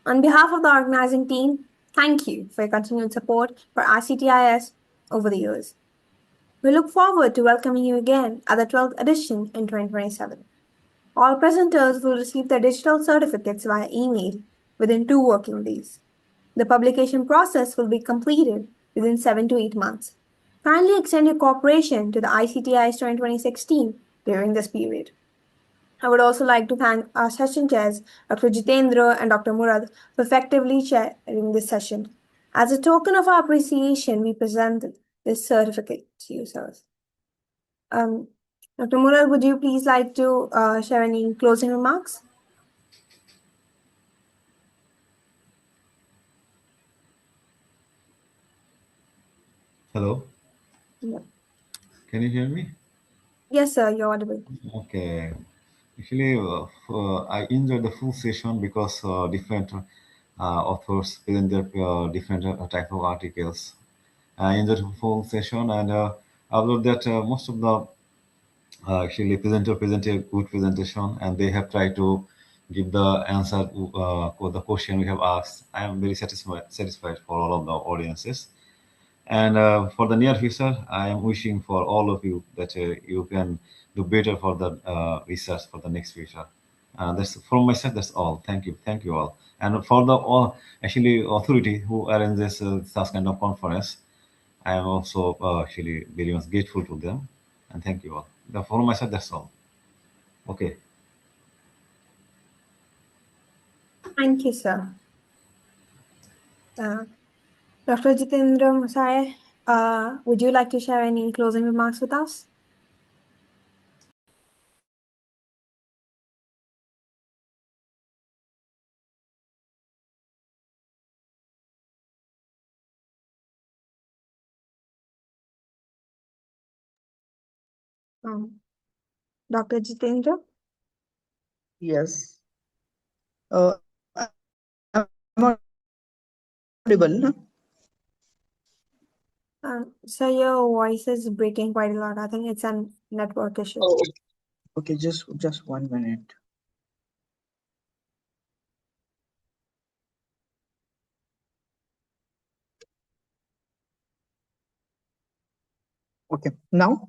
On behalf of the organizing team, thank you for your continued support for ICTIS over the years. We look forward to welcoming you again at the 12th edition in 2027. All presenters will receive their digital certificates via email within 2 working days. The publication process will be completed within 7 to 8 months. Kindly extend your cooperation to the ICTIS 2026 team during this period. I would also like to thank our session chairs, Dr. Jitendra and Dr. Murad, for effectively chairing this session. As a token of our appreciation, we present this certificate to you, sirs. Dr. Murad, would you please like to share any closing remarks? Hello, Yeah. can you hear me? Yes, sir, you're audible. Okay. Actually, I enjoyed the full session because different authors present their different type of articles. I enjoyed the full session, and I observed that most of the actually presenter presented a good presentation, and they have tried to give the answer to the question we have asked. I am very satisfied for all of the audiences. And for the near future, I am wishing for all of you that you can do better for the research for the next future. That's from my side. That's all. Thank you all. And for the actually authority who arranges such kind of conference, I am also actually very much grateful to them. And thank you all. From my side, that's all. Okay. Thank you, sir. Dr. Jitendra Masai, would you like to share any closing remarks with us? Dr. Jitendra? Yes. I'm audible, no? So your voice is breaking quite a lot. I think it's a network issue. Oh, okay, just 1 minute. Okay, now?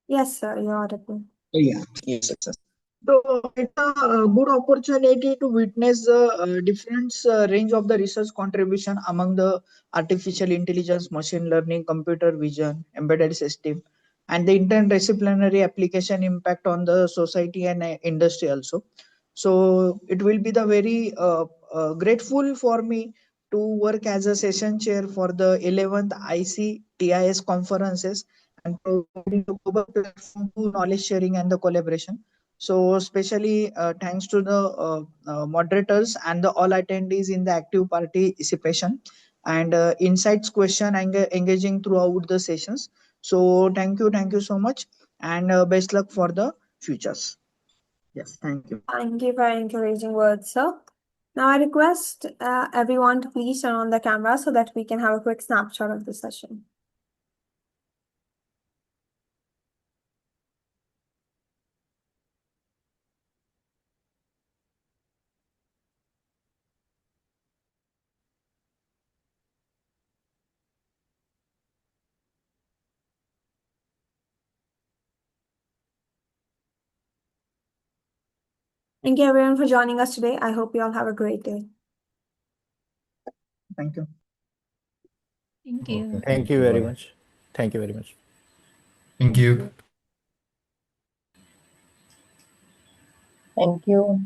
Yes, sir, you're audible. Yeah, yes, yes. So it's a good opportunity to witness the different range of the research contribution among the artificial intelligence, machine learning, computer vision, embedded system, and the interdisciplinary application impact on the society and industry also. So it will be the very grateful for me to work as a session chair for the 11th ICTIS conferences and providing a global platform to knowledge sharing and the collaboration. So especially thanks to the moderators and the all attendees in the active participation and insights question and engaging throughout the sessions. So thank you so much, and best luck for the futures. Yes, thank you. Thank you for encouraging words, sir. Now I request everyone to please turn on the camera so that we can have a quick snapshot of the session. Thank you everyone for joining us today. I hope you all have a great day. Thank you. Thank you. Okay, Thank you very bye. much. Thank you very much. Thank you. Thank you.